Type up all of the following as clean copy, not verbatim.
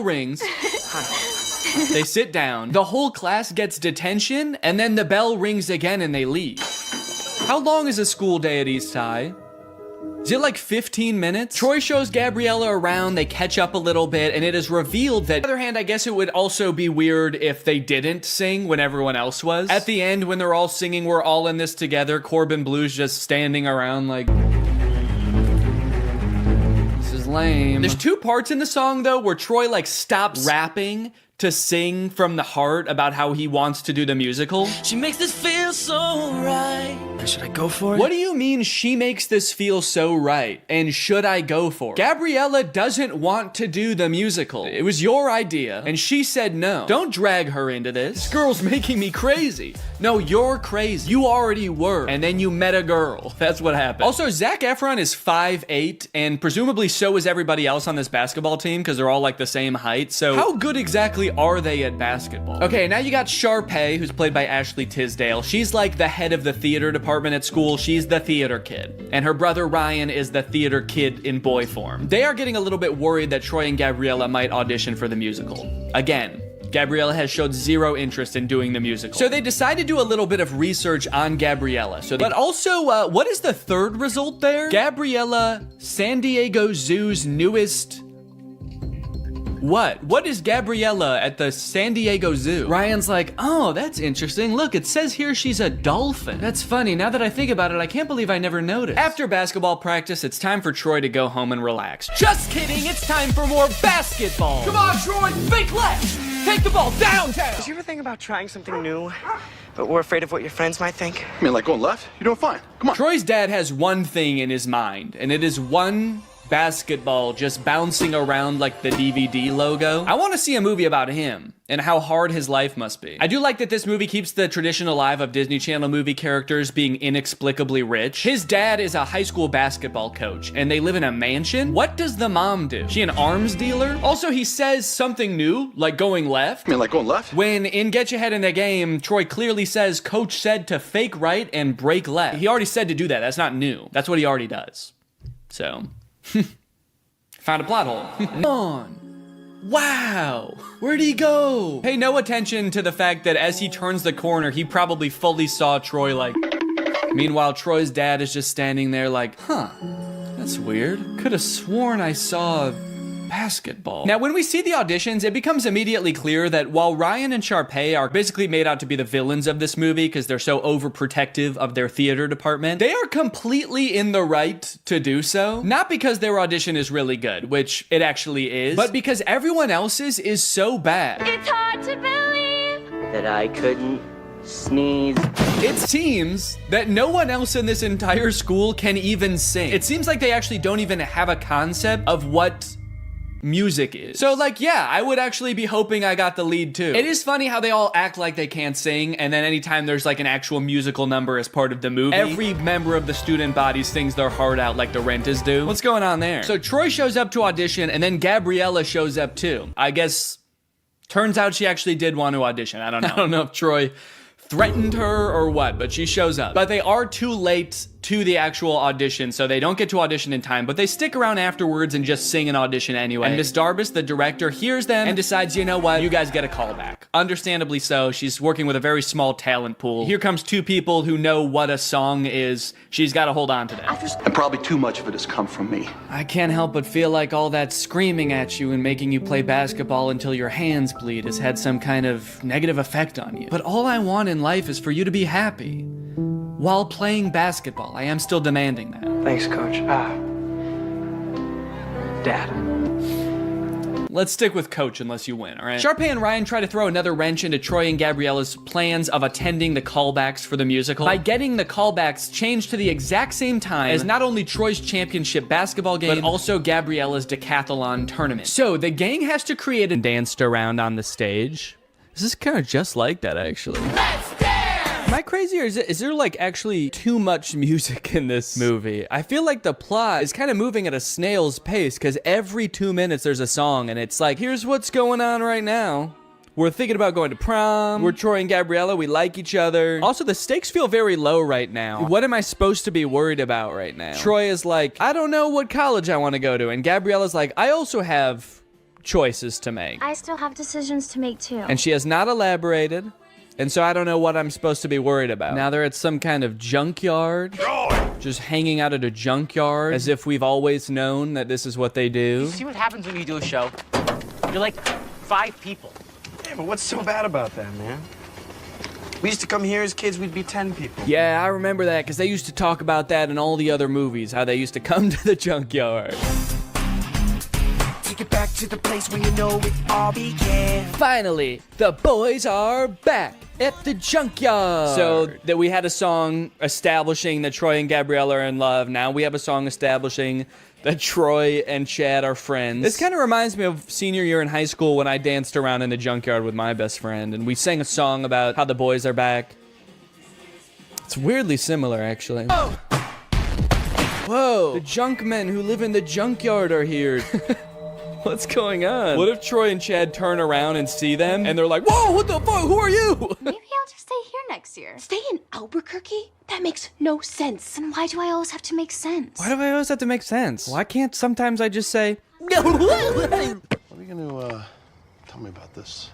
rings. They sit down. The whole class gets detention, and then the bell rings again and they leave. How long is a school day at East High? Is it like 15 minutes? Troy shows Gabriella around, they catch up a little bit, and it is revealed that, on the other hand, I guess it would also be weird if they didn't sing when everyone else was. At the end, when they're all singing, we're all in this together, Corbin Blue's just standing around like... This is lame. There's two parts in the song, though, where Troy, like, stops rapping to sing from the heart about how he wants to do the musical. She makes this feel so right. Should I go for it? What do you mean she makes this feel so right? And should I go for it? Gabriella doesn't want to do the musical. It was your idea, and she said no. Don't drag her into this. This girl's making me crazy. No, you're crazy. You already were, and then you met a girl. That's what happened. Also, Zac Efron is 5'8", and presumably so is everybody else on this basketball team, because they're all like the same height, so how good exactly are they at basketball? Okay, now you got Sharpay, who's played by Ashley Tisdale. She's like the head of the theater department at school. She's the theater kid. And her brother Ryan is the theater kid in boy form. They are getting a little bit worried that Troy and Gabriella might audition for the musical. Again, Gabriella has showed zero interest in doing the musical. So they decided to do a little bit of research on Gabriella. But also, what is the third result there? Gabriella, San Diego Zoo's newest... What? What is Gabriella at the San Diego Zoo? Ryan's like, oh, that's interesting. Look, it says here she's a dolphin. That's funny. Now that I think about it, I can't believe I never noticed. After basketball practice, it's time for Troy to go home and relax. Just kidding. It's time for more basketball. Come on, Troy. Fake left. Take the ball downtown. Did you ever think about trying something new, but we're afraid of what your friends might think? I mean, like going left? You're doing fine. Come on. Troy's dad has one thing in his mind, and it is one basketball just bouncing around like the DVD logo. I want to see a movie about him and how hard his life must be. I do like that this movie keeps the tradition alive of Disney Channel movie characters being inexplicably rich. His dad is a high school basketball coach and they live in a mansion. What does the mom do? She an arms dealer? Also, he says something new, like going left. I mean, like going left? When in Get Your Head in the Game, Troy clearly says coach said to fake right and break left. He already said to do that. That's not new. That's what he already does. So... found a plot hole. On. Wow. Where'd he go? Pay no attention to the fact that as he turns the corner, he probably fully saw Troy like... Meanwhile, Troy's dad is just standing there like, huh, that's weird. Could have sworn I saw basketball. Now, when we see the auditions, it becomes immediately clear that while Ryan and Sharpay are basically made out to be the villains of this movie because they're so overprotective of their theater department, they are completely in the right to do so. Not because their audition is really good, which it actually is, but because everyone else's is so bad. It's hard to believe That I couldn't sneeze. It seems that no one else in this entire school can even sing. It seems like they actually don't even have a concept of what music is. So like, yeah, I would actually be hoping I got the lead too. It is funny how they all act like they can't sing, and then anytime there's like an actual musical number as part of the movie, every member of the student body sings their heart out like the Rentas do. What's going on there? So Troy shows up to audition, and then Gabriella shows up too. I guess, turns out she actually did want to audition. I don't know. I don't know if Troy threatened her or what, but she shows up. But they are too late to the actual audition, so they don't get to audition in time, but they stick around afterwards and just sing an audition anyway. And Miss Darbus, the director, hears them and decides, you know what, you guys get a call back. Understandably so, she's working with a very small talent pool. Here comes two people who know what a song is. She's got to hold on to that. And probably too much of it has come from me. I can't help but feel like all that screaming at you and making you play basketball until your hands bleed has had some kind of negative effect on you. But all I want in life is for you to be happy. While playing basketball, I am still demanding that. Thanks, Coach. Dad. Let's stick with Coach unless you win, all right? Sharpay and Ryan try to throw another wrench into Troy and Gabriella's plans of attending the callbacks for the musical by getting the callbacks changed to the exact same time as not only Troy's championship basketball game, but also Gabriella's decathlon tournament. So the gang has to create and danced around on the stage. This is kind of just like that, actually. Let's dance! Am I crazy, or is there like actually too much music in this movie? I feel like the plot is kind of moving at a snail's pace because every 2 minutes there's a song and it's like, here's what's going on right now. We're thinking about going to prom. We're Troy and Gabriella. We like each other. Also, the stakes feel very low right now. What am I supposed to be worried about right now? Troy is like, I don't know what college I want to go to. And Gabriella's like, I also have choices to make. I still have decisions to make too. And she has not elaborated, and so I don't know what I'm supposed to be worried about. Now they're at some kind of junkyard, just hanging out at a junkyard, as if we've always known that this is what they do. You see what happens when you do a show? You're like 5 people. Yeah, but what's so bad about that, man? We used to come here as kids, we'd be 10 people. Yeah, I remember that, because they used to talk about that in all the other movies, how they used to come to the junkyard. Take it back to the place where you know it all began. Finally, the boys are back at the junkyard. So that we had a song establishing that Troy and Gabriella are in love. Now we have a song establishing that Troy and Chad are friends. This kind of reminds me of senior year in high school when I danced around in the junkyard with my best friend, and we sang a song about how the boys are back. It's weirdly similar, actually. Oh. Whoa! The junk men who live in the junkyard are here. What's going on? What if Troy and Chad turn around and see them, and they're like, whoa, what the fuck, who are you? Maybe I'll just stay here next year. Stay in Albuquerque? That makes no sense. And why do I always have to make sense? Why do I always have to make sense? Why can't sometimes I just say, What are you gonna, tell me about this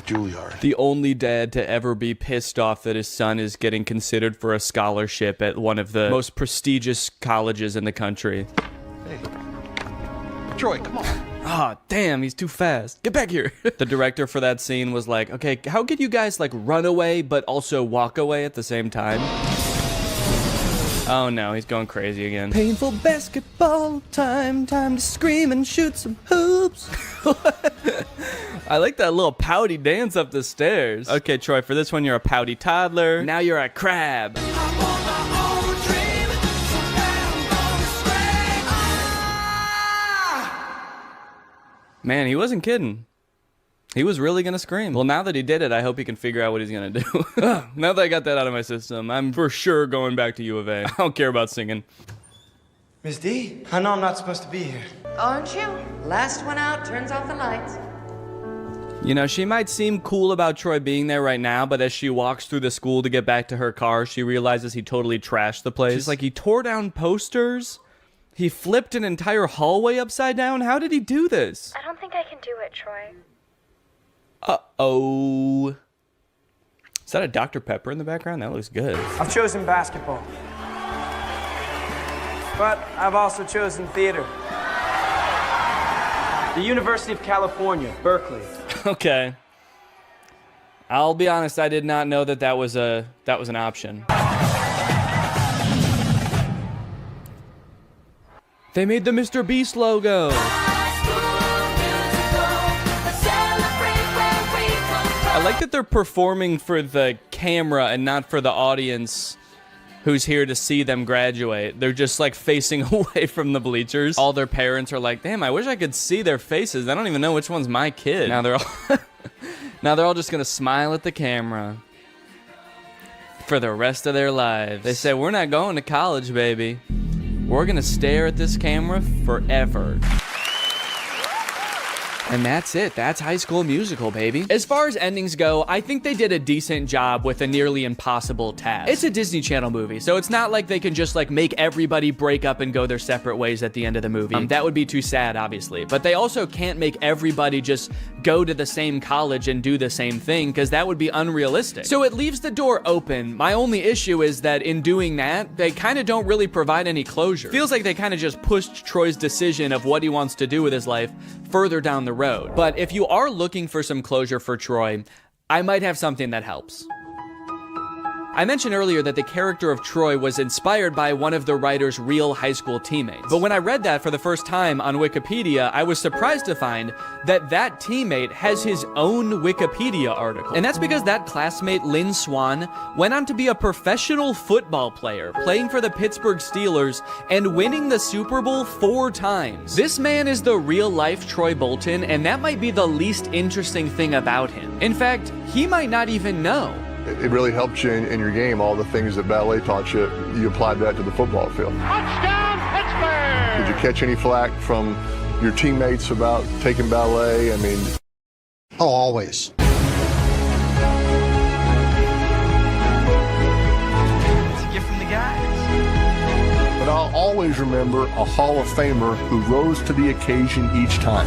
Juilliard? the only dad to ever be pissed off that his son is getting considered for a scholarship at one of the most prestigious colleges in the country. Hey. Troy, come on. Ah, damn, he's too fast. Get back here. The director for that scene was like, okay, how could you guys like run away but also walk away at the same time? Oh no, he's going crazy again. Painful basketball time to scream and shoot some hoops. I like that little pouty dance up the stairs. Okay, Troy, for this one, you're a pouty toddler. Now you're a crab. Man, he wasn't kidding. He was really gonna scream. Well, now that he did it, I hope he can figure out what he's gonna do. Now that I got that out of my system, I'm for sure going back to U of A. I don't care about singing. Miss D, I know I'm not supposed to be here. Aren't you? Last one out turns off the lights. You know, she might seem cool about Troy being there right now, but as she walks through the school to get back to her car, she realizes he totally trashed the place. She's like, he tore down posters? He flipped an entire hallway upside down? How did he do this? I don't think I can do it, Troy. Uh-oh. Is that a Dr. Pepper in the background? That looks good. I've chosen basketball. But I've also chosen theater. The University of California, Berkeley. Okay. I'll be honest, I did not know that was an option. They made the Mr. Beast logo. I like that they're performing for the camera and not for the audience who's here to see them graduate. They're just like facing away from the bleachers. All their parents are like, damn, I wish I could see their faces. I don't even know which one's my kid. Now they're all just gonna smile at the camera for the rest of their lives. They say, we're not going to college, baby. We're gonna stare at this camera forever. And that's it. That's High School Musical, baby. As far as endings go, I think they did a decent job with a nearly impossible task. It's a Disney Channel movie, so it's not like they can just like make everybody break up and go their separate ways at the end of the movie. That would be too sad, obviously. But they also can't make everybody just go to the same college and do the same thing, because that would be unrealistic. So it leaves the door open. My only issue is that in doing that, they kind of don't really provide any closure. Feels like they kind of just pushed Troy's decision of what he wants to do with his life further down the road. But if you are looking for some closure for Troy, I might have something that helps. I mentioned earlier that the character of Troy was inspired by one of the writer's real high school teammates. But when I read that for the first time on Wikipedia, I was surprised to find that that teammate has his own Wikipedia article. And that's because that classmate, Lynn Swan, went on to be a professional football player, playing for the Pittsburgh Steelers and winning the Super Bowl 4 times. This man is the real-life Troy Bolton, and that might be the least interesting thing about him. In fact, he might not even know. It really helped you in your game. All the things that ballet taught you, you applied that to the football field. Touchdown, Pittsburgh! Did you catch any flack from your teammates about taking ballet? I mean... Oh, always. It's a gift from the guys. But I'll always remember a Hall of Famer who rose to the occasion eeach time.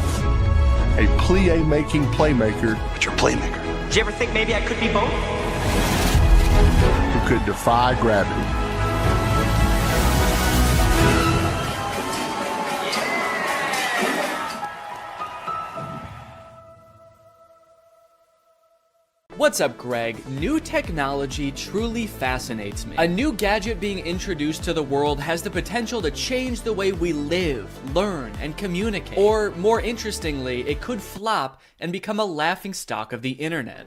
A plie-making playmaker. But you're a playmaker. Did you ever think maybe I could be both? Who could defy gravity. What's up, Greg? New technology truly fascinates me. A new gadget being introduced to the world has the potential to change the way we live, learn, and communicate. Or, more interestingly, it could flop and become a laughingstock of the internet.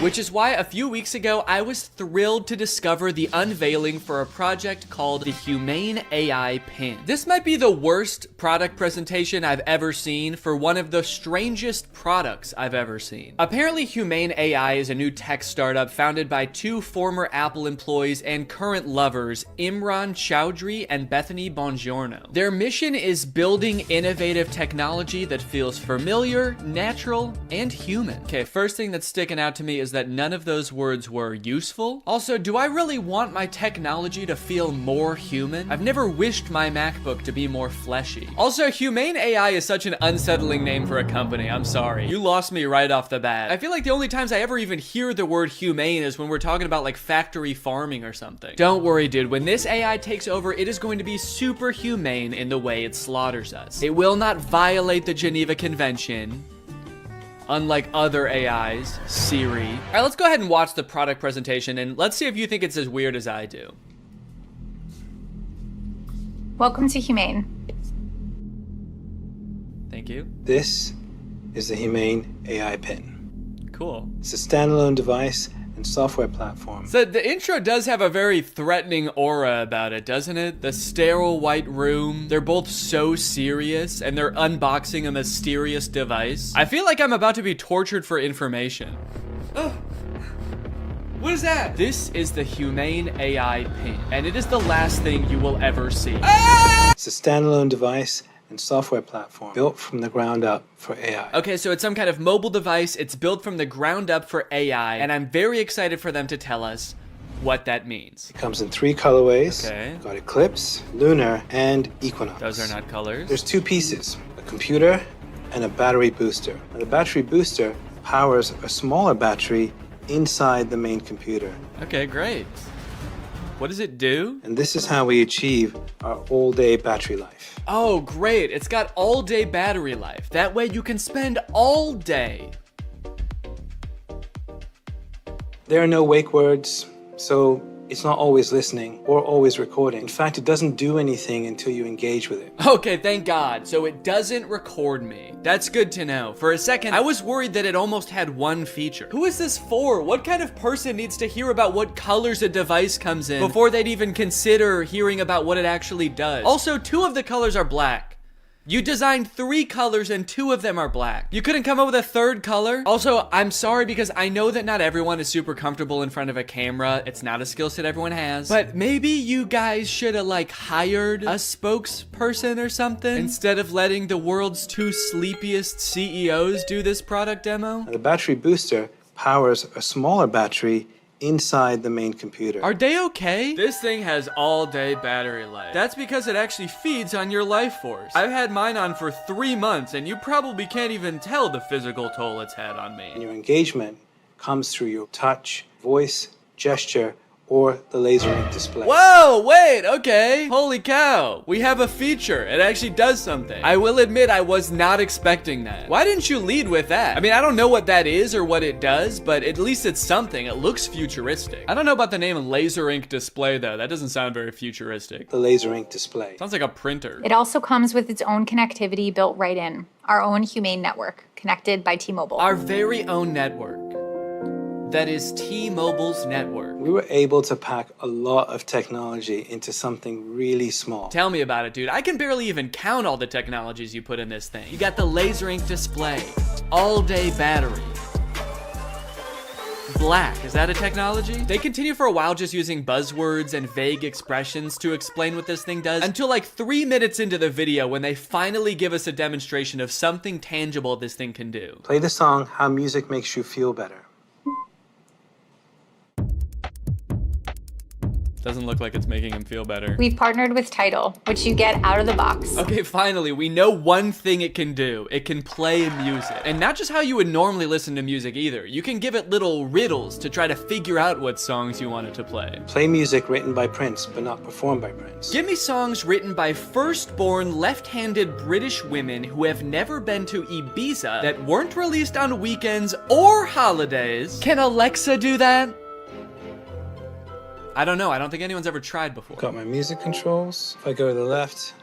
Which is why a few weeks ago, I was thrilled to discover the unveiling for a project called the Humane AI Pin. This might be the worst product presentation I've ever seen for one of the strangest products I've ever seen. Apparently, Humane AI is a new tech startup founded by two former Apple employees and current lovers, Imran Chowdhury and Bethany Bongiorno. Their mission is building innovative technology that feels familiar, natural, and human. Okay, first thing that's sticking out to me is that none of those words were useful. Also, do I really want my technology to feel more human? I've never wished my MacBook to be more fleshy. Also, Humane AI is such an unsettling name for a company. I'm sorry. You lost me right off the bat. I feel like the only times I ever even hear the word humane is when we're talking about like factory farming or something. Don't worry, dude. When this AI takes over, it is going to be super humane in the way it slaughters us. It will not violate the Geneva Convention, unlike other AIs, Siri. All right, let's go ahead and watch the product presentation and let's see if you think it's as weird as I do. Welcome to Humane. Thank you. This is the Humane AI Pin. Cool. It's a standalone device and software platform. So the intro does have a very threatening aura about it, doesn't it? The sterile white room. They're both so serious and they're unboxing a mysterious device. I feel like I'm about to be tortured for information. Oh. What is that? This is the Humane AI Pin, and it is the last thing you will ever see. Ah! It's a standalone device and software platform built from the ground up for AI. Okay, so it's some kind of mobile device. It's built from the ground up for AI, and I'm very excited for them to tell us what that means. It comes in 3 colorways. Okay. You've got Eclipse, Lunar, and Equinox. Those are not colors. There's 2 pieces, a computer and a battery booster. Now, the battery booster powers a smaller battery inside the main computer. Okay, great. What does it do? And this is how we achieve our all-day battery life. Oh, great. It's got all-day battery life. That way you can spend all day. There are no wake words, so it's not always listening or always recording. In fact, it doesn't do anything until you engage with it. Okay, thank God. So it doesn't record me. That's good to know. For a second, I was worried that it almost had one feature. Who is this for? What kind of person needs to hear about what colors a device comes in before they'd even consider hearing about what it actually does? Also, 2 of the colors are black. You designed 3 colors and 2 of them are black. You couldn't come up with a 3rd color? Also, I'm sorry because I know that not everyone is super comfortable in front of a camera. It's not a skill set everyone has. But maybe you guys should have like hired a spokesperson or something instead of letting the world's 2 sleepiest CEOs do this product demo. Now, the battery booster powers a smaller battery inside the main computer. Are they okay? This thing has all-day battery life. That's because it actually feeds on your life force. I've had mine on for 3 months, and you probably can't even tell the physical toll it's had on me. And your engagement comes through your touch, voice, gesture, or the laser ink display. Whoa, wait, okay. Holy cow. We have a feature. It actually does something. I will admit I was not expecting that. Why didn't you lead with that? I mean, I don't know what that is or what it does, but at least it's something. It looks futuristic. I don't know about the name laser ink display though. That doesn't sound very futuristic. The laser ink display. Sounds like a printer. It also comes with its own connectivity built right in. Our own Humane network, connected by T-Mobile. Our very own network. That is T-Mobile's network. We were able to pack a lot of technology into something really small. Tell me about it, dude. I can barely even count all the technologies you put in this thing. You got the laser ink display, all-day battery, black. Is that a technology? They continue for a while just using buzzwords and vague expressions to explain what this thing does until like 3 minutes into the video when they finally give us a demonstration of something tangible this thing can do. Play the song How Music Makes You Feel Better. Doesn't look like it's making him feel better. We've partnered with Tidal, which you get out of the box. Okay, finally, we know one thing it can do. It can play music. And not just how you would normally listen to music either. You can give it little riddles to try to figure out what songs you want it to play. Play music written by Prince, but not performed by Prince. Give me songs written by first-born left-handed British women who have never been to Ibiza that weren't released on weekends or holidays. Can Alexa do that? I don't know. I don't think anyone's ever tried before. Got my music controls. If I go to the left,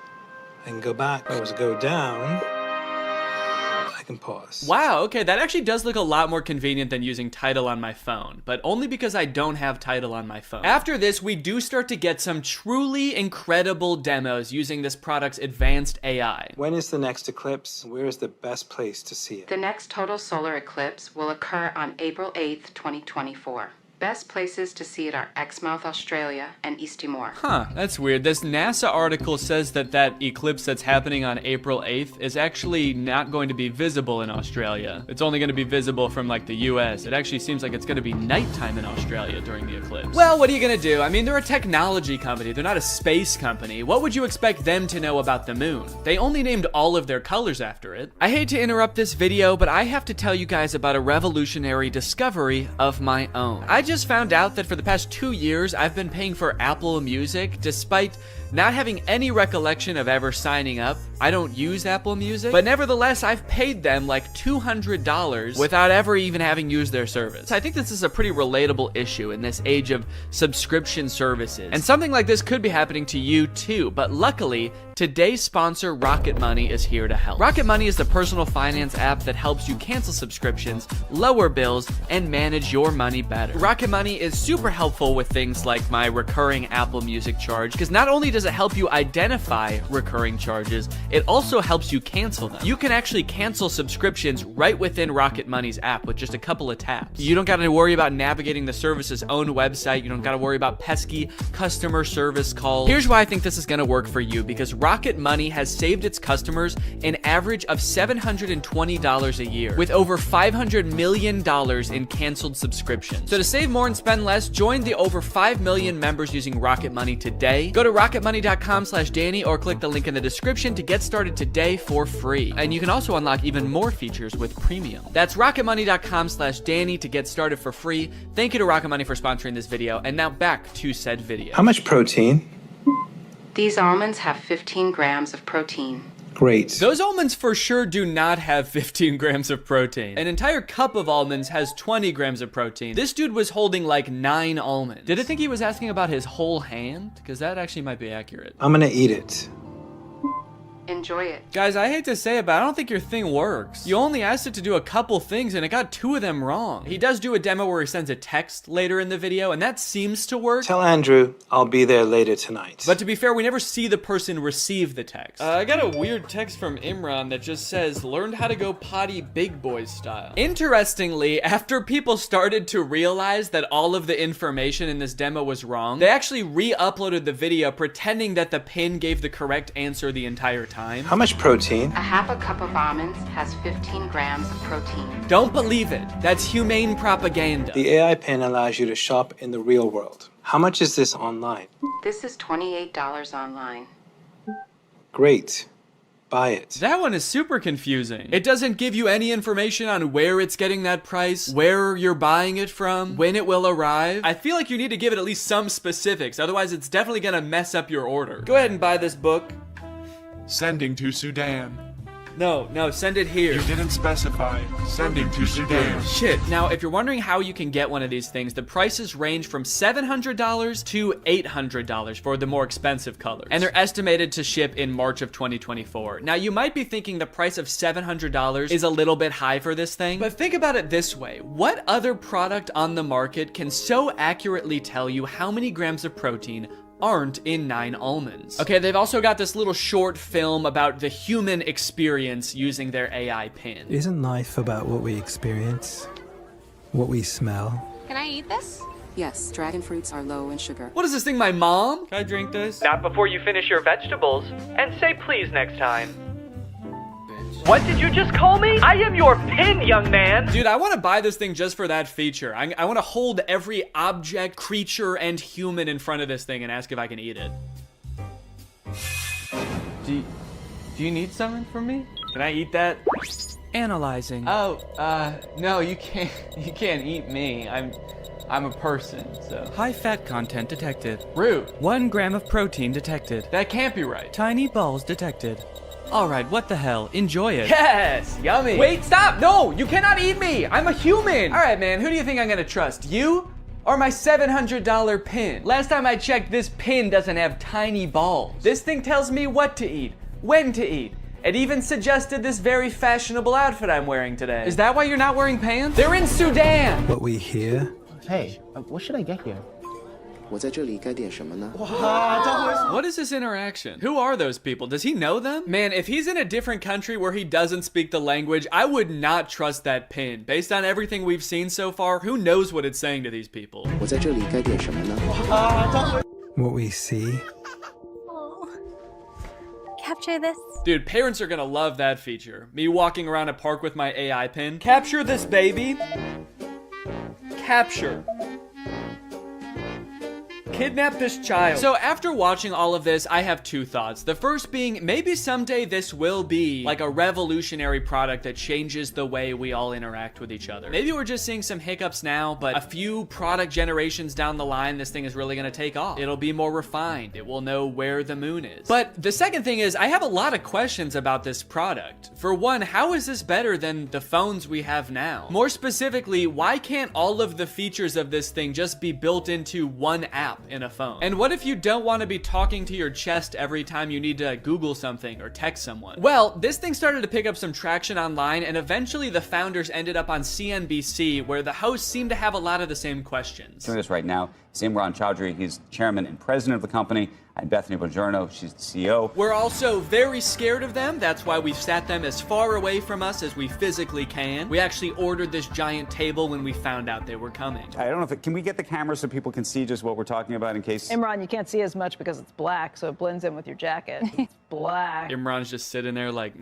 I can go back. If I was to go down, I can pause. Wow, okay, that actually does look a lot more convenient than using Tidal on my phone, but only because I don't have Tidal on my phone. After this, we do start to get some truly incredible demos using this product's advanced AI. When is the next eclipse? Where is the best place to see it? The next total solar eclipse will occur on April 8th, 2024. Best places to see it are Exmouth, Australia, and East Timor. Huh, that's weird. This NASA article says that that eclipse that's happening on April 8th is actually not going to be visible in Australia. It's only going to be visible from like the US. It actually seems like it's going to be nighttime in Australia during the eclipse. Well, what are you going to do? I mean, they're a technology company. They're not a space company. What would you expect them to know about the moon? They only named all of their colors after it. I hate to interrupt this video, but I have to tell you guys about a revolutionary discovery of my own. I just found out that for the past 2 years, I've been paying for Apple Music despite not having any recollection of ever signing up. I don't use Apple Music, but nevertheless, I've paid them like $200 without ever even having used their service. I think this is a pretty relatable issue in this age of subscription services. And something like this could be happening to you too, but luckily, today's sponsor, Rocket Money, is here to help. Rocket Money is the personal finance app that helps you cancel subscriptions, lower bills, and manage your money better. Rocket Money is super helpful with things like my recurring Apple Music charge, because not only does it help you identify recurring charges, it also helps you cancel them. You can actually cancel subscriptions right within Rocket Money's app with just a couple of taps. You don't got to worry about navigating the service's own website. You don't got to worry about pesky customer service calls. Here's why I think this is going to work for you, because Rocket Money has saved its customers an average of $720 a year, with over $500 million in canceled subscriptions. So to save more and spend less, join the over 5 million members using Rocket Money today. Go to rocketmoney.com/Danny or click the link in the description to get started today for free. And you can also unlock even more features with premium. That's rocketmoney.com/Danny to get started for free. Thank you to Rocket Money for sponsoring this video. And now back to said video. How much protein? These almonds have 15 grams of protein. Great. Those almonds for sure do not have 15 grams of protein. An entire cup of almonds has 20 grams of protein. This dude was holding like 9 almonds. Did I think he was asking about his whole hand? Because that actually might be accurate. I'm gonna eat it. Enjoy it. Guys, I hate to say it, but I don't think your thing works. You only asked it to do a couple things and it got 2 of them wrong. He does do a demo where he sends a text later in the video and that seems to work. Tell Andrew I'll be there later tonight. But to be fair, we never see the person receive the text. I got a weird text from Imran that just says, learned how to go potty big boy style. Interestingly, after people started to realize that all of the information in this demo was wrong, they actually re-uploaded the video pretending that the pin gave the correct answer the entire time. How much protein? A half a cup of almonds has 15 grams of protein. Don't believe it. That's humane propaganda. The AI pin allows you to shop in the real world. How much is this online? This is $28 online. Great. Buy it. That one is super confusing. It doesn't give you any information on where it's getting that price, where you're buying it from, when it will arrive. I feel like you need to give it at least some specifics, otherwise it's definitely gonna mess up your order. Go ahead and buy this book. Sending to Sudan. No, send it here. You didn't specify. Sending to Sudan. Shit. Now, if you're wondering how you can get one of these things, the prices range from $700 to $800 for the more expensive colors. And they're estimated to ship in March of 2024. Now, you might be thinking the price of $700 is a little bit high for this thing, but think about it this way. What other product on the market can so accurately tell you how many grams of protein aren't in 9 almonds? Okay, they've also got this little short film about the human experience using their AI pin. Isn't life about what we experience? What we smell? Can I eat this? Yes, dragon fruits are low in sugar. What is this thing, my mom? Can I drink this? Not before you finish your vegetables. And say please next time. What did you just call me? I am your pin, young man. Dude, I want to buy this thing just for that feature. I want to hold every object, creature, and human in front of this thing and ask if I can eat it. Do you need something from me? Can I eat that? Analyzing. Oh, no, you can't eat me. I'm a person, so. High fat content detected. Rude. 1 gram of protein detected. That can't be right. Tiny balls detected. All right, what the hell? Enjoy it. Yes, yummy. Wait, stop. No, you cannot eat me. I'm a human. All right, man, who do you think I'm gonna trust? You or my $700 pin? Last time I checked, this pin doesn't have tiny balls. This thing tells me what to eat, when to eat. It even suggested this very fashionable outfit I'm wearing today. Is that why you're not wearing pants? They're in Sudan. What we hear. Hey, what should I get here? What is this interaction? Who are those people? Does he know them? Man, if he's in a different country where he doesn't speak the language, I would not trust that pin. Based on everything we've seen so far, who knows what it's saying to these people? What we see. Capture this. Dude, parents are gonna love that feature. Me walking around a park with my AI pin. Capture this, baby. Capture. Kidnap this child. So after watching all of this, I have 2 thoughts. The first being, maybe someday this will be like a revolutionary product that changes the way we all interact with each other. Maybe we're just seeing some hiccups now, but a few product generations down the line, this thing is really gonna take off. It'll be more refined. It will know where the moon is. But the second thing is, I have a lot of questions about this product. For one, how is this better than the phones we have now? More specifically, why can't all of the features of this thing just be built into one app in a phone? And what if you don't want to be talking to your chest every time you need to Google something or text someone? Well, this thing started to pick up some traction online, and eventually the founders ended up on CNBC, where the hosts seemed to have a lot of the same questions. Doing this right now is Imran Chowdhury. He's chairman and president of the company. And Bethany Bongiorno, she's the CEO. We're also very scared of them. That's why we've sat them as far away from us as we physically can. We actually ordered this giant table when we found out they were coming. I don't know if can we get the camera so people can see just what we're talking about in case? Imran, you can't see as much because it's black, so it blends in with your jacket. It's black. Imran's just sitting there like...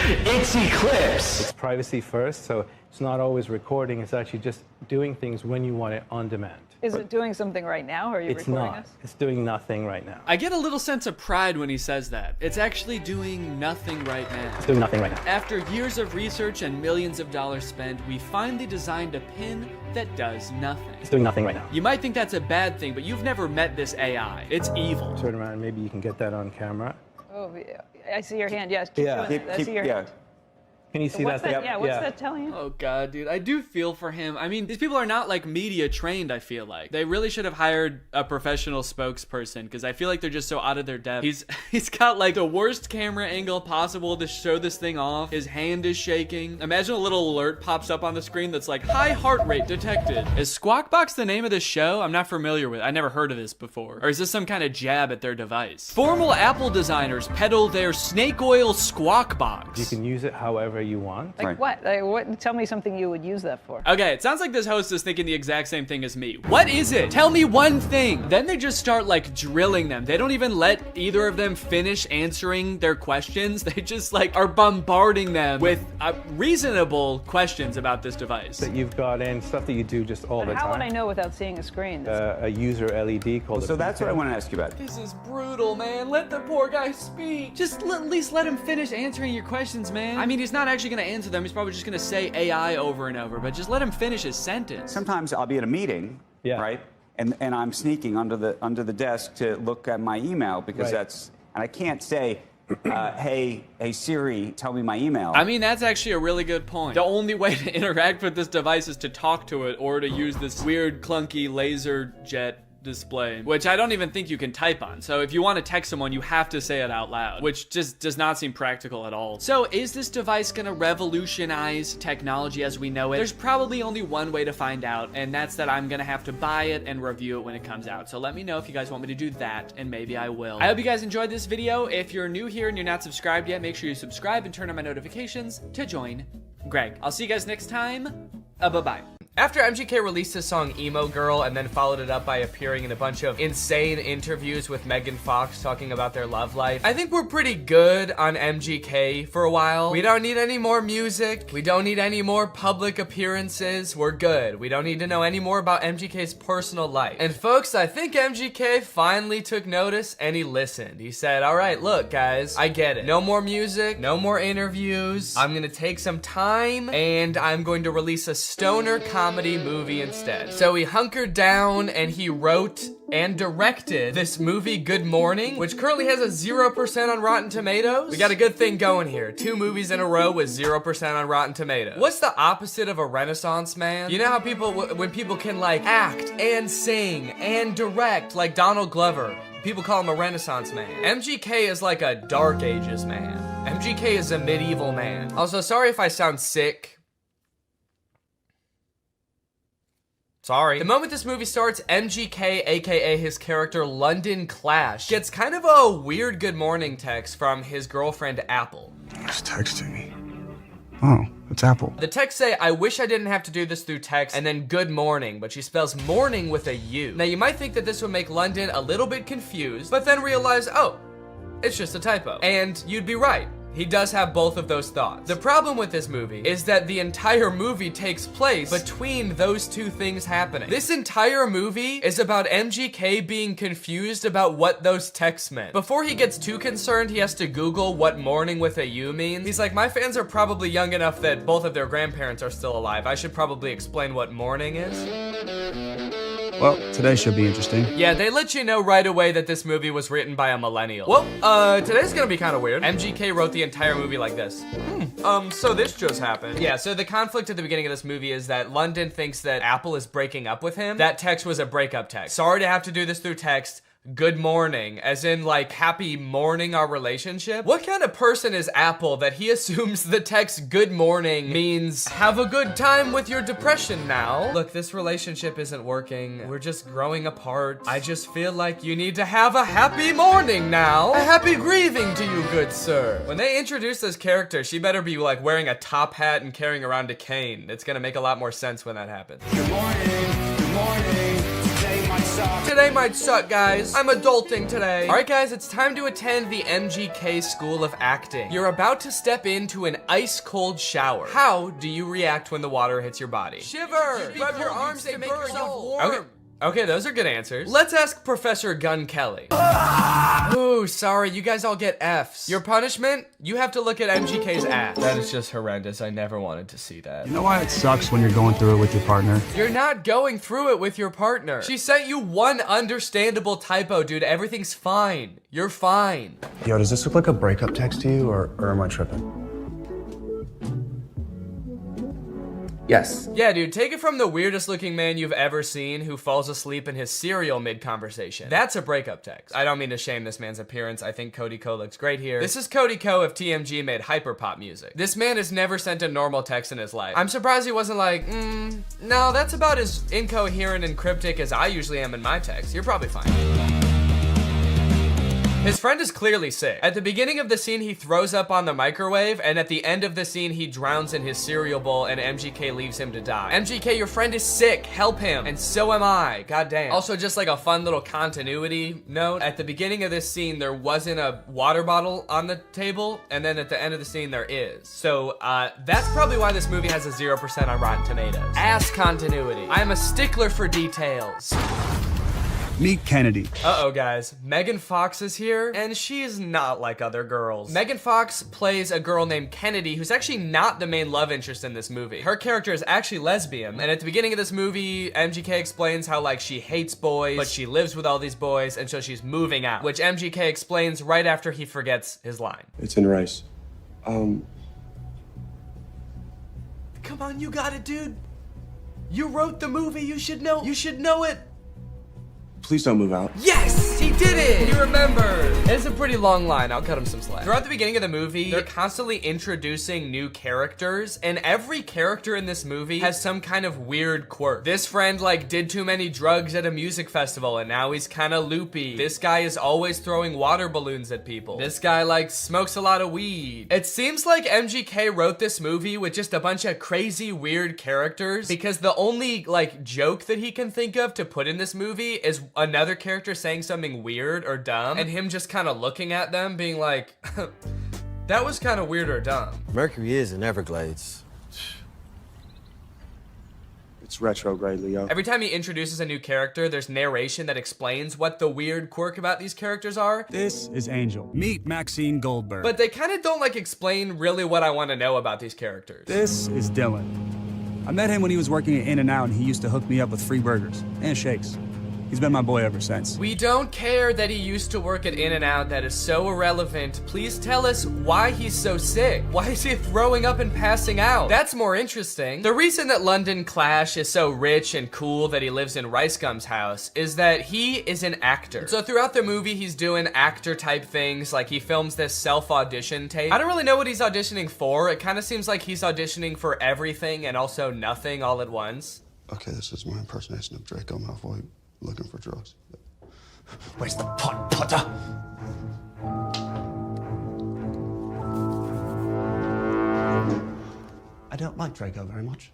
It's Eclipse. It's privacy first, so it's not always recording. It's actually just doing things when you want it on demand. Is it doing something right now, or are you recording us? It's not. It's doing nothing right now. I get a little sense of pride when he says that. It's actually doing nothing right now. It's doing nothing right now. After years of research and millions of dollars spent, we finally designed a pin that does nothing. It's doing nothing right now. You might think that's a bad thing, but you've never met this AI. It's evil. Turn around, maybe you can get that on camera. Oh, yeah. I see your hand. Yes. Keep doing it. I see your hand. Can you see what's that? Yeah, what's that telling you? Oh God, dude, I do feel for him. I mean, these people are not like media trained, I feel like. They really should have hired a professional spokesperson, because I feel like they're just so out of their depth. He's got like the worst camera angle possible to show this thing off. His hand is shaking. Imagine a little alert pops up on the screen that's like, high heart rate detected. Is Squawkbox the name of this show? I'm not familiar with it. I never heard of this before. Or is this some kind of jab at their device? Formal Apple designers peddle their snake oil Squawkbox. You can use it however you want. Like what? What? Tell me something you would use that for. Okay, it sounds like this host is thinking the exact same thing as me. What is it? Tell me one thing. Then they just start like drilling them. They don't even let either of them finish answering their questions. They just like are bombarding them with reasonable questions about this device. That you've got in, stuff that you do just all the time. How would I know without seeing a screen? A user LED called. So that's what I want to ask you about. This is brutal, man. Let the poor guy speak. Just at least let him finish answering your questions, man. I mean, he's not actually gonna answer them. He's probably just gonna say AI over and over, but just let him finish his sentence. Sometimes I'll be at a meeting, right? And I'm sneaking under the desk to look at my email because that's, and I can't say, hey Siri, tell me my email. I mean, that's actually a really good point. The only way to interact with this device is to talk to it or to use this weird clunky laser jet display, which I don't even think you can type on. So if you want to text someone, you have to say it out loud, which just does not seem practical at all. So is this device gonna revolutionize technology as we know it? There's probably only one way to find out, and that's that I'm gonna have to buy it and review it when it comes out. So let me know if you guys want me to do that, and maybe I will. I hope you guys enjoyed this video. If you're new here and you're not subscribed yet, make sure you subscribe and turn on my notifications to join Greg. I'll see you guys next time. Bye-bye. After MGK released his song Emo Girl and then followed it up by appearing in a bunch of insane interviews with Megan Fox talking about their love life, I think we're pretty good on MGK for a while. We don't need any more music. We don't need any more public appearances. We're good. We don't need to know any more about MGK's personal life. And folks, I think MGK finally took notice and he listened. He said, all right, look guys, I get it. No more music, no more interviews. I'm gonna take some time and I'm going to release a stoner comedy movie instead. So he hunkered down and he wrote and directed this movie Good Morning, which currently has a 0% on Rotten Tomatoes. We got a good thing going here. 2 movies in a row with 0% on Rotten Tomatoes. What's the opposite of a Renaissance man? You know how people, when people can like act and sing and direct, like Donald Glover, people call him a Renaissance man. MGK is like a Dark Ages man. MGK is a medieval man. Also, sorry if I sound sick. Sorry. The moment this movie starts, MGK, aka his character London Clash, gets kind of a weird good morning text from his girlfriend Apple. Who's texting me? Oh, it's Apple. The text say, I wish I didn't have to do this through text, and then good morning, but she spells morning with a U. Now you might think that this would make London a little bit confused, but then realize, oh, it's just a typo. And you'd be right. He does have both of those thoughts. The problem with this movie is that the entire movie takes place between those two things happening. This entire movie is about MGK being confused about what those texts meant. Before he gets too concerned, he has to Google what morning with a U means. He's like, my fans are probably young enough that both of their grandparents are still alive. I should probably explain what morning is. Well, today should be interesting. Yeah, they let you know right away that this movie was written by a millennial. Well, today's gonna be kind of weird. MGK wrote the entire movie like this. So this just happened. Yeah, so the conflict at the beginning of this movie is that London thinks that Apple is breaking up with him. That text was a breakup text. Sorry to have to do this through text. Good morning, as in like happy morning our relationship? What kind of person is Apple that he assumes the text good morning means have a good time with your depression now? Look, this relationship isn't working. We're just growing apart. I just feel like you need to have a happy morning now. A happy grieving to you, good sir. When they introduce this character, she better be like wearing a top hat and carrying around a cane. It's gonna make a lot more sense when that happens. Good morning, good morning. Today might suck, guys. I'm adulting today. All right, guys, it's time to attend the MGK School of Acting. You're about to step into an ice-cold shower. How do you react when the water hits your body? Shiver! Grab your arms to make yourself warm. Okay, those are good answers. Let's ask Professor Gun Kelly. Ooh, sorry, you guys all get Fs. Your punishment? You have to look at MGK's ass. That is just horrendous. I never wanted to see that. You know why it sucks when you're going through it with your partner? You're not going through it with your partner. She sent you one understandable typo, dude. Everything's fine. You're fine. Yo, does this look like a breakup text to you, or am I tripping? Yes. Yeah, dude, take it from the weirdest looking man you've ever seen who falls asleep in his cereal mid-conversation. That's a breakup text. I don't mean to shame this man's appearance. I think Cody Ko looks great here. This is Cody Ko if TMG made hyperpop music. This man has never sent a normal text in his life. I'm surprised he wasn't like, no, that's about as incoherent and cryptic as I usually am in my text. You're probably fine. His friend is clearly sick. At the beginning of the scene, he throws up on the microwave, and at the end of the scene, he drowns in his cereal bowl, and MGK leaves him to die. MGK, your friend is sick. Help him. And so am I. Goddamn. Also, just like a fun little continuity note, at the beginning of this scene, there wasn't a water bottle on the table, and then at the end of the scene, there is. So, that's probably why this movie has a 0% on Rotten Tomatoes. Ass continuity. I'm a stickler for details. Meet Kennedy. Uh-oh, guys. Megan Fox is here, and she's not like other girls. Megan Fox plays a girl named Kennedy, who's actually not the main love interest in this movie. Her character is actually lesbian, and at the beginning of this movie, MGK explains how, like, she hates boys, but she lives with all these boys, and so she's moving out, which MGK explains right after he forgets his line. It's in rice. Come on, you got it, dude. You wrote the movie, you should know it. Please don't move out. Yes! He did it! He remembered. It's a pretty long line. I'll cut him some slack. Throughout the beginning of the movie, they're constantly introducing new characters, and every character in this movie has some kind of weird quirk. This friend, like, did too many drugs at a music festival, and now he's kind of loopy. This guy is always throwing water balloons at people. This guy, like, smokes a lot of weed. It seems like MGK wrote this movie with just a bunch of crazy, weird characters, because the only, like, joke that he can think of to put in this movie is another character saying something weird or dumb, and him just kind of looking at them being like, that was kind of weird or dumb. Mercury is in Everglades. It's retrograde, Leo. Every time he introduces a new character, there's narration that explains what the weird quirk about these characters are. This is Angel. Meet Maxine Goldberg. But they kind of don't, like, explain really what I want to know about these characters. This is Dylan. I met him when he was working at In-N-Out, and he used to hook me up with free burgers and shakes. He's been my boy ever since. We don't care that he used to work at In-N-Out. That is so irrelevant. Please tell us why he's so sick. Why is he throwing up and passing out? That's more interesting. The reason that London Clash is so rich and cool that he lives in Rice Gum's house is that he is an actor. So throughout the movie, he's doing actor type things. Like, he films this self-audition tape. I don't really know what he's auditioning for. It kind of seems like he's auditioning for everything and also nothing all at once. Okay, this is my impersonation of Draco Malfoy looking for drugs. Where's the pot, Potter? I don't like Draco very much.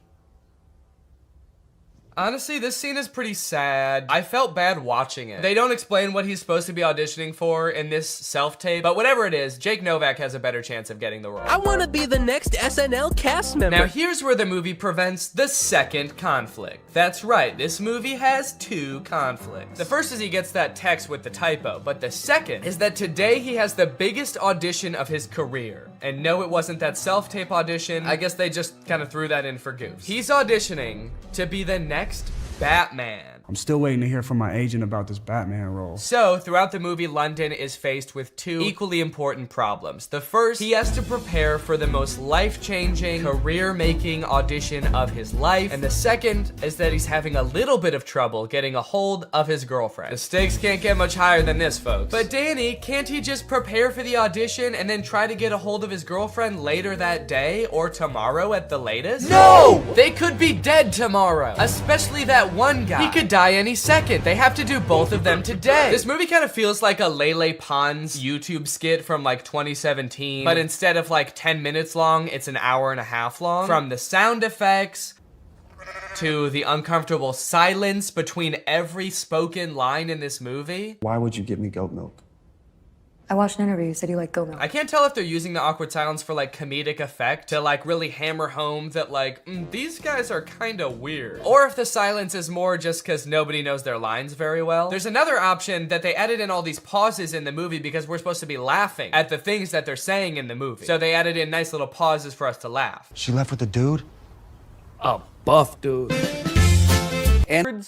Honestly, this scene is pretty sad. I felt bad watching it. They don't explain what he's supposed to be auditioning for in this self-tape, but whatever it is, Jake Novak has a better chance of getting the role. I want to be the next SNL cast member. Now here's where the movie prevents the second conflict. That's right, this movie has two conflicts. The first is he gets that text with the typo, but the second is that today he has the biggest audition of his career. And no, it wasn't that self-tape audition. I guess they just kind of threw that in for goofs. He's auditioning to be the next Batman. I'm still waiting to hear from my agent about this Batman role. So, throughout the movie, London is faced with two equally important problems. The first, he has to prepare for the most life-changing, career-making audition of his life. And the second is that he's having a little bit of trouble getting a hold of his girlfriend. The stakes can't get much higher than this, folks. But Danny, can't he just prepare for the audition and then try to get a hold of his girlfriend later that day or tomorrow at the latest? No! They could be dead tomorrow, especially that one guy. He could die any second. They have to do both of them today. This movie kind of feels like a Lele Pons YouTube skit from like 2017, but instead of like 10 minutes long, it's an hour and a half long. From the sound effects to the uncomfortable silence between every spoken line in this movie. Why would you give me goat milk? I watched an interview. You said you like goat milk. I can't tell if they're using the awkward silence for like comedic effect to like really hammer home that like, these guys are kind of weird. Or if the silence is more just because nobody knows their lines very well. There's another option that they added in all these pauses in the movie because we're supposed to be laughing at the things that they're saying in the movie. So they added in nice little pauses for us to laugh. She left with the dude? A buff dude. And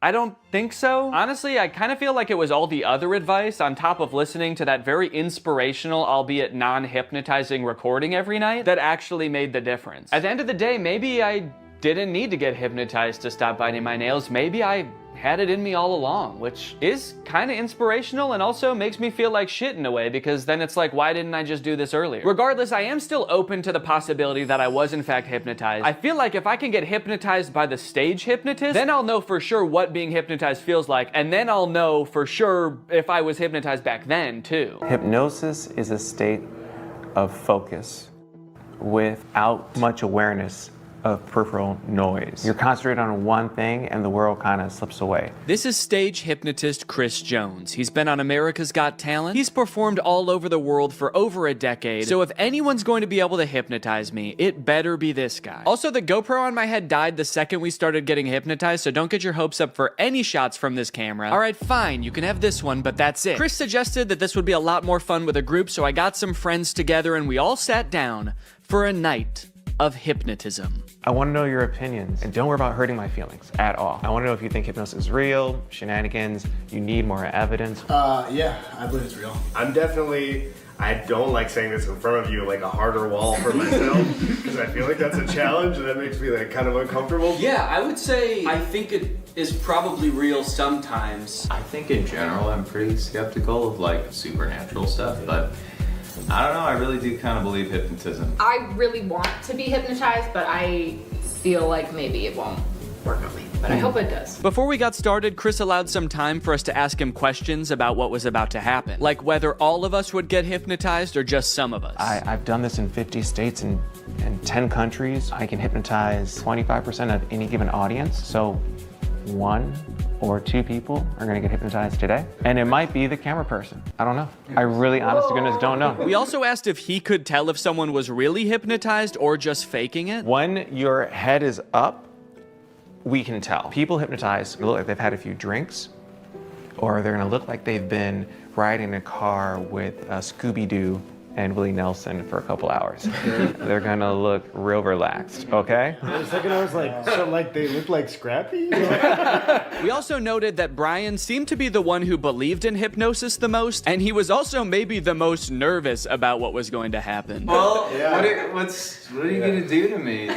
I don't think so. Honestly, I kind of feel like it was all the other advice on top of listening to that very inspirational, albeit non-hypnotizing recording every night that actually made the difference. At the end of the day, maybe I didn't need to get hypnotized to stop biting my nails. Maybe I had it in me all along, which is kind of inspirational and also makes me feel like shit in a way because then it's like, why didn't I just do this earlier? Regardless, I am still open to the possibility that I was in fact hypnotized. I feel like if I can get hypnotized by the stage hypnotist, then I'll know for sure what being hypnotized feels like, and then I'll know for sure if I was hypnotized back then too. Hypnosis is a state of focus without much awareness of peripheral noise. You're concentrated on one thing and the world kind of slips away. This is stage hypnotist Chris Jones. He's been on America's Got Talent. He's performed all over the world for over a decade. So if anyone's going to be able to hypnotize me, it better be this guy. Also, the GoPro on my head died the second we started getting hypnotized, so don't get your hopes up for any shots from this camera. All right, fine, you can have this one, but that's it. Chris suggested that this would be a lot more fun with a group, so I got some friends together and we all sat down for a night of hypnotism. I want to know your opinions, and don't worry about hurting my feelings at all. I want to know if you think hypnosis is real, shenanigans, you need more evidence. Yeah, I believe it's real. I'm definitely I don't like saying this in front of you, like a harder wall for myself, because I feel like that's a challenge and that makes me like kind of uncomfortable. Yeah, I would say I think it is probably real sometimes. I think in general I'm pretty skeptical of like supernatural stuff, but I don't know, I really do kind of believe hypnotism. I really want to be hypnotized, but I feel like maybe it won't work on me. But I hope it does. Before we got started, Chris allowed some time for us to ask him questions about what was about to happen. Like whether all of us would get hypnotized or just some of us. I've done this in 50 states and 10 countries. I can hypnotize 25% of any given audience. So 1 or 2 people are gonna get hypnotized today. And it might be the camera person. I don't know. I really, honest to goodness, don't know. We also asked if he could tell if someone was really hypnotized or just faking it. When your head is up, we can tell. People hypnotized look like they've had a few drinks, or they're gonna look like they've been riding a car with Scooby-Doo and Willie Nelson for a couple hours. They're gonna look real relaxed, okay? For a second I was like, so like they look like Scrappy? We also noted that Brian seemed to be the one who believed in hypnosis the most, and he was also maybe the most nervous about what was going to happen. Well, what are you gonna do to me?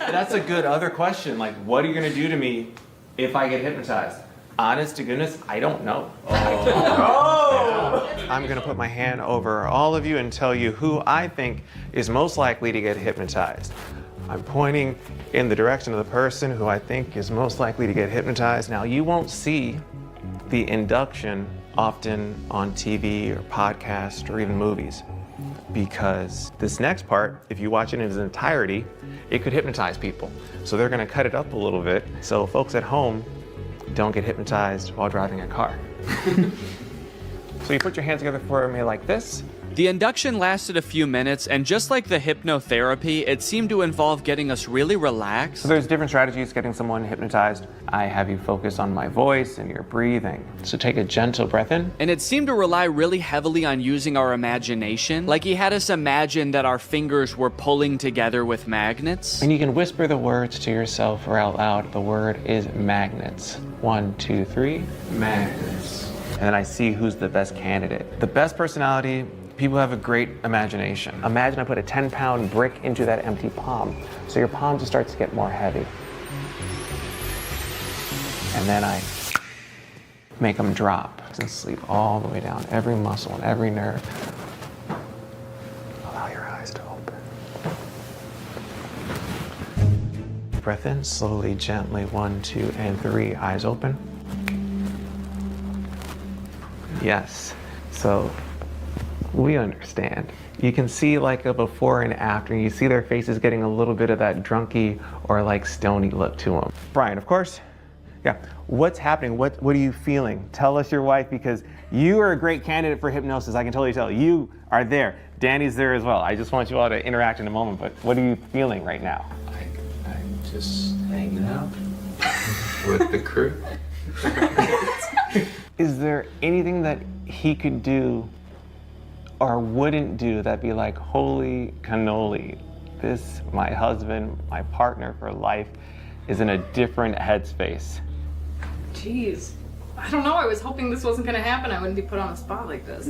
That's a good other question. Like, what are you gonna do to me if I get hypnotized? Honest to goodness, I don't know. I'm gonna put my hand over all of you and tell you who I think is most likely to get hypnotized. I'm pointing in the direction of the person who I think is most likely to get hypnotized. Now, you won't see the induction often on TV or podcast or even movies, because this next part, if you watch it in its entirety, it could hypnotize people. So they're gonna cut it up a little bit so folks at home don't get hypnotized while driving a car. So you put your hands together for me like this. The induction lasted a few minutes, and just like the hypnotherapy, it seemed to involve getting us really relaxed. So there's different strategies getting someone hypnotized. I have you focus on my voice and your breathing. So take a gentle breath in. And it seemed to rely really heavily on using our imagination. Like he had us imagine that our fingers were pulling together with magnets. And you can whisper the words to yourself or out loud. The word is magnets. 1, 2, 3, magnets. And then I see who's the best candidate. The best personality. People have a great imagination. Imagine I put a 10-pound brick into that empty palm. So your palm just starts to get more heavy. And then I make them drop and sleep all the way down, every muscle and every nerve. Allow your eyes to open. Breath in, slowly, gently, 1, 2, and 3, eyes open. Yes, so we understand. You can see like a before and after, and you see their faces getting a little bit of that drunky or like stony look to them. Brian, of course, yeah. What's happening? What are you feeling? Tell us your wife, because you are a great candidate for hypnosis. I can totally tell. You are there. Danny's there as well. I just want you all to interact in a moment, but what are you feeling right now? I'm just hanging out with the crew. Is there anything that he could do or wouldn't do that'd be like, holy cannoli, this, my husband, my partner for life, is in a different headspace? Jeez. I don't know. I was hoping this wasn't going to happen. I wouldn't be put on a spot like this.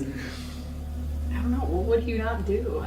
I don't know. What would you not do?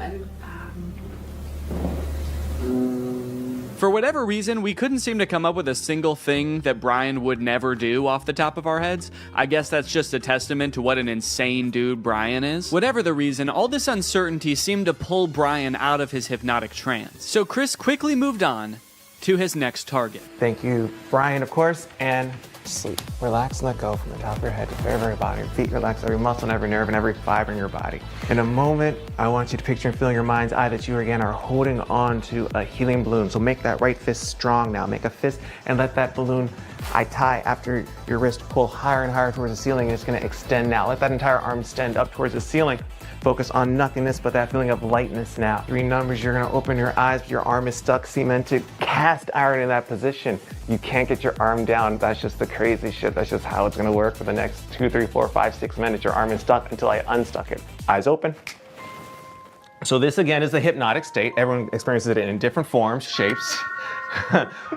For whatever reason, we couldn't seem to come up with a single thing that Brian would never do off the top of our heads. I guess that's just a testament to what an insane dude Brian is. Whatever the reason, all this uncertainty seemed to pull Brian out of his hypnotic trance. So Chris quickly moved on to his next target. Thank you, Brian, of course, and sleep. Relax and let go from the top of your head to the very, very bottom. Your feet relax, every muscle and every nerve and every fiber in your body. In a moment, I want you to picture and feel in your mind's eye that you again are holding on to a helium balloon. So make that right fist strong now. Make a fist and let that balloon I tie after your wrist pull higher and higher towards the ceiling, and it's gonna extend now. Let that entire arm extend up towards the ceiling. Focus on nothingness but that feeling of lightness now. 3 numbers, you're gonna open your eyes, but your arm is stuck, cemented, cast iron in that position. You can't get your arm down. That's just the crazy shit. That's just how it's gonna work for the next 2, 3, 4, 5, 6 minutes. Your arm is stuck until I unstuck it. Eyes open. So this again is the hypnotic state. Everyone experiences it in different forms, shapes.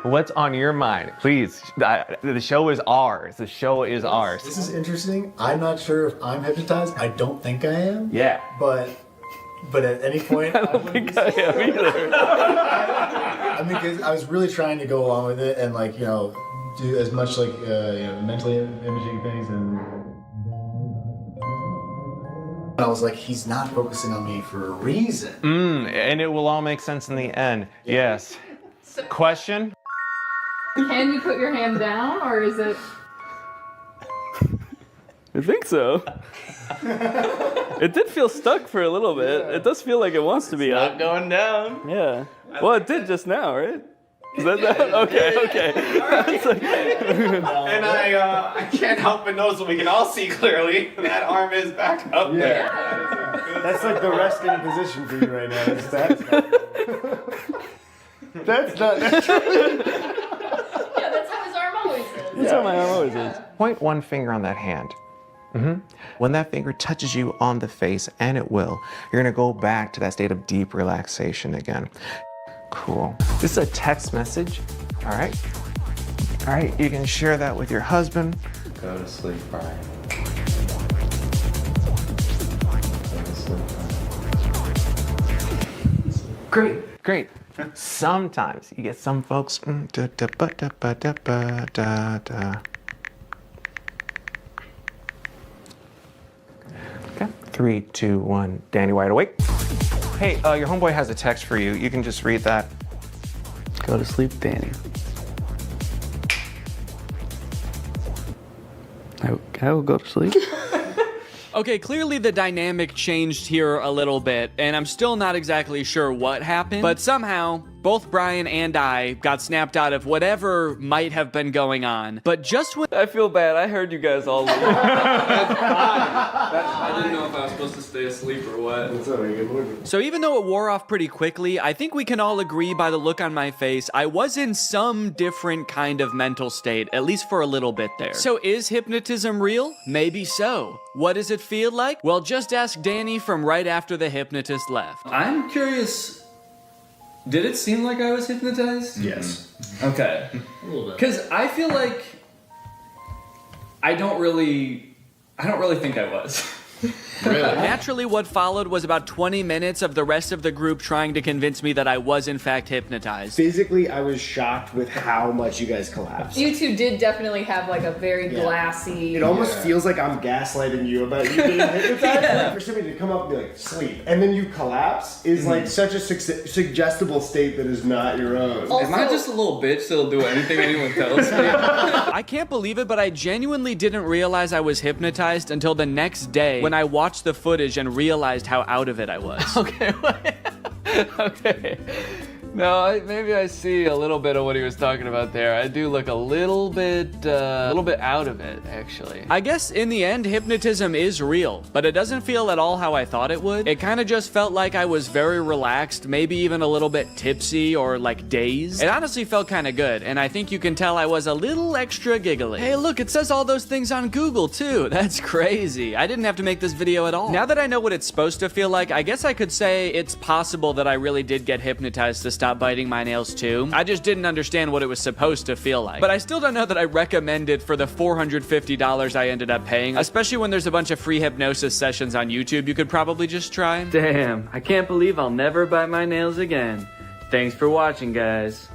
What's on your mind? Please, the show is ours. The show is ours. This is interesting. I'm not sure if I'm hypnotized. I don't think I am. Yeah. But at any point, I don't think I am either. I mean, because I was really trying to go along with it and like, you know, do as much like, you know, mentally imaging things and I was like, he's not focusing on me for a reason. And it will all make sense in the end. Yes. Question? Can you put your hand down, or is it? I think so. It did feel stuck for a little bit. It does feel like it wants to be up. Not going down. Yeah. Well, it did just now, right? Is that okay? And I can't help but notice what we can all see clearly. That arm is back up there. That's like the resting position for you right now. That's not. Yeah, that's how his arm always is. That's how my arm always is. Point one finger on that hand. When that finger touches you on the face, and it will, you're gonna go back to that state of deep relaxation again. Cool. This is a text message. All right. All right, you can share that with your husband. Go to sleep, Brian. Go to sleep, Brian. Great. Sometimes you get some folks. Okay. 3, 2, 1. Danny, wide awake. Hey, your homeboy has a text for you. You can just read that. Go to sleep, Danny. I will go to sleep. Okay, clearly the dynamic changed here a little bit, and I'm still not exactly sure what happened, but somehow both Brian and I got snapped out of whatever might have been going on. But just when I feel bad, I heard you guys all leave. That's fine. I didn't know if I was supposed to stay asleep or what. So even though it wore off pretty quickly, I think we can all agree by the look on my face, I was in some different kind of mental state, at least for a little bit there. So is hypnotism real? Maybe so. What does it feel like? Well, just ask Danny from right after the hypnotist left. I'm curious, did it seem like I was hypnotized? Yes. Okay. A little bit. Because I feel like I don't really think I was. Really? Naturally, what followed was about 20 minutes of the rest of the group trying to convince me that I was in fact hypnotized. Physically, I was shocked with how much you guys collapsed. You two did definitely have like a very glassy. It almost feels like I'm gaslighting you about you being hypnotized. Like for somebody to come up and be like, sleep, and then you collapse is like such a suggestible state that is not your own. Am I just a little bitch that'll do anything anyone tells me? I can't believe it, but I genuinely didn't realize I was hypnotized until the next day when I watched the footage and realized how out of it I was. Okay. No, maybe I see a little bit of what he was talking about there. I do look a little bit out of it, actually. I guess in the end, hypnotism is real, but it doesn't feel at all how I thought it would. It kind of just felt like I was very relaxed, maybe even a little bit tipsy or like dazed. It honestly felt kind of good, and I think you can tell I was a little extra giggly. Hey, look, it says all those things on Google too. That's crazy. I didn't have to make this video at all. Now that I know what it's supposed to feel like, I guess I could say it's possible that I really did get hypnotized to stop biting my nails too. I just didn't understand what it was supposed to feel like. But I still don't know that I recommend it for the $450 I ended up paying, especially when there's a bunch of free hypnosis sessions on YouTube you could probably just try. Damn, I can't believe I'll never bite my nails again. Thanks for watching, guys.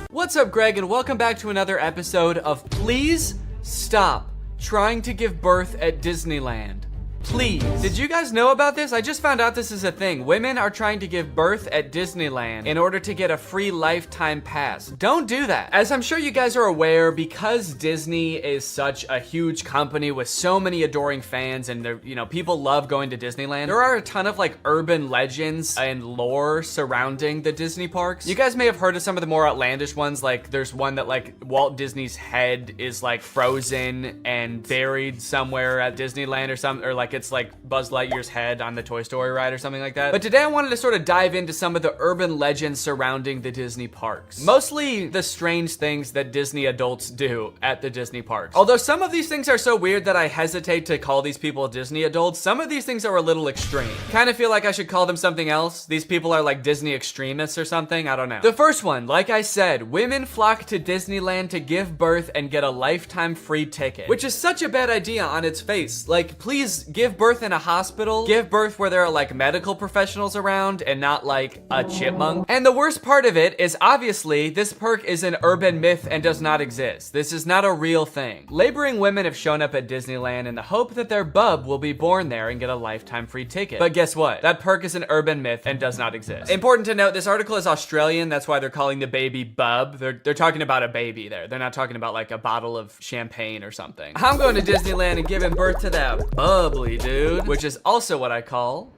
What's up, Greg, and welcome back to another episode of Please Stop Trying to Give Birth at Disneyland. Please. Did you guys know about this? I just found out this is a thing. Women are trying to give birth at Disneyland in order to get a free lifetime pass. Don't do that. As I'm sure you guys are aware, because Disney is such a huge company with so many adoring fans and people love going to Disneyland, there are a ton of like urban legends and lore surrounding the Disney parks. You guys may have heard of some of the more outlandish ones, like there's one that like Walt Disney's head is like frozen and buried somewhere at Disneyland or something, or like like it's like Buzz Lightyear's head on the Toy Story ride or something like that. But today I wanted to sort of dive into some of the urban legends surrounding the Disney parks. Mostly the strange things that Disney adults do at the Disney parks. Although some of these things are so weird that I hesitate to call these people Disney adults, some of these things are a little extreme. Kind of feel like I should call them something else. These people are like Disney extremists or something, I don't know. The first one, like I said, women flock to Disneyland to give birth and get a lifetime free ticket, which is such a bad idea on its face. Like, please give birth in a hospital, give birth where there are like medical professionals around and not like a chipmunk. And the worst part of it is obviously this perk is an urban myth and does not exist. This is not a real thing. Laboring women have shown up at Disneyland in the hope that their bub will be born there and get a lifetime free ticket. But guess what? That perk is an urban myth and does not exist. Important to note, this article is Australian. That's why they're calling the baby bub. They're talking about a baby there. They're not talking about like a bottle of champagne or something. I'm going to Disneyland and giving birth to that bubbly dude, which is also what I call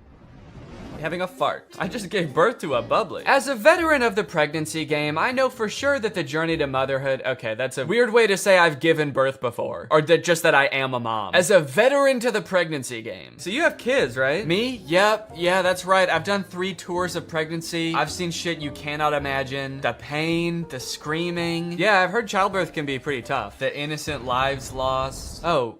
having a fart. I just gave birth to a bubbly. As a veteran of the pregnancy game, I know for sure that the journey to motherhood, okay, that's a weird way to say I've given birth before, or just that I am a mom. As a veteran to the pregnancy game. So you have kids, right? Me? Yep, yeah, that's right. I've done 3 tours of pregnancy. I've seen shit you cannot imagine. The pain, the screaming. Yeah, I've heard childbirth can be pretty tough. The innocent lives lost. Oh.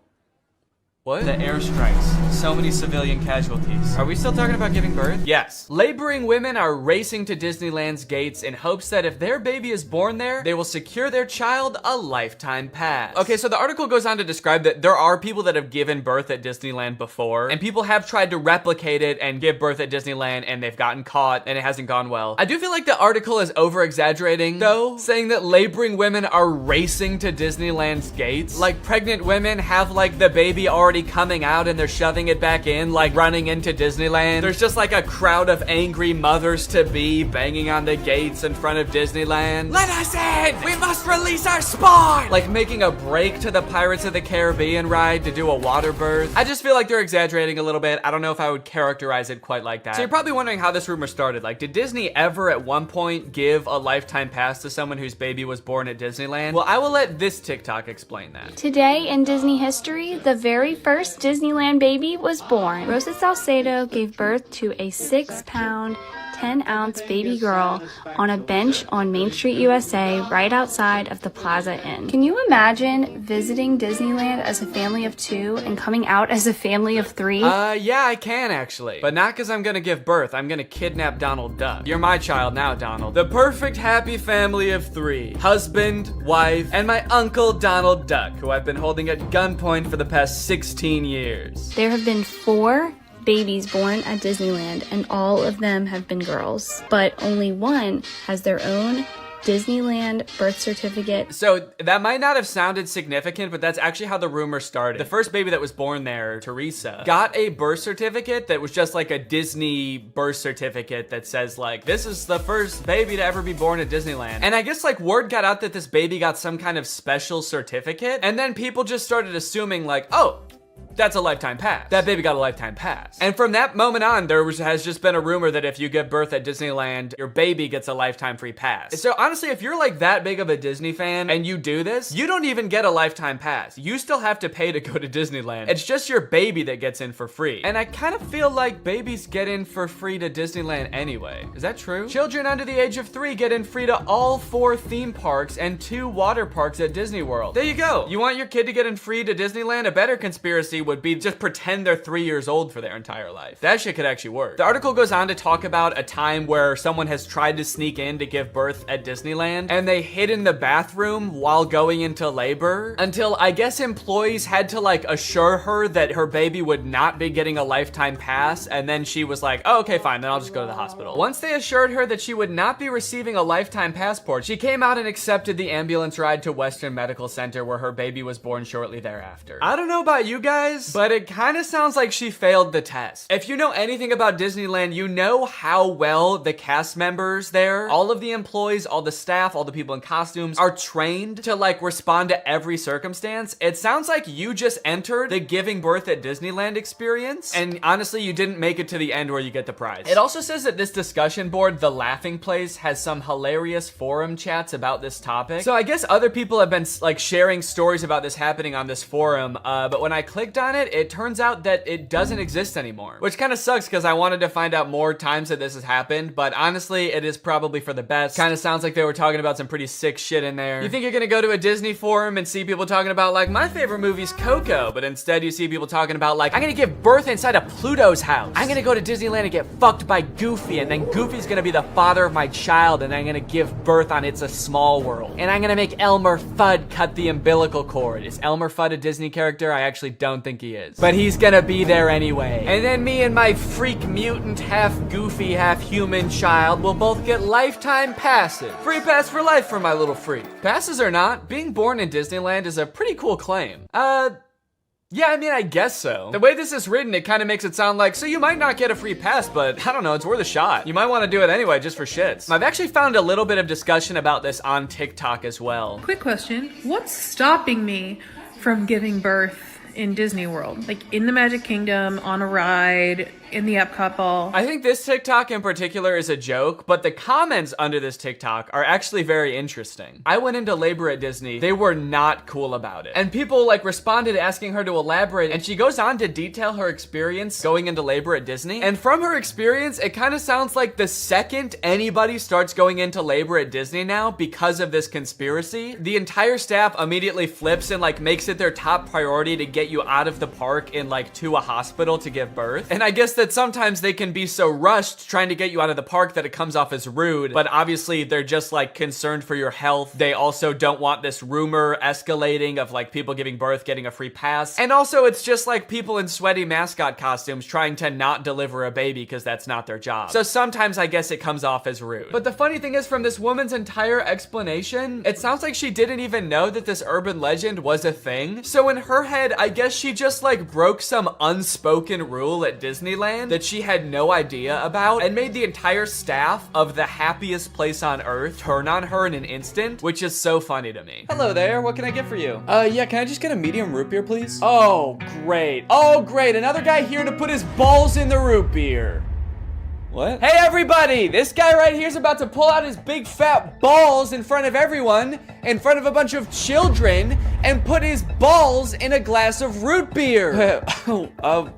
What? The airstrikes. So many civilian casualties. Are we still talking about giving birth? Yes. Laboring women are racing to Disneyland's gates in hopes that if their baby is born there, they will secure their child a lifetime pass. Okay, so the article goes on to describe that there are people that have given birth at Disneyland before, and people have tried to replicate it and give birth at Disneyland, and they've gotten caught, and it hasn't gone well. I do feel like the article is over-exaggerating, though, saying that laboring women are racing to Disneyland's gates. Like, pregnant women have, like, the baby already coming out and they're shoving it back in, like running into Disneyland. There's just like a crowd of angry mothers-to-be banging on the gates in front of Disneyland. Let us in! We must release our spawn! Like making a break to the Pirates of the Caribbean ride to do a water birth. I just feel like they're exaggerating a little bit. I don't know if I would characterize it quite like that. So you're probably wondering how this rumor started. Like, did Disney ever at one point give a lifetime pass to someone whose baby was born at Disneyland? Well, I will let this TikTok explain that. Today in Disney history, the very first Disneyland baby was born. Rosa Salcedo gave birth to a 6-pound, 10-ounce baby girl on a bench on Main Street, USA, right outside of the Plaza Inn. Can you imagine visiting Disneyland as a family of 2 and coming out as a family of 3? Yeah, I can actually. But not because I'm gonna give birth. I'm gonna kidnap Donald Duck. You're my child now, Donald. The perfect happy family of 3. Husband, wife, and my uncle Donald Duck, who I've been holding at gunpoint for the past 16 years. There have been 4 babies born at Disneyland, and all of them have been girls. But only one has their own Disneyland birth certificate. So that might not have sounded significant, but that's actually how the rumor started. The first baby that was born there, Teresa, got a birth certificate that was just like a Disney birth certificate that says like, this is the first baby to ever be born at Disneyland. And I guess like word got out that this baby got some kind of special certificate, and then people just started assuming like, oh, that's a lifetime pass. That baby got a lifetime pass. And from that moment on, has just been a rumor that if you give birth at Disneyland, your baby gets a lifetime free pass. So honestly, if you're like that big of a Disney fan and you do this, you don't even get a lifetime pass. You still have to pay to go to Disneyland. It's just your baby that gets in for free. And I kind of feel like babies get in for free to Disneyland anyway. Is that true? Children under the age of 3 get in free to all 4 theme parks and 2 water parks at Disney World. There you go. You want your kid to get in free to Disneyland? A better conspiracy would be just pretend they're 3 years old for their entire life. That shit could actually work. The article goes on to talk about a time where someone has tried to sneak in to give birth at Disneyland, and they hid in the bathroom while going into labor until I guess employees had to like assure her that her baby would not be getting a lifetime pass, and then she was like, oh, okay, fine, then I'll just go to the hospital. Once they assured her that she would not be receiving a lifetime passport, she came out and accepted the ambulance ride to Western Medical Center where her baby was born shortly thereafter. I don't know about you guys, but it kind of sounds like she failed the test. If you know anything about Disneyland, you know how well the cast members there, all of the employees, all the staff, all the people in costumes are trained to like respond to every circumstance. It sounds like you just entered the giving birth at Disneyland experience, and honestly, you didn't make it to the end where you get the prize. It also says that this discussion board, The Laughing Place, has some hilarious forum chats about this topic. So I guess other people have been like sharing stories about this happening on this forum, but when I clicked on it, it turns out that it doesn't exist anymore. Which kind of sucks because I wanted to find out more times that this has happened, but honestly, it is probably for the best. Kind of sounds like they were talking about some pretty sick shit in there. You think you're gonna go to a Disney forum and see people talking about like, my favorite movie's Coco, but instead you see people talking about like, I'm gonna give birth inside of Pluto's house. I'm gonna go to Disneyland and get fucked by Goofy, and then Goofy's gonna be the father of my child, and I'm gonna give birth on It's a Small World. And I'm gonna make Elmer Fudd cut the umbilical cord. Is Elmer Fudd a Disney character? I actually don't think he is. But he's gonna be there anyway. And then me and my freak mutant, half goofy, half human child will both get lifetime passes. Free pass for life for my little freak. Passes or not, being born in Disneyland is a pretty cool claim. Yeah, I mean, I guess so. The way this is written, it kind of makes it sound like, so you might not get a free pass, but I don't know, it's worth a shot. You might want to do it anyway, just for shits. I've actually found a little bit of discussion about this on TikTok as well. Quick question, what's stopping me from giving birth in Disney World? Like in the Magic Kingdom, on a ride, in the Epcot ball? I think this TikTok in particular is a joke, but the comments under this TikTok are actually very interesting. I went into labor at Disney. They were not cool about it. And people like responded asking her to elaborate, and she goes on to detail her experience going into labor at Disney. And from her experience, it kind of sounds like the second anybody starts going into labor at Disney now because of this conspiracy, the entire staff immediately flips and like makes it their top priority to get you out of the park and like to a hospital to give birth. And I guess that sometimes they can be so rushed trying to get you out of the park that it comes off as rude, but obviously they're just like concerned for your health. They also don't want this rumor escalating of like people giving birth getting a free pass. And also it's just like people in sweaty mascot costumes trying to not deliver a baby because that's not their job. So sometimes I guess it comes off as rude. But the funny thing is, from this woman's entire explanation, it sounds like she didn't even know that this urban legend was a thing. So in her head, I guess she just like broke some unspoken rule at Disneyland that she had no idea about and made the entire staff of the happiest place on earth turn on her in an instant, which is so funny to me. Hello there, what can I get for you? Yeah, can I just get a medium root beer, please? Oh, great. Oh, great, another guy here to put his balls in the root beer. What? Hey everybody, this guy right here is about to pull out his big fat balls in front of everyone, in front of a bunch of children, and put his balls in a glass of root beer.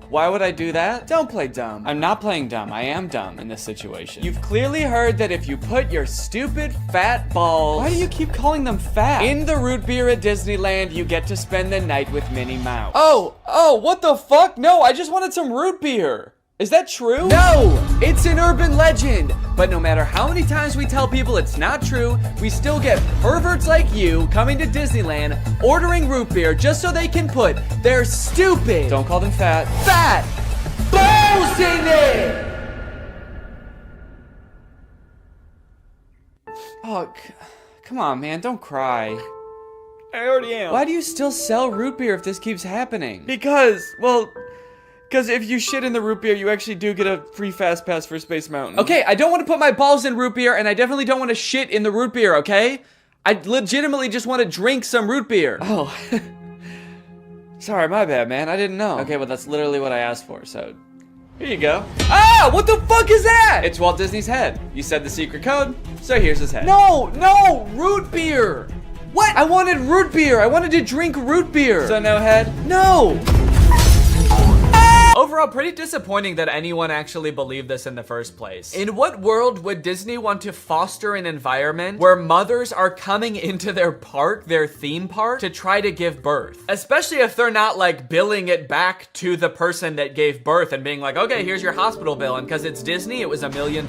Why would I do that? Don't play dumb. I'm not playing dumb. I am dumb in this situation. You've clearly heard that if you put your stupid fat balls— why do you keep calling them fat— in the root beer at Disneyland, you get to spend the night with Minnie Mouse. Oh, what the fuck? No, I just wanted some root beer. Is that true? No, it's an urban legend. But no matter how many times we tell people it's not true, we still get perverts like you coming to Disneyland, ordering root beer just so they can put their stupid— don't call them fat— balls in it! Oh, come on, man, don't cry. I already am. Why do you still sell root beer if this keeps happening? Because if you shit in the root beer, you actually do get a free fast pass for Space Mountain. Okay, I don't want to put my balls in root beer, and I definitely don't want to shit in the root beer, okay? I legitimately just want to drink some root beer. Oh. Sorry, my bad, man. I didn't know. Okay, well, that's literally what I asked for, so here you go. Ah, what the fuck is that? It's Walt Disney's head. You said the secret code, so here's his head. No, root beer. What? I wanted root beer. I wanted to drink root beer. So no head? No. Overall, pretty disappointing that anyone actually believed this in the first place. In what world would Disney want to foster an environment where mothers are coming into their park, their theme park, to try to give birth? Especially if they're not like billing it back to the person that gave birth and being like, okay, here's your hospital bill, and because it's Disney, it was $1 million.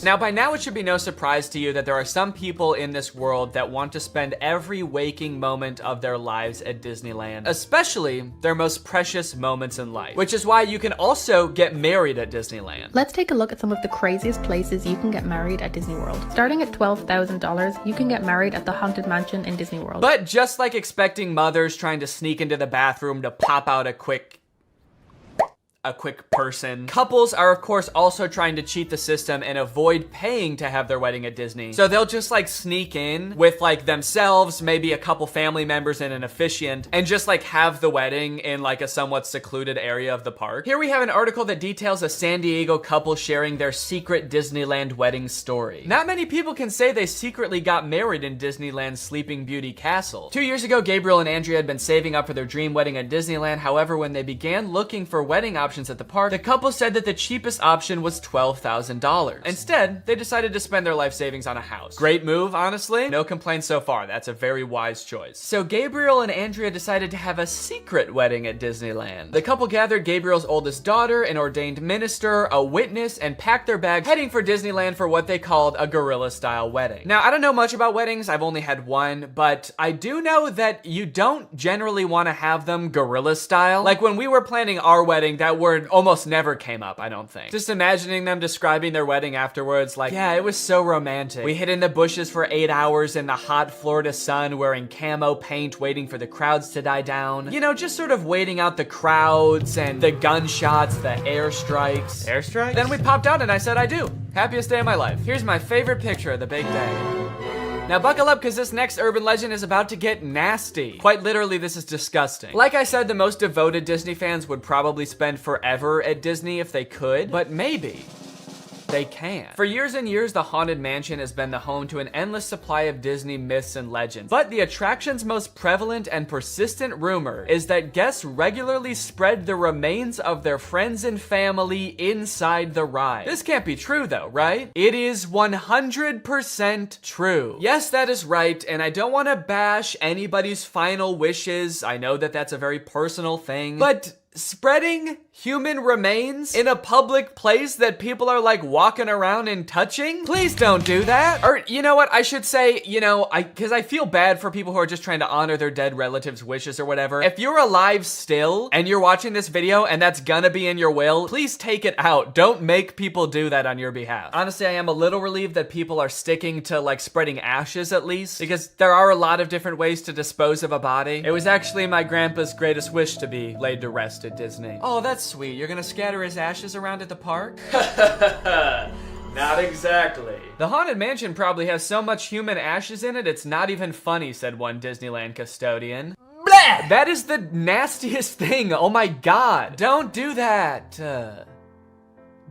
Now, by now, it should be no surprise to you that there are some people in this world that want to spend every waking moment of their lives at Disneyland, especially their most precious moments in life, which is why you can also get married at Disneyland. Let's take a look at some of the craziest places you can get married at Disney World. Starting at $12,000, you can get married at the Haunted Mansion in Disney World. But just like expecting mothers trying to sneak into the bathroom to pop out a quick a quick person. Couples are of course also trying to cheat the system and avoid paying to have their wedding at Disney. So they'll just like sneak in with like themselves, maybe a couple family members and an officiant, and just like have the wedding in like a somewhat secluded area of the park. Here we have an article that details a San Diego couple sharing their secret Disneyland wedding story. Not many people can say they secretly got married in Disneyland's Sleeping Beauty Castle. 2 years ago, Gabriel and Andrea had been saving up for their dream wedding at Disneyland. However, when they began looking for wedding options at the park, the couple said that the cheapest option was $12,000. Instead, they decided to spend their life savings on a house. Great move, honestly. No complaints so far. That's a very wise choice. So Gabriel and Andrea decided to have a secret wedding at Disneyland. The couple gathered Gabriel's oldest daughter, an ordained minister, a witness, and packed their bags, heading for Disneyland for what they called a guerrilla-style wedding. Now, I don't know much about weddings. I've only had one, but I do know that you don't generally want to have them guerrilla style. Like when we were planning our wedding, that word almost never came up, I don't think. Just imagining them describing their wedding afterwards, like, yeah, it was so romantic. We hid in the bushes for 8 hours in the hot Florida sun wearing camo paint, waiting for the crowds to die down. You know, just sort of waiting out the crowds and the gunshots, the airstrikes. Airstrikes? Then we popped out and I said I do. Happiest day of my life. Here's my favorite picture of the big day. Now buckle up, because this next urban legend is about to get nasty. Quite literally, this is disgusting. Like I said, the most devoted Disney fans would probably spend forever at Disney if they could, but maybe they can. For years and years, the Haunted Mansion has been the home to an endless supply of Disney myths and legends. But the attraction's most prevalent and persistent rumor is that guests regularly spread the remains of their friends and family inside the ride. This can't be true though, right? It is 100% true. Yes, that is right, and I don't want to bash anybody's final wishes. I know that that's a very personal thing, but spreading human remains in a public place that people are like walking around and touching? Please don't do that. Or you know what, I should say, you know, because I feel bad for people who are just trying to honor their dead relatives' wishes or whatever. If you're alive still and you're watching this video and that's gonna be in your will, please take it out. Don't make people do that on your behalf. Honestly, I am a little relieved that people are sticking to like spreading ashes at least, because there are a lot of different ways to dispose of a body. It was actually my grandpa's greatest wish to be laid to rest at Disney. Oh, that's sweet. You're gonna scatter his ashes around at the park? Not exactly. The Haunted Mansion probably has so much human ashes in it, it's not even funny, said one Disneyland custodian. Blah! That is the nastiest thing. Oh my God. Don't do that.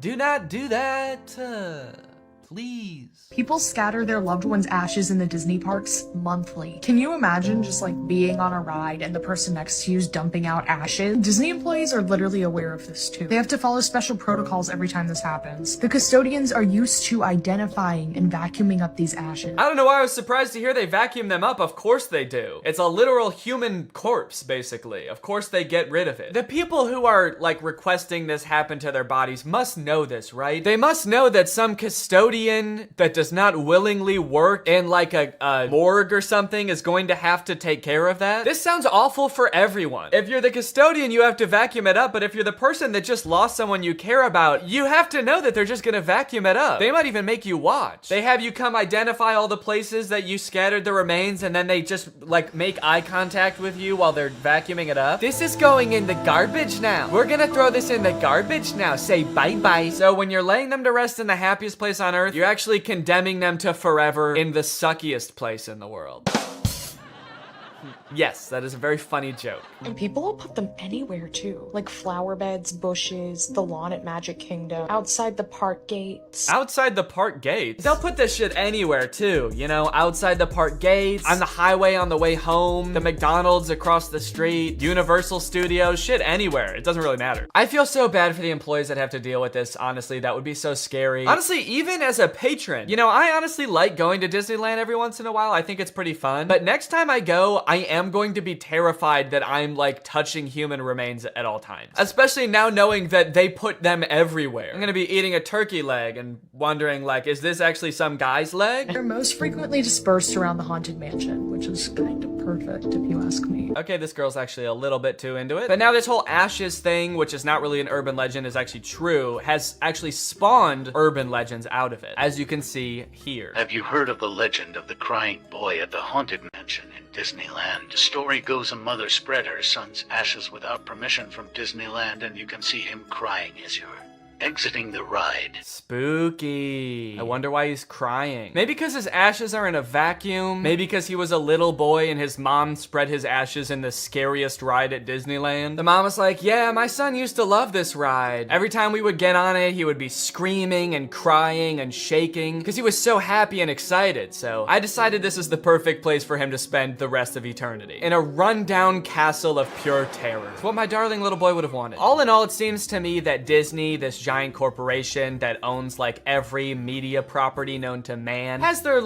Do not do that. Please. People scatter their loved ones' ashes in the Disney parks monthly. Can you imagine just like being on a ride and the person next to you is dumping out ashes? Disney employees are literally aware of this too. They have to follow special protocols every time this happens. The custodians are used to identifying and vacuuming up these ashes. I don't know why I was surprised to hear they vacuum them up. Of course they do. It's a literal human corpse, basically. Of course they get rid of it. The people who are like requesting this happen to their bodies must know this, right? They must know that some custodian that does not willingly work in like a morgue or something is going to have to take care of that. This sounds awful for everyone. If you're the custodian, you have to vacuum it up, but if you're the person that just lost someone you care about, you have to know that they're just gonna vacuum it up. They might even make you watch. They have you come identify all the places that you scattered the remains, and then they just like make eye contact with you while they're vacuuming it up. This is going in the garbage now. We're gonna throw this in the garbage now. Say bye-bye. So when you're laying them to rest in the happiest place on earth, you're actually condemning them to forever in the suckiest place in the world. Yes, that is a very funny joke. And people will put them anywhere too. Like flower beds, bushes, the lawn at Magic Kingdom, outside the park gates. Outside the park gates? They'll put this shit anywhere too, you know, outside the park gates, on the highway on the way home, the McDonald's across the street, Universal Studios, shit anywhere. It doesn't really matter. I feel so bad for the employees that have to deal with this, honestly. That would be so scary. Honestly, even as a patron, you know, I honestly like going to Disneyland every once in a while. I think it's pretty fun. But next time I go, I am going to be terrified that I'm like touching human remains at all times. Especially now knowing that they put them everywhere. I'm gonna be eating a turkey leg and wondering like, is this actually some guy's leg? They're most frequently dispersed around the Haunted Mansion, which is kind of perfect if you ask me. Okay, this girl's actually a little bit too into it. But now this whole ashes thing, which is not really an urban legend, is actually true, has actually spawned urban legends out of it, as you can see here. Have you heard of the legend of the crying boy at the Haunted Mansion in Disneyland. The story goes a mother spread her son's ashes without permission from Disneyland, and you can see him crying as you're exiting the ride. Spooky. I wonder why he's crying. Maybe because his ashes are in a vacuum. Maybe because he was a little boy and his mom spread his ashes in the scariest ride at Disneyland. The mom was like, yeah, my son used to love this ride. Every time we would get on it, he would be screaming and crying and shaking because he was so happy and excited. So I decided this is the perfect place for him to spend the rest of eternity. In a rundown castle of pure terror. It's what my darling little boy would have wanted. All in all, it seems to me that Disney, this giant corporation that owns like every media property known to man, has their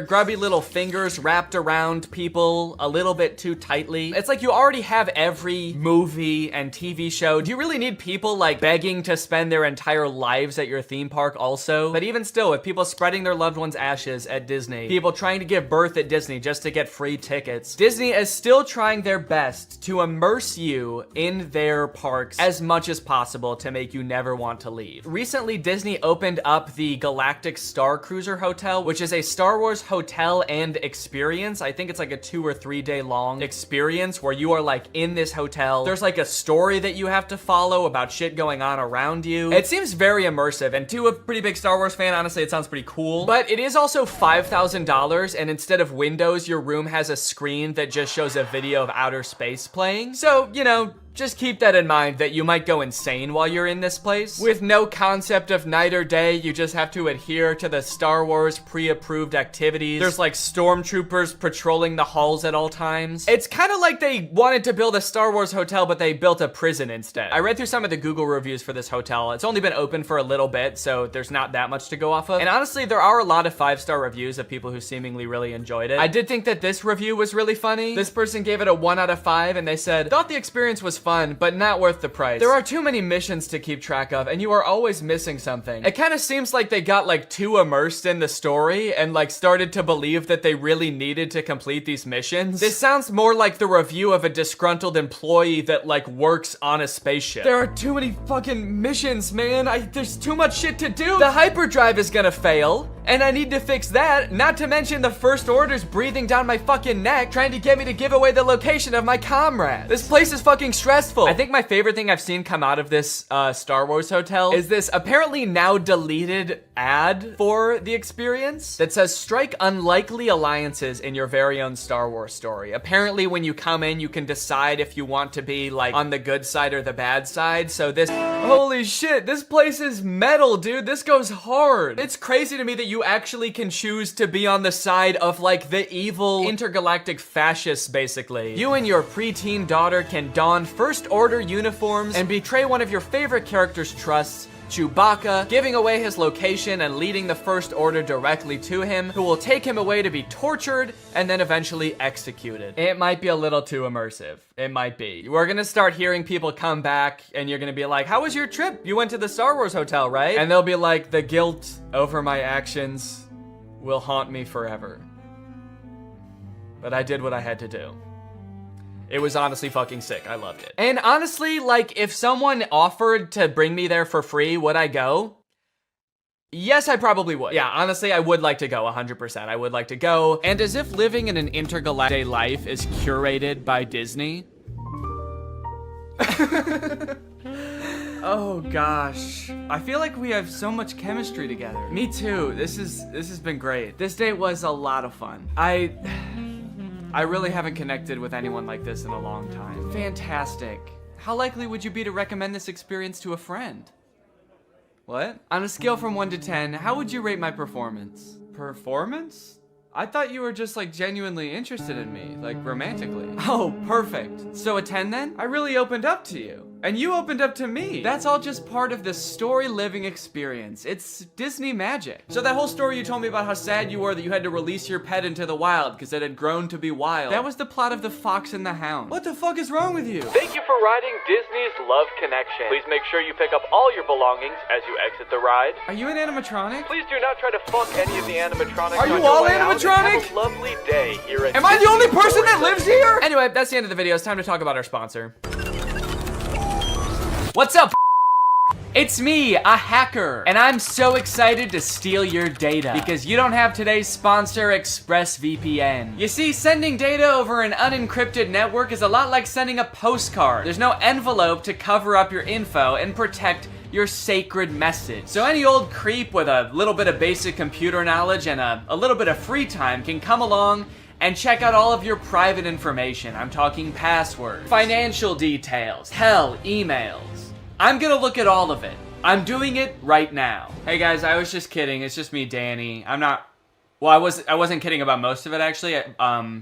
grubby little fingers wrapped around people a little bit too tightly. It's like you already have every movie and TV show. Do you really need people like begging to spend their entire lives at your theme park also? But even still, with people spreading their loved ones' ashes at Disney, people trying to give birth at Disney just to get free tickets, Disney is still trying their best to immerse you in their parks as much as possible to make you never want to leave. Recently, Disney opened up the Galactic Star Cruiser Hotel, which is a Star Wars hotel and experience. I think it's like a 2 or 3 day long experience where you are like in this hotel. There's like a story that you have to follow about shit going on around you. It seems very immersive, and to a pretty big Star Wars fan, honestly, it sounds pretty cool. But it is also $5,000, and instead of windows, your room has a screen that just shows a video of outer space playing. So, you know, just keep that in mind that you might go insane while you're in this place. With no concept of night or day, you just have to adhere to the Star Wars pre-approved activities. There's like stormtroopers patrolling the halls at all times. It's kind of like they wanted to build a Star Wars hotel, but they built a prison instead. I read through some of the Google reviews for this hotel. It's only been open for a little bit, so there's not that much to go off of. And honestly, there are a lot of 5-star reviews of people who seemingly really enjoyed it. I did think that this review was really funny. This person gave it a 1 out of 5, and they said, thought the experience was fun, but not worth the price. There are too many missions to keep track of, and you are always missing something. It kind of seems like they got like too immersed in the story and like started to believe that they really needed to complete these missions. This sounds more like the review of a disgruntled employee that like works on a spaceship. There are too many fucking missions, man. There's too much shit to do. The hyperdrive is gonna fail, and I need to fix that. Not to mention the First Order's breathing down my fucking neck, trying to get me to give away the location of my comrade. This place is fucking stressful. I think my favorite thing I've seen come out of this Star Wars hotel is this apparently now deleted ad for the experience that says, strike unlikely alliances in your very own Star Wars story. Apparently when you come in, you can decide if you want to be like on the good side or the bad side. So this, holy shit, this place is metal, dude. This goes hard. It's crazy to me that you actually can choose to be on the side of like the evil intergalactic fascists, basically. You and your preteen daughter can don First Order uniforms and betray one of your favorite character's trusts, Chewbacca, giving away his location and leading the First Order directly to him, who will take him away to be tortured and then eventually executed. It might be a little too immersive. It might be. We're gonna start hearing people come back and you're gonna be like, how was your trip? You went to the Star Wars hotel, right? And they'll be like, the guilt over my actions will haunt me forever. But I did what I had to do. It was honestly fucking sick. I loved it. And honestly, like, if someone offered to bring me there for free, would I go? Yes, I probably would. Yeah, honestly, I would like to go 100%. I would like to go. And as if living in an intergalactic life is curated by Disney. Oh gosh. I feel like we have so much chemistry together. Me too. This has been great. This date was a lot of fun. I really haven't connected with anyone like this in a long time. Fantastic. How likely would you be to recommend this experience to a friend? What? On a scale from 1 to 10, how would you rate my performance? Performance? I thought you were just like genuinely interested in me, like romantically. Oh, perfect. So a 10 then? I really opened up to you. And you opened up to me. That's all just part of the story living experience. It's Disney magic. So that whole story you told me about how sad you were that you had to release your pet into the wild because it had grown to be wild. That was the plot of The Fox and the Hound. What the fuck is wrong with you? Thank you for riding Disney's Love Connection. Please make sure you pick up all your belongings as you exit the ride. Are you an animatronic? Please do not try to fuck any of the animatronics. Are you all animatronic? Have a lovely day here at Am I the only person that lives here? Anyway, that's the end of the video. It's time to talk about our sponsor. What's up? It's me, a hacker, and I'm so excited to steal your data because you don't have today's sponsor, ExpressVPN. You see, sending data over an unencrypted network is a lot like sending a postcard. There's no envelope to cover up your info and protect your sacred message. So any old creep with a little bit of basic computer knowledge and a little bit of free time can come along and check out all of your private information. I'm talking passwords, financial details, hell, emails. I'm gonna look at all of it. I'm doing it right now. Hey guys, I was just kidding. It's just me, Danny. I wasn't kidding about most of it actually.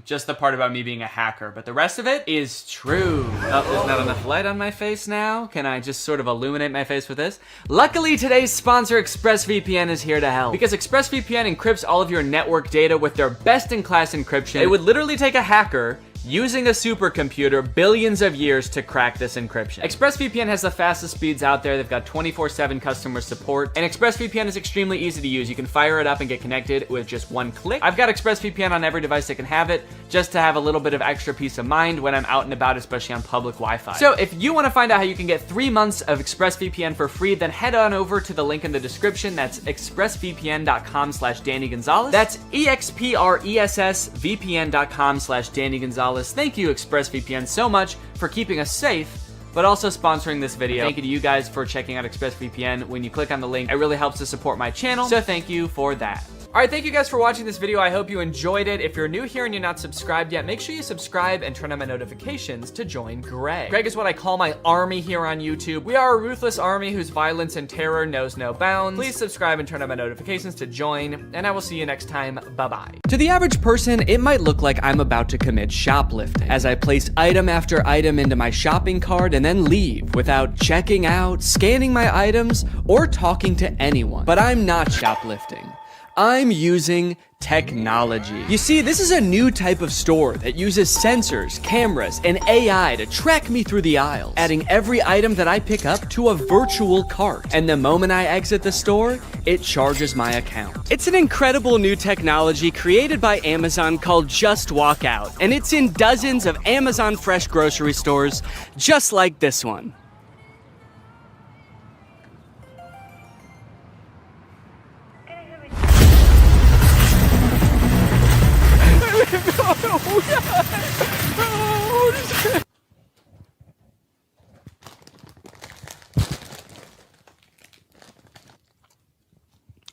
Just the part about me being a hacker, but the rest of it is true. Oh, there's not enough light on my face now. Can I just sort of illuminate my face with this? Luckily, today's sponsor, ExpressVPN, is here to help. Because ExpressVPN encrypts all of your network data with their best-in-class encryption. It would literally take a hacker using a supercomputer billions of years to crack this encryption. ExpressVPN has the fastest speeds out there. They've got 24/7 customer support, and ExpressVPN is extremely easy to use. You can fire it up and get connected with just one click. I've got ExpressVPN on every device that can have it, just to have a little bit of extra peace of mind when I'm out and about, especially on public Wi-Fi. So if you want to find out how you can get 3 months of ExpressVPN for free, then head on over to the link in the description. That's expressvpn.com/Danny Gonzalez. That's expressvpn.com/Danny Gonzalez. Thank you, ExpressVPN, so much for keeping us safe, but also sponsoring this video. Thank you to you guys for checking out ExpressVPN. When you click on the link, it really helps to support my channel, so thank you for that. All right, thank you guys for watching this video. I hope you enjoyed it. If you're new here and you're not subscribed yet, make sure you subscribe and turn on my notifications to join Greg. Greg is what I call my army here on YouTube. We are a ruthless army whose violence and terror knows no bounds. Please subscribe and turn on my notifications to join, and I will see you next time. Bye-bye. To the average person, it might look like I'm about to commit shoplifting as I place item after item into my shopping cart and then leave without checking out, scanning my items, or talking to anyone. But I'm not shoplifting. I'm using technology. You see, this is a new type of store that uses sensors, cameras, and AI to track me through the aisles, adding every item that I pick up to a virtual cart. And the moment I exit the store, it charges my account. It's an incredible new technology created by Amazon called Just Walk Out, and it's in dozens of Amazon Fresh grocery stores, just like this one.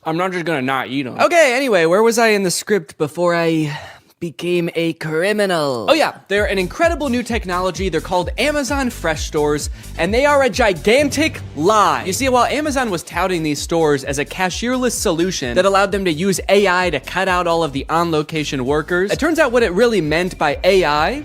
I'm not just gonna not eat them. Okay, anyway, where was I in the script before I became a criminal? Oh yeah, they're an incredible new technology. They're called Amazon Fresh Stores, and they are a gigantic lie. You see, while Amazon was touting these stores as a cashierless solution that allowed them to use AI to cut out all of the on-location workers, it turns out what it really meant by AI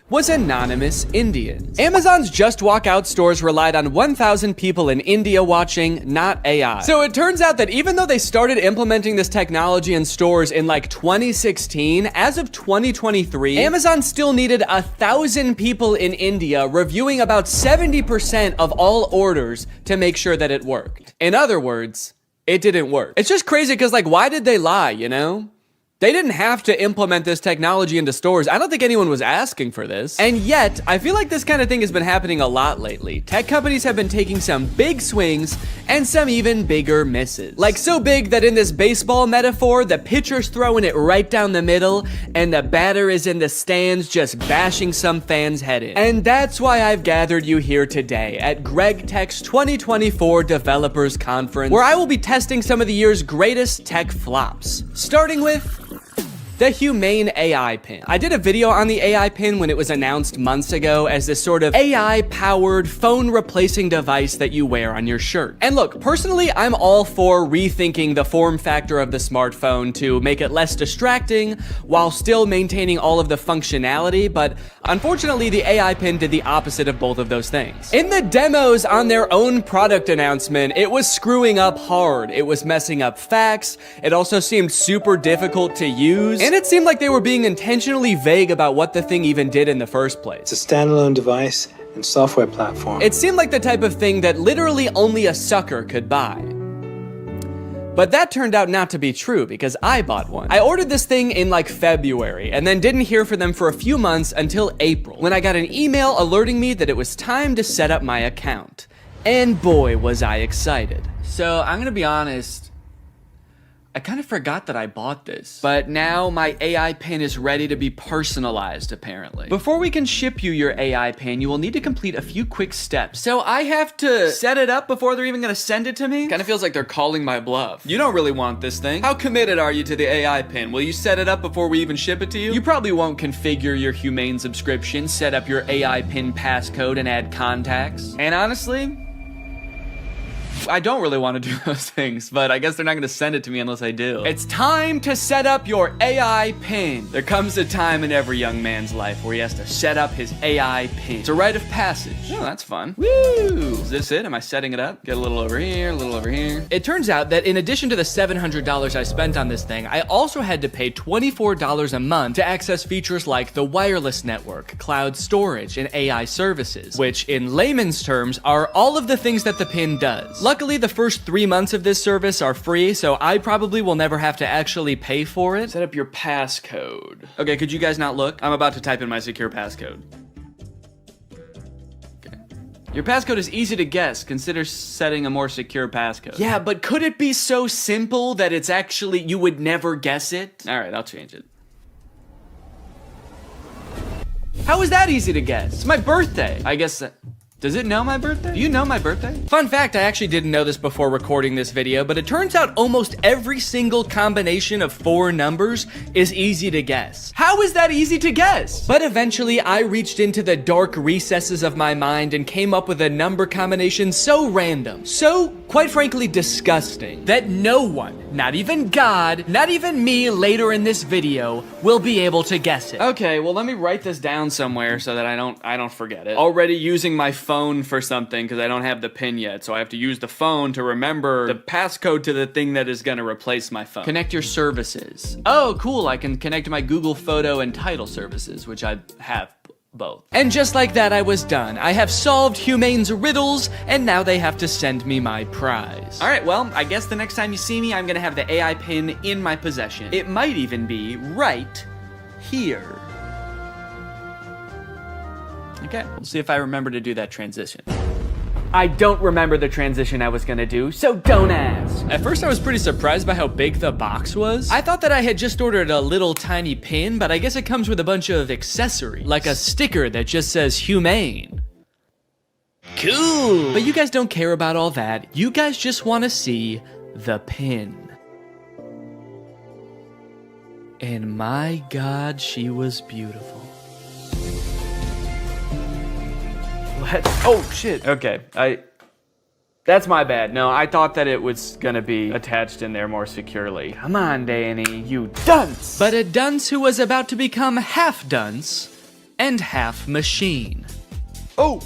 was anonymous Indians. Amazon's Just Walk Out stores relied on 1,000 people in India watching, not AI. So it turns out that even though they started implementing this technology in stores in like 2016, as of 2023, Amazon still needed 1,000 people in India reviewing about 70% of all orders to make sure that it worked. In other words, it didn't work. It's just crazy because, like, why did they lie, you know? They didn't have to implement this technology into stores. I don't think anyone was asking for this. And yet, I feel like this kind of thing has been happening a lot lately. Tech companies have been taking some big swings and some even bigger misses. Like so big that in this baseball metaphor, the pitcher's throwing it right down the middle and the batter is in the stands just bashing some fan's head in. And that's why I've gathered you here today at Greg Tech's 2024 Developers Conference, where I will be testing some of the year's greatest tech flops. Starting with the Humane AI pin. I did a video on the AI pin when it was announced months ago as this sort of AI-powered phone replacing device that you wear on your shirt. And look, personally, I'm all for rethinking the form factor of the smartphone to make it less distracting while still maintaining all of the functionality, but unfortunately, the AI pin did the opposite of both of those things. In the demos on their own product announcement, it was screwing up hard. It was messing up facts. It also seemed super difficult to use. And it seemed like they were being intentionally vague about what the thing even did in the first place. It's a standalone device and software platform. It seemed like the type of thing that literally only a sucker could buy. But that turned out not to be true because I bought one. I ordered this thing in like February and then didn't hear from them for a few months until April, when I got an email alerting me that it was time to set up my account. And boy, was I excited. So I'm gonna be honest, I kind of forgot that I bought this. But now my AI pin is ready to be personalized, apparently. Before we can ship you your AI pin, you will need to complete a few quick steps. So I have to set it up before they're even gonna send it to me? Kind of feels like they're calling my bluff. You don't really want this thing. How committed are you to the AI pin? Will you set it up before we even ship it to you? You probably won't configure your Humane subscription, set up your AI pin passcode, and add contacts. And honestly, I don't really want to do those things, but I guess they're not going to send it to me unless I do. It's time to set up your AI pin. There comes a time in every young man's life where he has to set up his AI pin. It's a rite of passage. Oh, that's fun. Woo! Is this it? Am I setting it up? Get a little over here, a little over here. It turns out that in addition to the $700 I spent on this thing, I also had to pay $24 a month to access features like the wireless network, cloud storage, and AI services, which in layman's terms are all of the things that the pin does. Luckily, the first 3 months of this service are free, so I probably will never have to actually pay for it. Set up your passcode. Okay, could you guys not look? I'm about to type in my secure passcode. Okay. Your passcode is easy to guess. Consider setting a more secure passcode. Yeah, but could it be so simple that it's actually, you would never guess it? All right, I'll change it. How is that easy to guess? It's my birthday. I guess does it know my birthday? Do you know my birthday? Fun fact, I actually didn't know this before recording this video, but it turns out almost every single combination of 4 numbers is easy to guess. How is that easy to guess? But eventually, I reached into the dark recesses of my mind and came up with a number combination so random, so, quite frankly, disgusting, that no one, not even God, not even me later in this video, will be able to guess it. Okay, well, let me write this down somewhere so that I don't forget it. Already using my phone for something because I don't have the pin yet, so I have to use the phone to remember the passcode to the thing that is gonna replace my phone. Connect your services. Oh, cool, I can connect my Google Photo and Title services, which I have both. And just like that, I was done. I have solved Humane's riddles, and now they have to send me my prize. All right, well, I guess the next time you see me, I'm gonna have the AI pin in my possession. It might even be right here. Okay, we'll see if I remember to do that transition. I don't remember the transition I was gonna do, so don't ask. At first I was pretty surprised by how big the box was. I thought that I had just ordered a little tiny pin, but I guess it comes with a bunch of accessories, like a sticker that just says Humane. Cool! But you guys don't care about all that. You guys just wanna see the pin. And my God, she was beautiful. Oh shit. Okay, that's my bad. No, I thought that it was gonna be attached in there more securely. Come on, Danny, you dunce! But a dunce who was about to become half dunce and half machine. Oh!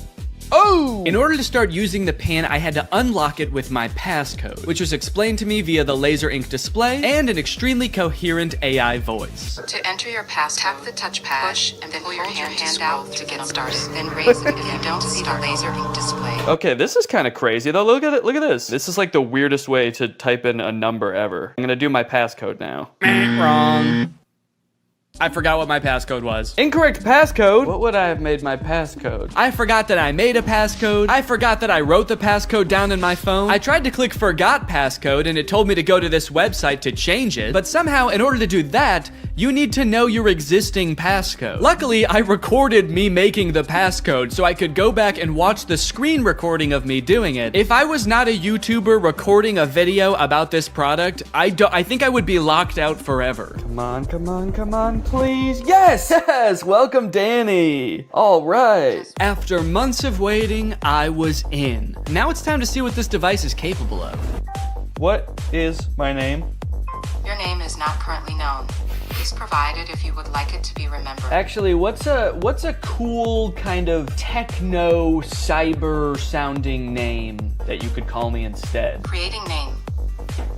In order to start using the pin, I had to unlock it with my passcode, which was explained to me via the laser ink display and an extremely coherent AI voice. To enter your pass, tap the touchpad, push, and then pull your hand out to get started. Then raise it if you don't see the laser ink display. Okay, this is kind of crazy though. Look at it. Look at this. This is like the weirdest way to type in a number ever. I'm gonna do my passcode now. Wrong. I forgot what my passcode was. Incorrect passcode? What would I have made my passcode? I forgot that I made a passcode. I forgot that I wrote the passcode down in my phone. I tried to click forgot passcode and it told me to go to this website to change it. But somehow, in order to do that, you need to know your existing passcode. Luckily, I recorded me making the passcode so I could go back and watch the screen recording of me doing it. If I was not a YouTuber recording a video about this product, I think I would be locked out forever. Come on, come on, come on, please. Yes, yes, welcome Danny. All right. After months of waiting, I was in. Now it's time to see what this device is capable of. What is my name? Your name is not currently known. Please provide it if you would like it to be remembered. Actually, what's a cool kind of techno cyber sounding name that you could call me instead? Creating name.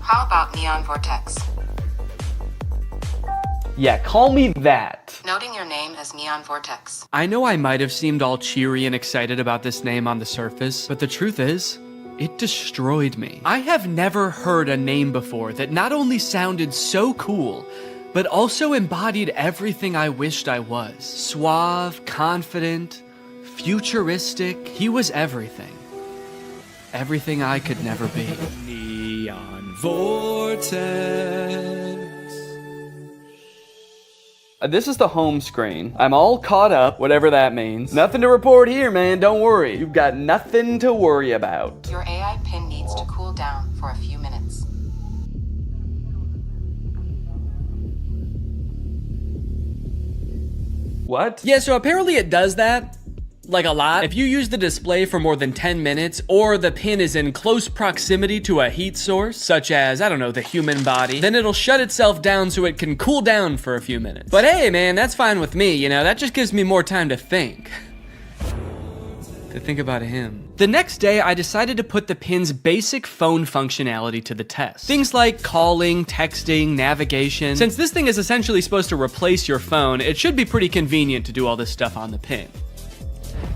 How about Neon Vortex? Yeah, call me that. Noting your name as Neon Vortex. I know I might have seemed all cheery and excited about this name on the surface, but the truth is, it destroyed me. I have never heard a name before that not only sounded so cool, but also embodied everything I wished I was. Suave, confident, futuristic, he was everything. everything I could never be. Neon Vortex. This is the home screen. I'm all caught up, whatever that means. Nothing to report here, man, don't worry. You've got nothing to worry about. Your AI pin needs to cool down for a few minutes. What? Yeah, so apparently it does that. Like a lot. If you use the display for more than 10 minutes, or the pin is in close proximity to a heat source, such as, I don't know, the human body, then it'll shut itself down so it can cool down for a few minutes. But hey, man, that's fine with me, you know, that just gives me more time to think. To think about him. The next day, I decided to put the pin's basic phone functionality to the test. Things like calling, texting, navigation. Since this thing is essentially supposed to replace your phone, it should be pretty convenient to do all this stuff on the pin.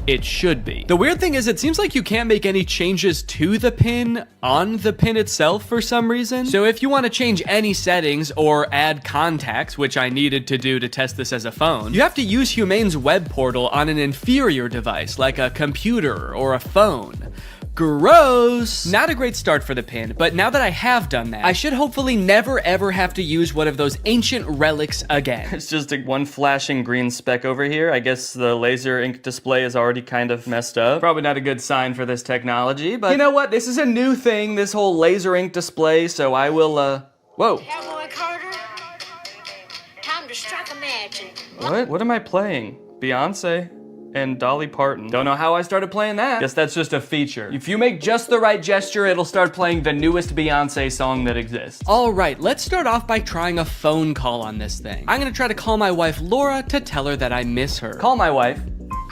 It should be. The weird thing is it seems like you can't make any changes to the pin on the pin itself for some reason. So if you want to change any settings or add contacts, which I needed to do to test this as a phone, you have to use Humane's web portal on an inferior device like a computer or a phone. Gross! Not a great start for the pin, but now that I have done that, I should hopefully never ever have to use one of those ancient relics again. It's just one flashing green speck over here. I guess the laser ink display is already kind of messed up. Probably not a good sign for this technology, but you know what? This is a new thing, this whole laser ink display, so I will, whoa. Cowboy Carter, time to strike a match. What am I playing? Beyonce? And Dolly Parton. Don't know how I started playing that. Guess that's just a feature. If you make just the right gesture, it'll start playing the newest Beyonce song that exists. All right, let's start off by trying a phone call on this thing. I'm gonna try to call my wife Laura to tell her that I miss her. Call my wife.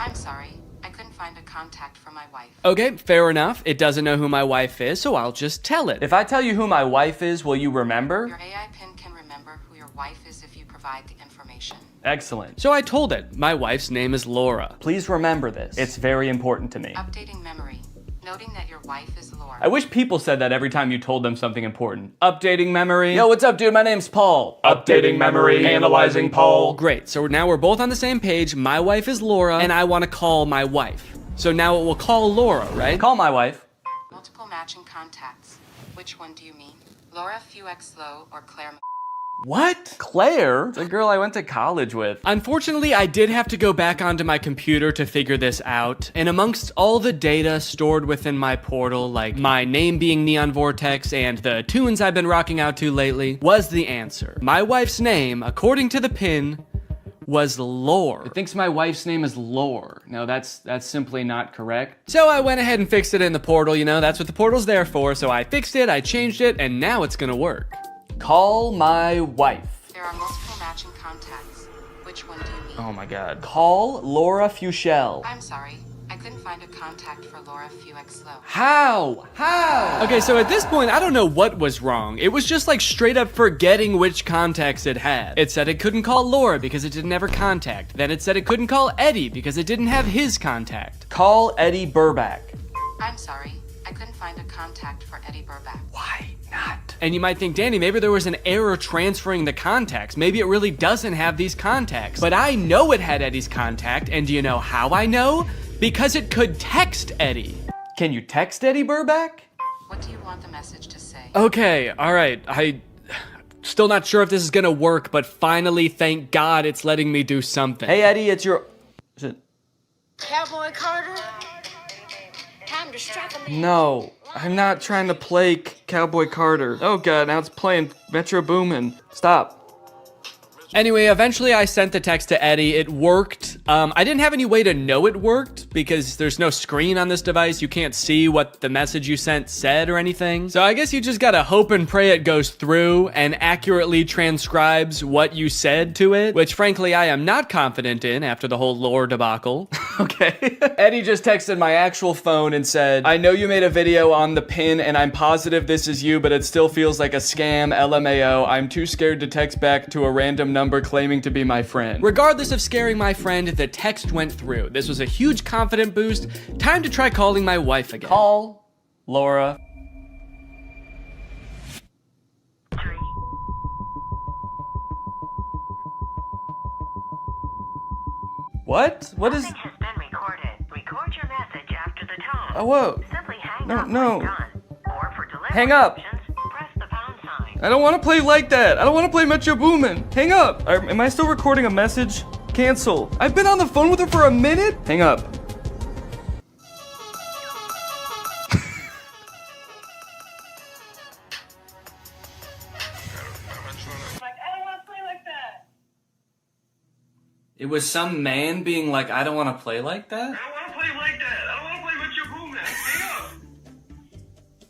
I'm sorry, I couldn't find a contact for my wife. Okay, fair enough. It doesn't know who my wife is, so I'll just tell it. If I tell you who my wife is, will you remember? Your AI pin can remember who your wife is if you provide the information. Excellent. So I told it, my wife's name is Laura. Please remember this. It's very important to me. Updating memory, noting that your wife is Laura. I wish people said that every time you told them something important. Updating memory. Yo, what's up, dude? My name's Paul. Updating memory, analyzing Paul. Great, so now we're both on the same page. My wife is Laura, and I want to call my wife. So now it will call Laura, right? Call my wife. Multiple matching contacts. Which one do you mean? Laura Fuexlow or Claire? What? Claire? The girl I went to college with. Unfortunately, I did have to go back onto my computer to figure this out. And amongst all the data stored within my portal, like my name being Neon Vortex and the tunes I've been rocking out to lately, was the answer. My wife's name, according to the pin, was Lore. It thinks my wife's name is Lore. No, that's simply not correct. So I went ahead and fixed it in the portal, you know, that's what the portal's there for. So I fixed it, I changed it, and now it's gonna work. Call my wife. There are multiple matching contacts. Which one do you mean? Oh my god. Call Laura Fuchel. I'm sorry, I couldn't find a contact for Laura Fuexlow. How? Okay, so at this point, I don't know what was wrong. It was just like straight up forgetting which contacts it had. It said it couldn't call Laura because it didn't have her contact. Then it said it couldn't call Eddie because it didn't have his contact. Call Eddie Burback. I'm sorry, I couldn't find a contact for Eddie Burback. Why not? And you might think, Danny, maybe there was an error transferring the contacts. Maybe it really doesn't have these contacts. But I know it had Eddie's contact, and do you know how I know? Because it could text Eddie. Can you text Eddie Burback? What do you want the message to say? Okay, all right. Still not sure if this is gonna work, but finally, thank God, it's letting me do something. Hey, Eddie, it's your... Is it... Cowboy Carter, time to strike a match. No, I'm not trying to play Cowboy Carter. Oh god, now it's playing Metro Boomin. Stop. Anyway, eventually I sent the text to Eddie. It worked. I didn't have any way to know it worked because there's no screen on this device. You can't see what the message you sent said or anything. So I guess you just gotta hope and pray it goes through and accurately transcribes what you said to it, which frankly I am not confident in after the whole lore debacle. Okay. Eddie just texted my actual phone and said, I know you made a video on the pin and I'm positive this is you, but it still feels like a scam, LMAO. I'm too scared to text back to a random number claiming to be my friend. Regardless of scaring my friend, the text went through. This was a huge confident boost. Time to try calling my wife again. Call Laura. What? What is... Message has been recorded. Record your message after the tone. Oh, whoa. Simply hang No. Hang up. I don't want to play like that. I don't want to play Metro Boomin. Hang up. Am I still recording a message? Cancel. I've been on the phone with her for a minute. Hang up. It was some man being like, I don't want to play like that? I don't want to play like that. I don't want to play with your boom. Hang up.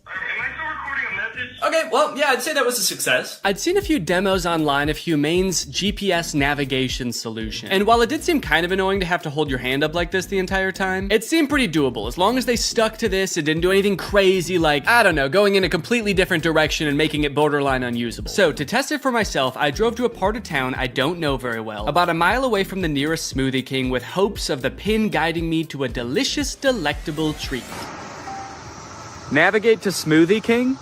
Am I still recording a message? Okay, well, yeah, I'd say that was a success. I'd seen a few demos online of Humane's GPS navigation solution. And while it did seem kind of annoying to have to hold your hand up like this the entire time, it seemed pretty doable. As long as they stuck to this, it didn't do anything crazy like, I don't know, going in a completely different direction and making it borderline unusable. So to test it for myself, I drove to a part of town I don't know very well, about a mile away from the nearest Smoothie King with hopes of the pin guiding me to a delicious, delectable treat. Navigate to Smoothie King?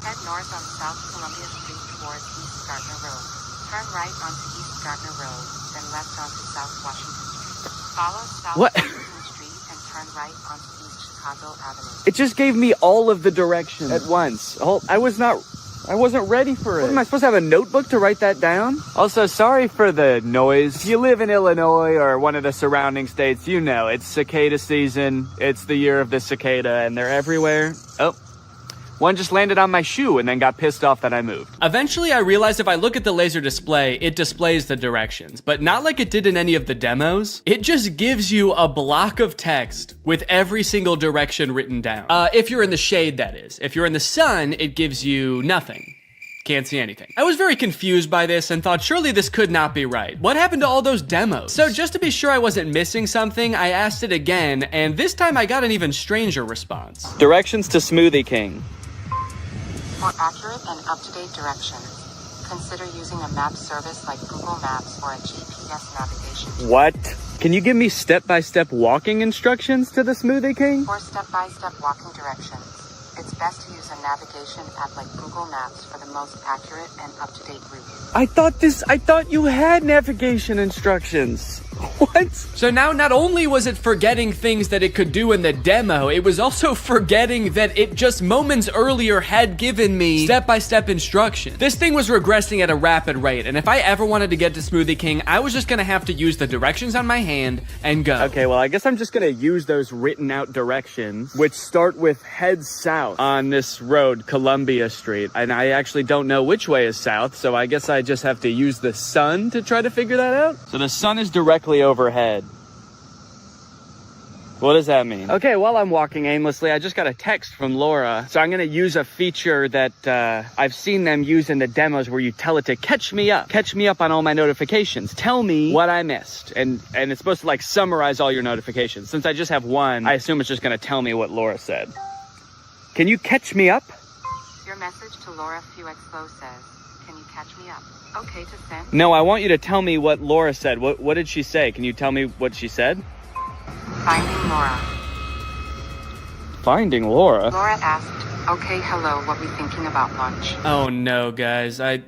Head north on South Columbia Street towards East Gardner Road. Turn right onto East Gardner Road, then left onto South Washington Street. Follow South Washington Street and turn right onto East Chicago Avenue. It just gave me all of the directions at once. I wasn't ready for it. What, am I supposed to have a notebook to write that down? Also, sorry for the noise. If you live in Illinois or one of the surrounding states, you know it's cicada season. It's the year of the cicada and they're everywhere. Oh. One just landed on my shoe and then got pissed off that I moved. Eventually, I realized if I look at the laser display, it displays the directions, but not like it did in any of the demos. It just gives you a block of text with every single direction written down. If you're in the shade, that is. If you're in the sun, it gives you nothing. Can't see anything. I was very confused by this and thought surely this could not be right. What happened to all those demos? So just to be sure I wasn't missing something, I asked it again, and this time I got an even stranger response. Directions to Smoothie King. For accurate and up-to-date directions, consider using a map service like Google Maps or a GPS navigation. What? Can you give me step-by-step walking instructions to the Smoothie King? For step-by-step walking directions, it's best to use a navigation app like Google Maps for the most accurate and up-to-date route. I thought you had navigation instructions. What? So now not only was it forgetting things that it could do in the demo, it was also forgetting that it just moments earlier had given me step-by-step instructions. This thing was regressing at a rapid rate, and if I ever wanted to get to Smoothie King, I was just gonna have to use the directions on my hand and go. Okay, well, I guess I'm just gonna use those written out directions, which start with head south on this road, Columbia Street, and I actually don't know which way is south, so I guess I just have to use the sun to try to figure that out. So the sun is directly overhead. What does that mean? Okay, while I'm walking aimlessly, I just got a text from Laura. So I'm gonna use a feature that I've seen them use in the demos where you tell it to catch me up on all my notifications. Tell me what I missed. And it's supposed to like summarize all your notifications. Since I just have one, I assume it's just gonna tell me what Laura said. Can you catch me up? Your message to Laura Fuexpo says, can you catch me up? Okay to send? No, I want you to tell me what Laura said. What did she say? Can you tell me what she said? Finding Laura. Finding Laura? Laura asked, okay, hello, what we thinking about lunch? Oh no, guys. I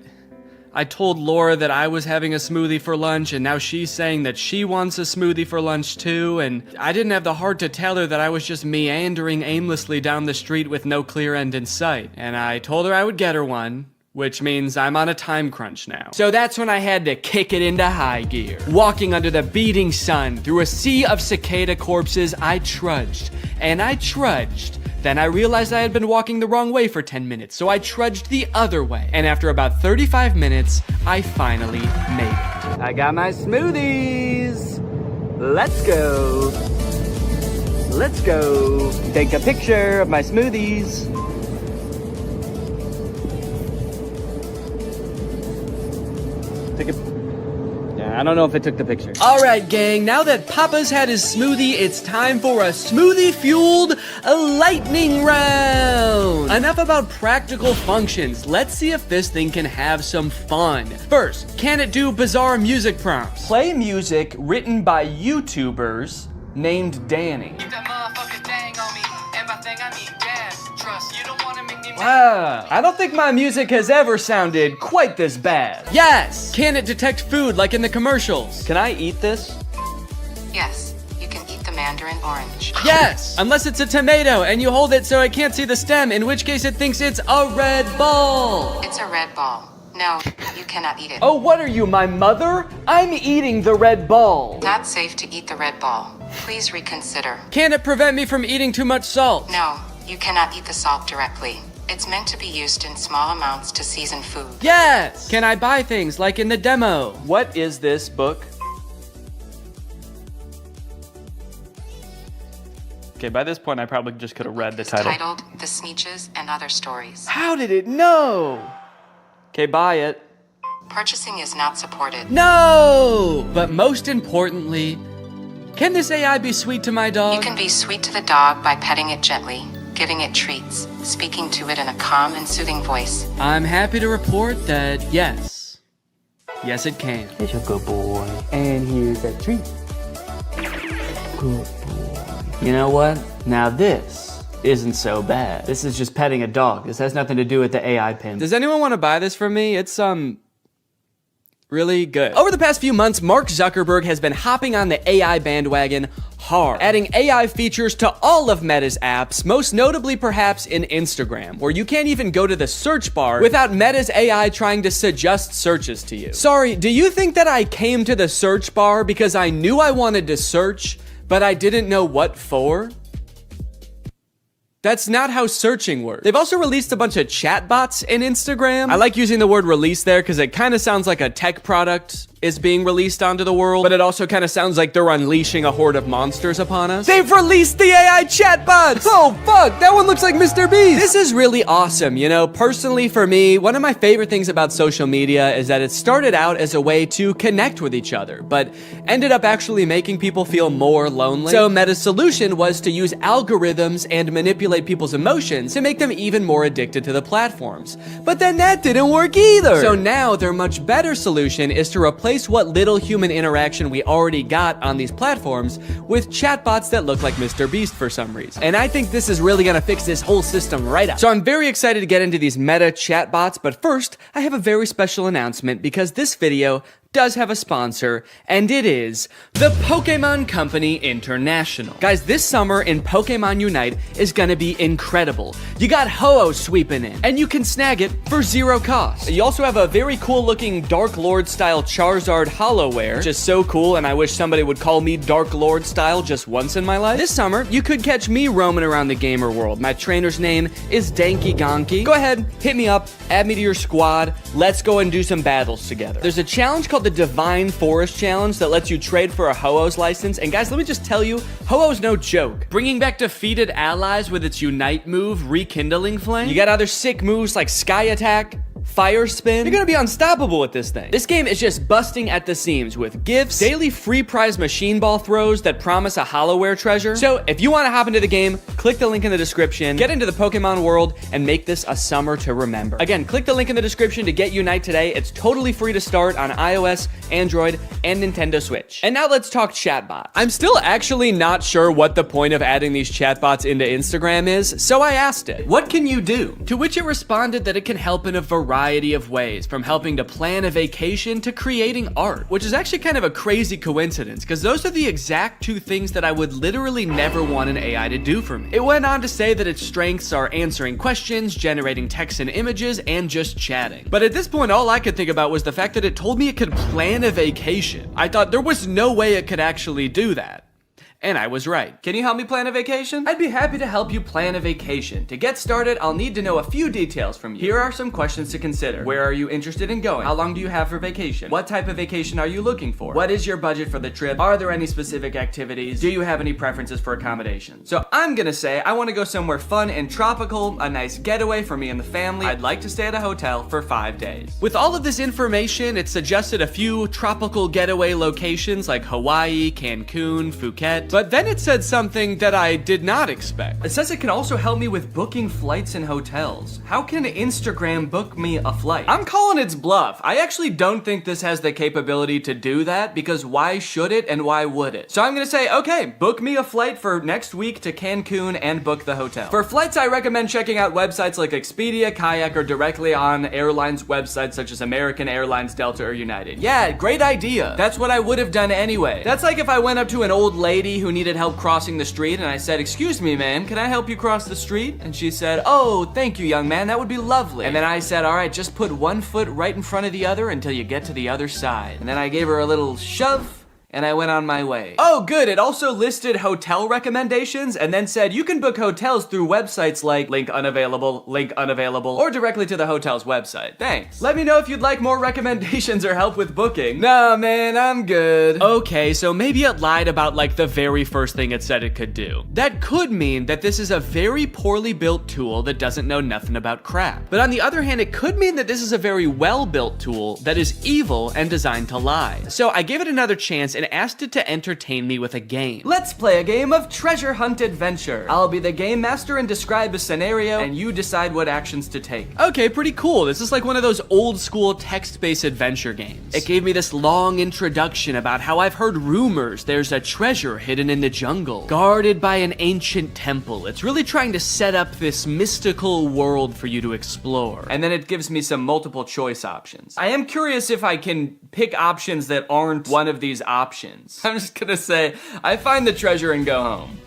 told Laura that I was having a smoothie for lunch, and now she's saying that she wants a smoothie for lunch too, and I didn't have the heart to tell her that I was just meandering aimlessly down the street with no clear end in sight. And I told her I would get her one, which means I'm on a time crunch now. So that's when I had to kick it into high gear. Walking under the beating sun through a sea of cicada corpses, I trudged, and I trudged. Then I realized I had been walking the wrong way for 10 minutes, so I trudged the other way. And after about 35 minutes, I finally made it. I got my smoothies. Let's go. Let's go. Take a picture of my smoothies. I don't know if it took the picture. All right, gang, now that Papa's had his smoothie, it's time for a smoothie-fueled lightning round. Enough about practical functions. Let's see if this thing can have some fun. First, can it do bizarre music prompts? Play music written by YouTubers named Danny. Wow, I don't think my music has ever sounded quite this bad. Yes! Can it detect food like in the commercials? Can I eat this? Yes, you can eat the mandarin orange. Yes! Unless it's a tomato and you hold it so it can't see the stem, in which case it thinks it's a red ball. It's a red ball. No, you cannot eat it. Oh, what are you, my mother? I'm eating the red ball. Not safe to eat the red ball. Please reconsider. Can it prevent me from eating too much salt? No, you cannot eat the salt directly. It's meant to be used in small amounts to season food. Yes! Can I buy things like in the demo? What is this book? Okay, by this point I probably just could have read the title. Titled The Sneetches and Other Stories. How did it know? Okay, buy it. Purchasing is not supported. No! But most importantly, can this AI be sweet to my dog? You can be sweet to the dog by petting it gently, giving it treats, speaking to it in a calm and soothing voice. I'm happy to report that yes. Yes, it can. It's a good boy. And here's a treat. Good boy. You know what? Now this isn't so bad. This is just petting a dog. This has nothing to do with the AI pin. Does anyone want to buy this from me? It's, really good. Over the past few months, Mark Zuckerberg has been hopping on the AI bandwagon hard, adding AI features to all of Meta's apps, most notably perhaps in Instagram, where you can't even go to the search bar without Meta's AI trying to suggest searches to you. Sorry, do you think that I came to the search bar because I knew I wanted to search, but I didn't know what for? That's not how searching works. They've also released a bunch of chatbots in Instagram. I like using the word release there because it kind of sounds like a tech product is being released onto the world, but it also kind of sounds like they're unleashing a horde of monsters upon us. They've released the AI chatbots! Oh fuck, that one looks like Mr. Beast! This is really awesome, you know? Personally for me, one of my favorite things about social media is that it started out as a way to connect with each other, but ended up actually making people feel more lonely. So Meta's solution was to use algorithms and manipulate people's emotions to make them even more addicted to the platforms. But then that didn't work either! So now their much better solution is to replace what little human interaction we already got on these platforms with chatbots that look like Mr. Beast for some reason. And I think this is really gonna fix this whole system right up. So I'm very excited to get into these Meta chatbots, but first, I have a very special announcement because this video does have a sponsor, and it is the Pokemon Company International. Guys, this summer in Pokemon Unite is gonna be incredible. You got Ho-Oh sweeping in, and you can snag it for 0 cost. You also have a very cool looking Dark Lord style Charizard Hollowware, which is so cool, and I wish somebody would call me Dark Lord style just once in my life. This summer, you could catch me roaming around the gamer world. My trainer's name is Danky Gonky. Go ahead, hit me up, add me to your squad, let's go and do some battles together. There's a challenge called the Divine Forest Challenge that lets you trade for a Ho-Oh's license, and guys, let me just tell you, Ho-Oh's no joke. Bringing back defeated allies with its Unite move, Rekindling Flame. You got other sick moves like Sky Attack, Fire Spin. You're gonna be unstoppable with this thing. This game is just busting at the seams with gifts, daily free prize machine ball throws that promise a Hollowware treasure. So if you wanna hop into the game, click the link in the description, get into the Pokemon world, and make this a summer to remember. Again, click the link in the description to get Unite today. It's totally free to start on iOS, Android, and Nintendo Switch. And now let's talk chatbots. I'm still actually not sure what the point of adding these chatbots into Instagram is, so I asked it, what can you do? To which it responded that it can help in a variety of ways, from helping to plan a vacation to creating art, which is actually kind of a crazy coincidence because those are the exact two things that I would literally never want an AI to do for me. It went on to say that its strengths are answering questions, generating text and images, and just chatting. But at this point, all I could think about was the fact that it told me it could plan a vacation. I thought there was no way it could actually do that. And I was right. Can you help me plan a vacation? I'd be happy to help you plan a vacation. To get started, I'll need to know a few details from you. Here are some questions to consider. Where are you interested in going? How long do you have for vacation? What type of vacation are you looking for? What is your budget for the trip? Are there any specific activities? Do you have any preferences for accommodations? So I'm gonna say I wanna go somewhere fun and tropical, a nice getaway for me and the family. I'd like to stay at a hotel for 5 days. With all of this information, it suggested a few tropical getaway locations like Hawaii, Cancun, Phuket. But then it said something that I did not expect. It says it can also help me with booking flights and hotels. How can Instagram book me a flight? I'm calling its bluff. I actually don't think this has the capability to do that because why should it and why would it? So I'm gonna say, okay, book me a flight for next week to Cancun and book the hotel. For flights, I recommend checking out websites like Expedia, Kayak, or directly on airlines websites such as American Airlines, Delta, or United. Yeah, great idea. That's what I would have done anyway. That's like if I went up to an old lady lady who needed help crossing the street, and I said, "Excuse me, ma'am, can I help you cross the street?" And she said, "Oh, thank you, young man, that would be lovely." And then I said, "All right, just put one foot right in front of the other until you get to the other side." And then I gave her a little shove, and I went on my way. Oh, good, it also listed hotel recommendations and then said you can book hotels through websites like link unavailable, or directly to the hotel's website. Thanks. Let me know if you'd like more recommendations or help with booking. Nah, man, I'm good. Okay, so maybe it lied about like the very first thing it said it could do. That could mean that this is a very poorly built tool that doesn't know nothing about crap. But on the other hand, it could mean that this is a very well-built tool that is evil and designed to lie. So I gave it another chance and asked it to entertain me with a game. Let's play a game of treasure hunt adventure. I'll be the game master and describe a scenario, and you decide what actions to take. Okay, pretty cool. This is like one of those old school text-based adventure games. It gave me this long introduction about how I've heard rumors there's a treasure hidden in the jungle, guarded by an ancient temple. It's really trying to set up this mystical world for you to explore. And then it gives me some multiple choice options. I am curious if I can pick options that aren't one of these options. I'm just gonna say, I find the treasure and go home.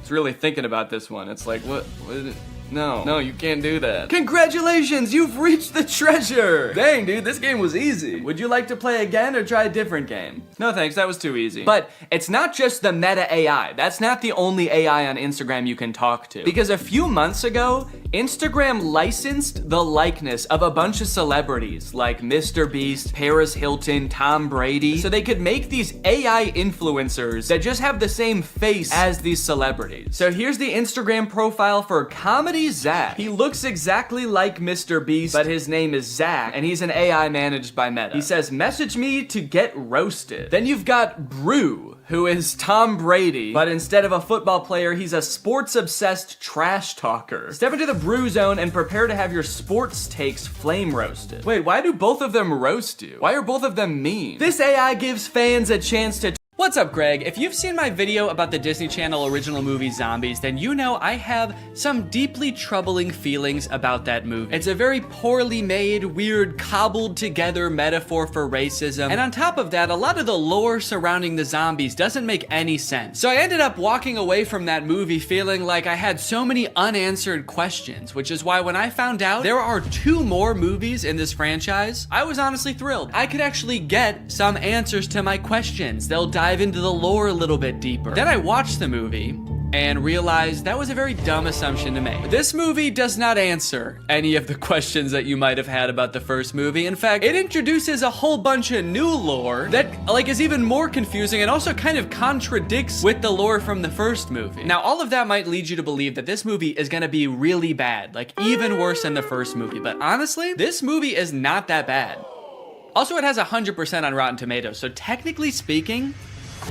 It's really thinking about this one. It's like, what is it? No, you can't do that. Congratulations, you've reached the treasure. Dang, dude, this game was easy. Would you like to play again or try a different game? No thanks, that was too easy. But it's not just the meta AI. That's not the only AI on Instagram you can talk to. Because a few months ago, Instagram licensed the likeness of a bunch of celebrities like Mr. Beast, Paris Hilton, Tom Brady, so they could make these AI influencers that just have the same face as these celebrities. So here's the Instagram profile for Comedy Zach. He looks exactly like Mr. Beast, but his name is Zach, and he's an AI managed by Meta. He says, "Message me to get roasted." Then you've got Brew, who is Tom Brady, but instead of a football player, he's a sports-obsessed trash talker. Step into the Brew zone and prepare to have your sports takes flame roasted. Wait, why do both of them roast you? Why are both of them mean? This AI gives fans a chance to... What's up, Greg? If you've seen my video about the Disney Channel original movie Zombies, then you know I have some deeply troubling feelings about that movie. It's a very poorly made, weird, cobbled together metaphor for racism, and on top of that, a lot of the lore surrounding the zombies doesn't make any sense. So I ended up walking away from that movie feeling like I had so many unanswered questions, which is why when I found out there are 2 more movies in this franchise, I was honestly thrilled. I could actually get some answers to my questions. They'll dive into the lore a little bit deeper. Then I watched the movie and realized that was a very dumb assumption to make. This movie does not answer any of the questions that you might have had about the first movie. In fact, it introduces a whole bunch of new lore that is even more confusing and also kind of contradicts with the lore from the first movie. Now, all of that might lead you to believe that this movie is gonna be really bad, like even worse than the first movie. But honestly, this movie is not that bad. Also, it has 100% on Rotten Tomatoes, so technically speaking,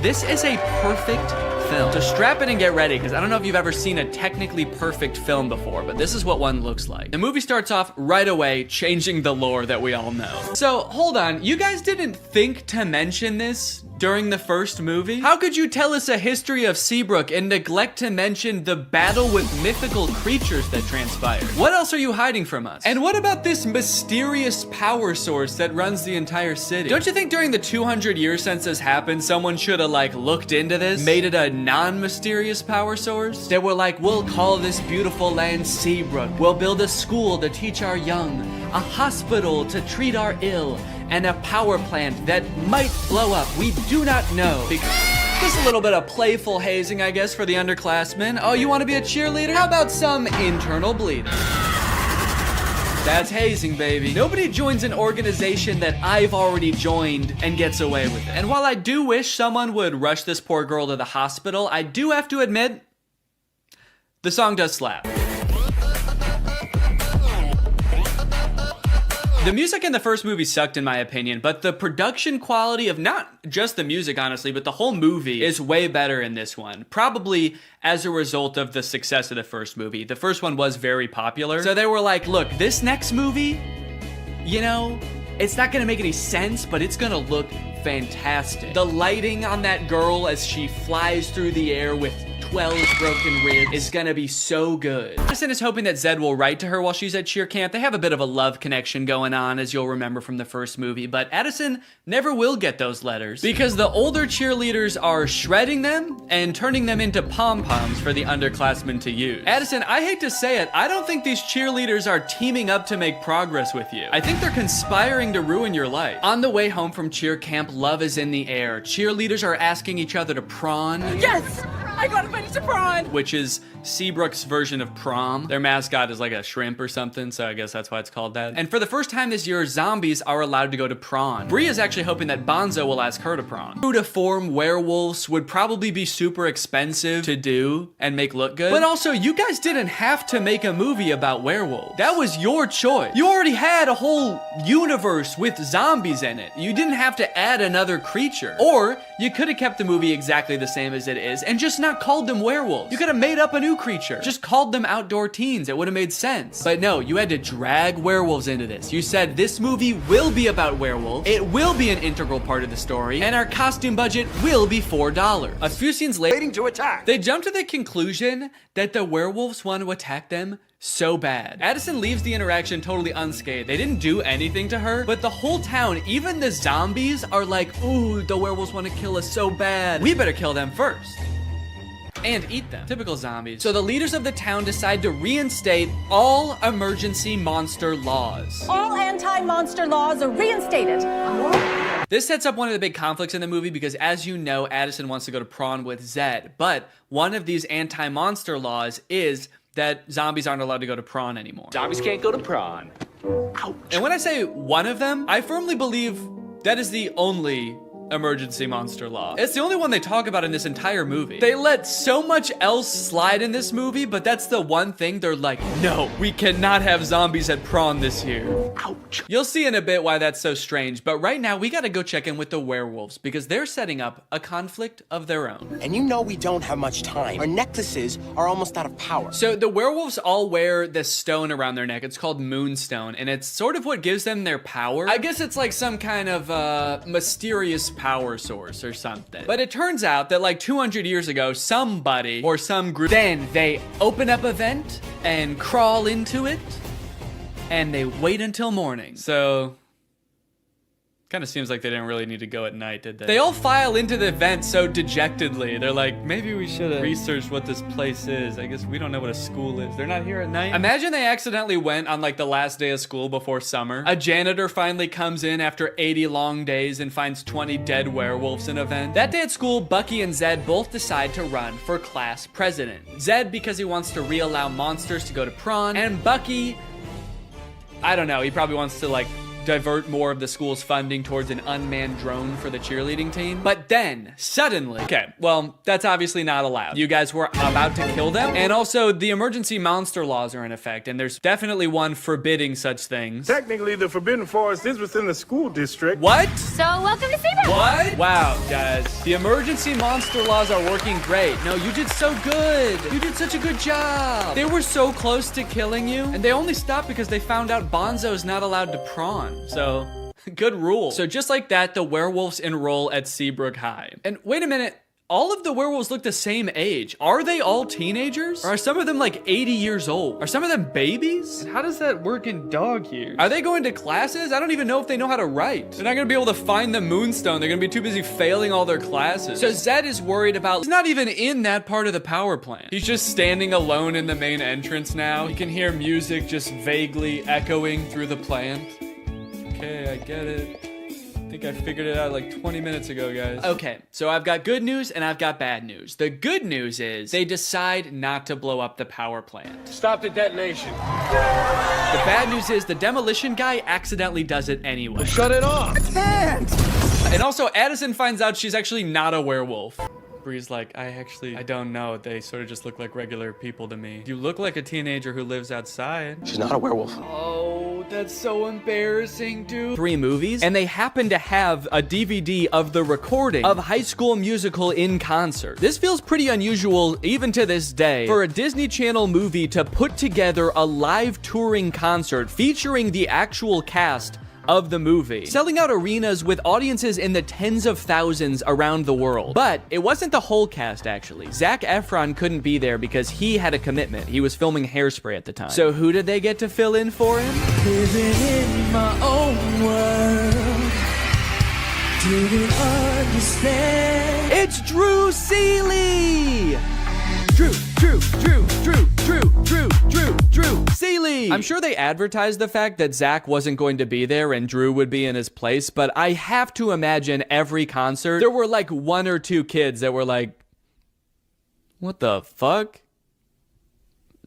this is a perfect film. So strap in and get ready, because I don't know if you've ever seen a technically perfect film before, but this is what one looks like. The movie starts off right away, changing the lore that we all know. So hold on, you guys didn't think to mention this during the first movie? How could you tell us a history of Seabrook and neglect to mention the battle with mythical creatures that transpired? What else are you hiding from us? And what about this mysterious power source that runs the entire city? Don't you think during the 200-year census happened, someone should have looked into this, made it a non-mysterious power source? They were like, we'll call this beautiful land Seabrook. We'll build a school to teach our young, a hospital to treat our ill, and a power plant that might blow up. We do not know. Just a little bit of playful hazing, I guess, for the underclassmen. Oh, you want to be a cheerleader? How about some internal bleeding? That's hazing, baby. Nobody joins an organization that I've already joined and gets away with it. And while I do wish someone would rush this poor girl to the hospital, I do have to admit, the song does slap. The music in the first movie sucked in my opinion, but the production quality of not just the music, honestly, but the whole movie is way better in this one. Probably as a result of the success of the first movie. The first one was very popular. So they were like, look, this next movie, you know, it's not gonna make any sense, but it's gonna look fantastic. The lighting on that girl as she flies through the air with 12 broken ribs is gonna be so good. Addison is hoping that Zed will write to her while she's at cheer camp. They have a bit of a love connection going on, as you'll remember from the first movie, but Addison never will get those letters because the older cheerleaders are shredding them and turning them into pom-poms for the underclassmen to use. Addison, I hate to say it, I don't think these cheerleaders are teaming up to make progress with you. I think they're conspiring to ruin your life. On the way home from cheer camp, love is in the air. Cheerleaders are asking each other to prawn. Yes! I got invited to prawn! Which is Seabrook's version of prom. Their mascot is like a shrimp or something, so I guess that's why it's called that. And for the first time this year, zombies are allowed to go to prawn. Bree is actually hoping that Bonzo will ask her to prawn. True to form, werewolves would probably be super expensive to do and make look good. But also, you guys didn't have to make a movie about werewolves. That was your choice. You already had a whole universe with zombies in it. You didn't have to add another creature. Or you could have kept the movie exactly the same as it is and just not called them werewolves. You could have made up a new creature. Just called them outdoor teens. It would have made sense. But no, you had to drag werewolves into this. You said this movie will be about werewolves. It will be an integral part of the story, and our costume budget will be $4. A few scenes later, waiting to attack. They jump to the conclusion that the werewolves want to attack them so bad. Addison leaves the interaction totally unscathed. They didn't do anything to her, but the whole town, even the zombies, are like, ooh, the werewolves want to kill us so bad. We better kill them first. And eat them. Typical zombies. So the leaders of the town decide to reinstate all emergency monster laws. All anti-monster laws are reinstated. This sets up one of the big conflicts in the movie because, as you know, Addison wants to go to prawn with Zed, but one of these anti-monster laws is that zombies aren't allowed to go to prawn anymore. Zombies can't go to prawn. Ouch. And when I say one of them, I firmly believe that is the only emergency monster law. It's the only one they talk about in this entire movie. They let so much else slide in this movie, but that's the one thing they're like, no, we cannot have zombies at prawn this year. Ouch. You'll see in a bit why that's so strange, but right now we gotta go check in with the werewolves because they're setting up a conflict of their own. And you know we don't have much time. Our necklaces are almost out of power. So the werewolves all wear this stone around their neck. It's called Moonstone, and it's sort of what gives them their power. I guess it's like some kind of mysterious power source or something. But it turns out that like 200 years ago, somebody or some group, then they open up a vent and crawl into it and they wait until morning. So kind of seems like they didn't really need to go at night, did they? They all file into the vent so dejectedly. They're like, maybe we should have researched what this place is. I guess we don't know what a school is. They're not here at night. Imagine they accidentally went on like the last day of school before summer. A janitor finally comes in after 80 long days and finds 20 dead werewolves in a vent. That day at school, Bucky and Zed both decide to run for class president. Zed because he wants to re-allow monsters to go to prawn, and Bucky, I don't know, he probably wants to like divert more of the school's funding towards an unmanned drone for the cheerleading team. But then, suddenly, okay, well, that's obviously not allowed. You guys were about to kill them, and also the emergency monster laws are in effect, and there's definitely one forbidding such things. Technically, the Forbidden Forest is within the school district. What? So, welcome to Seabrook. What? Wow, guys. The emergency monster laws are working great. No, you did so good. You did such a good job. They were so close to killing you, and they only stopped because they found out Bonzo's not allowed to prawn. So, good rule. So just like that, the werewolves enroll at Seabrook High. And wait a minute, all of the werewolves look the same age. Are they all teenagers? Or are some of them like 80 years old? Are some of them babies? And how does that work in dog years? Are they going to classes? I don't even know if they know how to write. They're not gonna be able to find the Moonstone. They're gonna be too busy failing all their classes. So Zed is worried about, he's not even in that part of the power plant. He's just standing alone in the main entrance now. You can hear music just vaguely echoing through the plant. Okay, I get it. I think I figured it out like 20 minutes ago, guys. Okay, so I've got good news and I've got bad news. The good news is they decide not to blow up the power plant. Stop the detonation. The bad news is the demolition guy accidentally does it anyway. Well, shut it off. I can't. And also, Addison finds out she's actually not a werewolf. Bree's like, I don't know. They sort of just look like regular people to me. You look like a teenager who lives outside. She's not a werewolf. Oh, that's so embarrassing, dude. 3 movies, and they happen to have a DVD of the recording of High School Musical in concert. This feels pretty unusual, even to this day, for a Disney Channel movie to put together a live touring concert featuring the actual cast of the movie, selling out arenas with audiences in the tens of thousands around the world. But it wasn't the whole cast, actually. Zac Efron couldn't be there because he had a commitment. He was filming Hairspray at the time. So who did they get to fill in for him? Living in my own world, didn't understand. It's Drew Seeley! Drew Seeley! I'm sure they advertised the fact that Zac wasn't going to be there and Drew would be in his place, but I have to imagine every concert, there were like 1 or 2 kids that were like, what the fuck?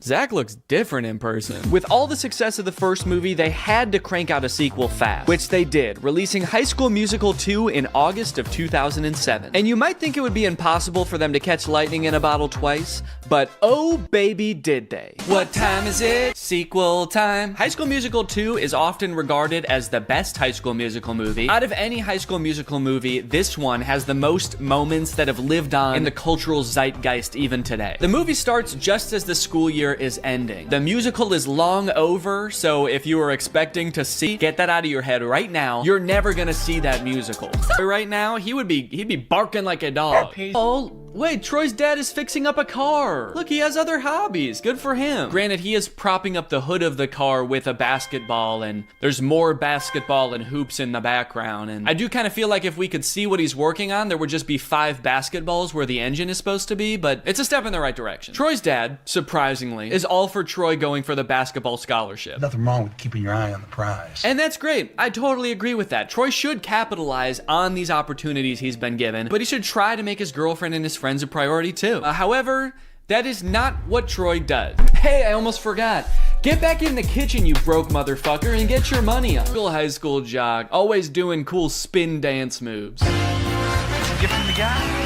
Zac looks different in person. With all the success of the first movie, they had to crank out a sequel fast, which they did, releasing High School Musical 2 in August of 2007. And you might think it would be impossible for them to catch lightning in a bottle twice, but oh baby did they. What time is it? Sequel time. High School Musical 2 is often regarded as the best High School Musical movie. Out of any High School Musical movie, this one has the most moments that have lived on in the cultural zeitgeist even today. The movie starts just as the school year is ending. The musical is long over, so if you were expecting to see, get that out of your head right now. You're never gonna see that musical. Right now, he'd be barking like a dog. Oh, wait, Troy's dad is fixing up a car. Look, he has other hobbies. Good for him. Granted, he is propping up the hood of the car with a basketball, and there's more basketball and hoops in the background, and I do kind of feel like if we could see what he's working on, there would just be 5 basketballs where the engine is supposed to be, but it's a step in the right direction. Troy's dad, surprisingly, is all for Troy going for the basketball scholarship. Nothing wrong with keeping your eye on the prize. And that's great. I totally agree with that. Troy should capitalize on these opportunities he's been given, but he should try to make his girlfriend and his friends a priority too. However, that is not what Troy does. Hey, I almost forgot. Get back in the kitchen, you broke motherfucker, and get your money up. High school jock, always doing cool spin dance moves. It's a gift from the guy.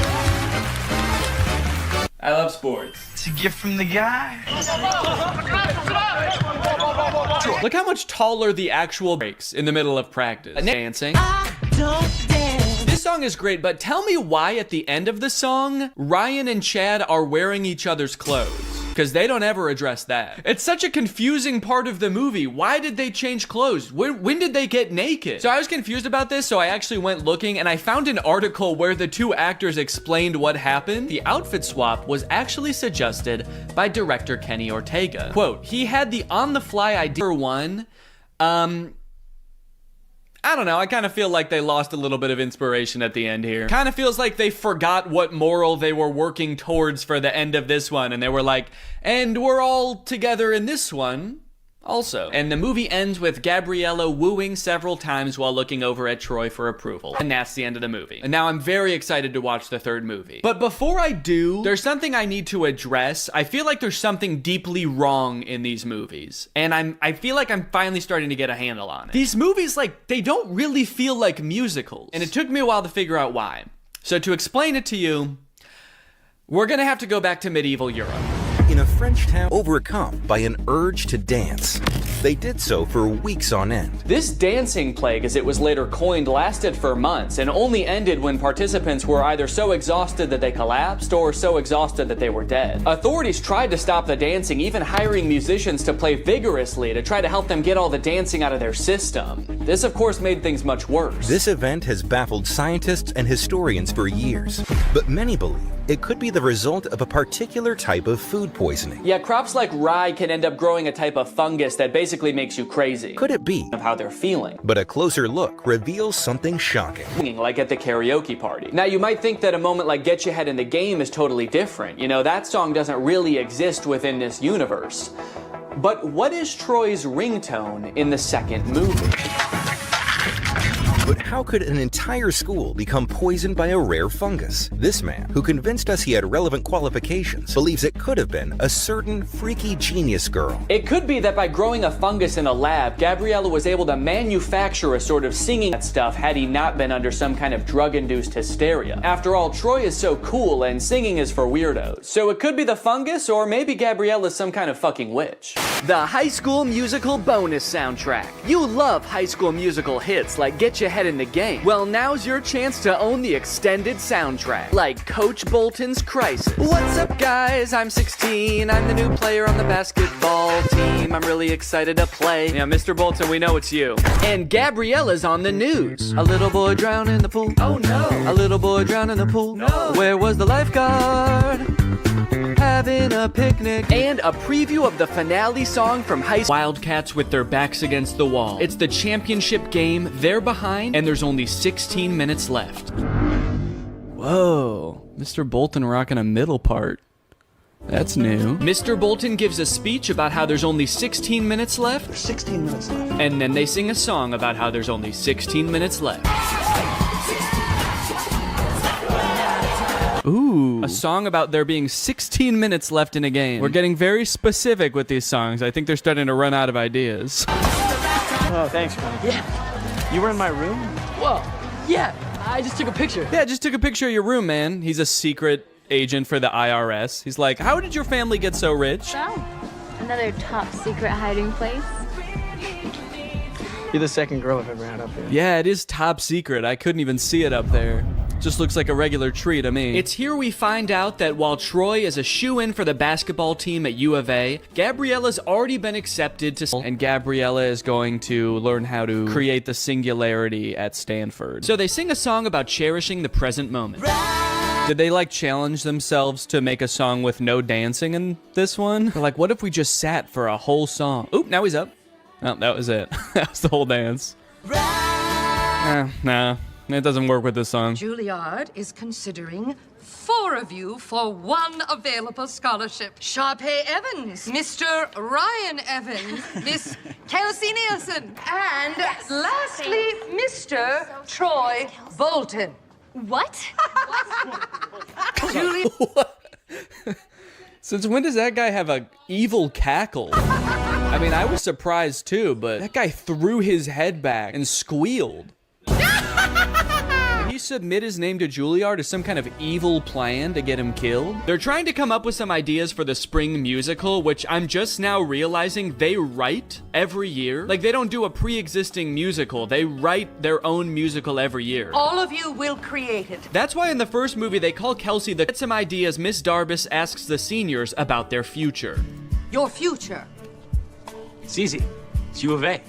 I love sports. It's a gift from the guy. Look how much taller the actual breaks in the middle of practice. Dancing. This song is great, but tell me why at the end of the song, Ryan and Chad are wearing each other's clothes. Because they don't ever address that. It's such a confusing part of the movie. Why did they change clothes? When did they get naked? So I was confused about this, so I actually went looking and I found an article where the 2 actors explained what happened. The outfit swap was actually suggested by director Kenny Ortega. Quote, he had the on-the-fly idea for one, I don't know, I kind of feel like they lost a little bit of inspiration at the end here. Kind of feels like they forgot what moral they were working towards for the end of this one, and they were like, and we're all together in this one also. And the movie ends with Gabriella wooing several times while looking over at Troy for approval. And that's the end of the movie. And now I'm very excited to watch the 3rd movie. But before I do, there's something I need to address. I feel like there's something deeply wrong in these movies. And I feel like I'm finally starting to get a handle on it. These movies, like, they don't really feel like musicals. And it took me a while to figure out why. So to explain it to you, we're gonna have to go back to medieval Europe. In a French town overcome by an urge to dance, they did so for weeks on end. This dancing plague, as it was later coined, lasted for months and only ended when participants were either so exhausted that they collapsed or so exhausted that they were dead. Authorities tried to stop the dancing, even hiring musicians to play vigorously to try to help them get all the dancing out of their system. This, of course, made things much worse. This event has baffled scientists and historians for years, but many believe it could be the result of a particular type of food poisoning. Yeah, crops like rye can end up growing a type of fungus that basically makes you crazy. Could it be? Of how they're feeling. But a closer look reveals something shocking. Like at the karaoke party. Now, you might think that a moment like Get Your Head in the Game is totally different. You know, that song doesn't really exist within this universe. But what is Troy's ringtone in the 2nd movie? But how could an entire school become poisoned by a rare fungus? This man, who convinced us he had relevant qualifications, believes it could have been a certain freaky genius girl. It could be that by growing a fungus in a lab, Gabriella was able to manufacture a sort of singing stuff had he not been under some kind of drug-induced hysteria. After all, Troy is so cool and singing is for weirdos. So it could be the fungus, or maybe Gabriella's some kind of fucking witch. The High School Musical bonus soundtrack. You love High School Musical hits like Get Your Head in the Game. Well, now's your chance to own the extended soundtrack, like Coach Bolton's Crisis. What's up, guys? I'm 16. I'm the new player on the basketball team. I'm really excited to play. Yeah, Mr. Bolton, we know it's you. And Gabriella's on the news. A little boy drowned in the pool. Oh no. A little boy drowned in the pool. No. Where was the lifeguard? Having a picnic. And a preview of the finale song from High School. Wildcats with their backs against the wall. It's the championship game. They're behind, and there's only 16 minutes left. Whoa. Mr. Bolton rocking a middle part. That's new. Mr. Bolton gives a speech about how there's only 16 minutes left. There's 16 minutes left. And then they sing a song about how there's only 16 minutes left. Ooh. A song about there being 16 minutes left in a game. We're getting very specific with these songs. I think they're starting to run out of ideas. Oh, thanks, man. Yeah. You were in my room? Whoa. Yeah. I just took a picture. Yeah, just took a picture of your room, man. He's a secret agent for the IRS. He's like, how did your family get so rich? So, another top secret hiding place. You're the second girl I've ever had up here. Yeah, it is top secret. I couldn't even see it up there. Just looks like a regular tree to me. It's here we find out that while Troy is a shoo-in for the basketball team at U of A, Gabriella's already been accepted to, and Gabriella is going to learn how to create the singularity at Stanford. So they sing a song about cherishing the present moment. Did they like challenge themselves to make a song with no dancing in this one? They're like, what if we just sat for a whole song? Oop, now he's up. Oh, that was it. That was the whole dance. Nah, it doesn't work with this song. Juilliard is considering 4 of you for 1 available scholarship. Sharpay Evans, Mr. Ryan Evans, Miss Kelsey Nielsen, and lastly, Mr. Troy Bolton. What? Julie. Since when does that guy have a evil cackle? I mean, I was surprised too, but that guy threw his head back and squealed. Did he submit his name to Juilliard as some kind of evil plan to get him killed? They're trying to come up with some ideas for the spring musical, which I'm just now realizing they write every year. Like, they don't do a pre-existing musical. They write their own musical every year. All of you will create it. That's why in the first movie they call Kelsey the get some ideas. Miss Darbus asks the seniors about their future. Your future. It's easy. It's U of A.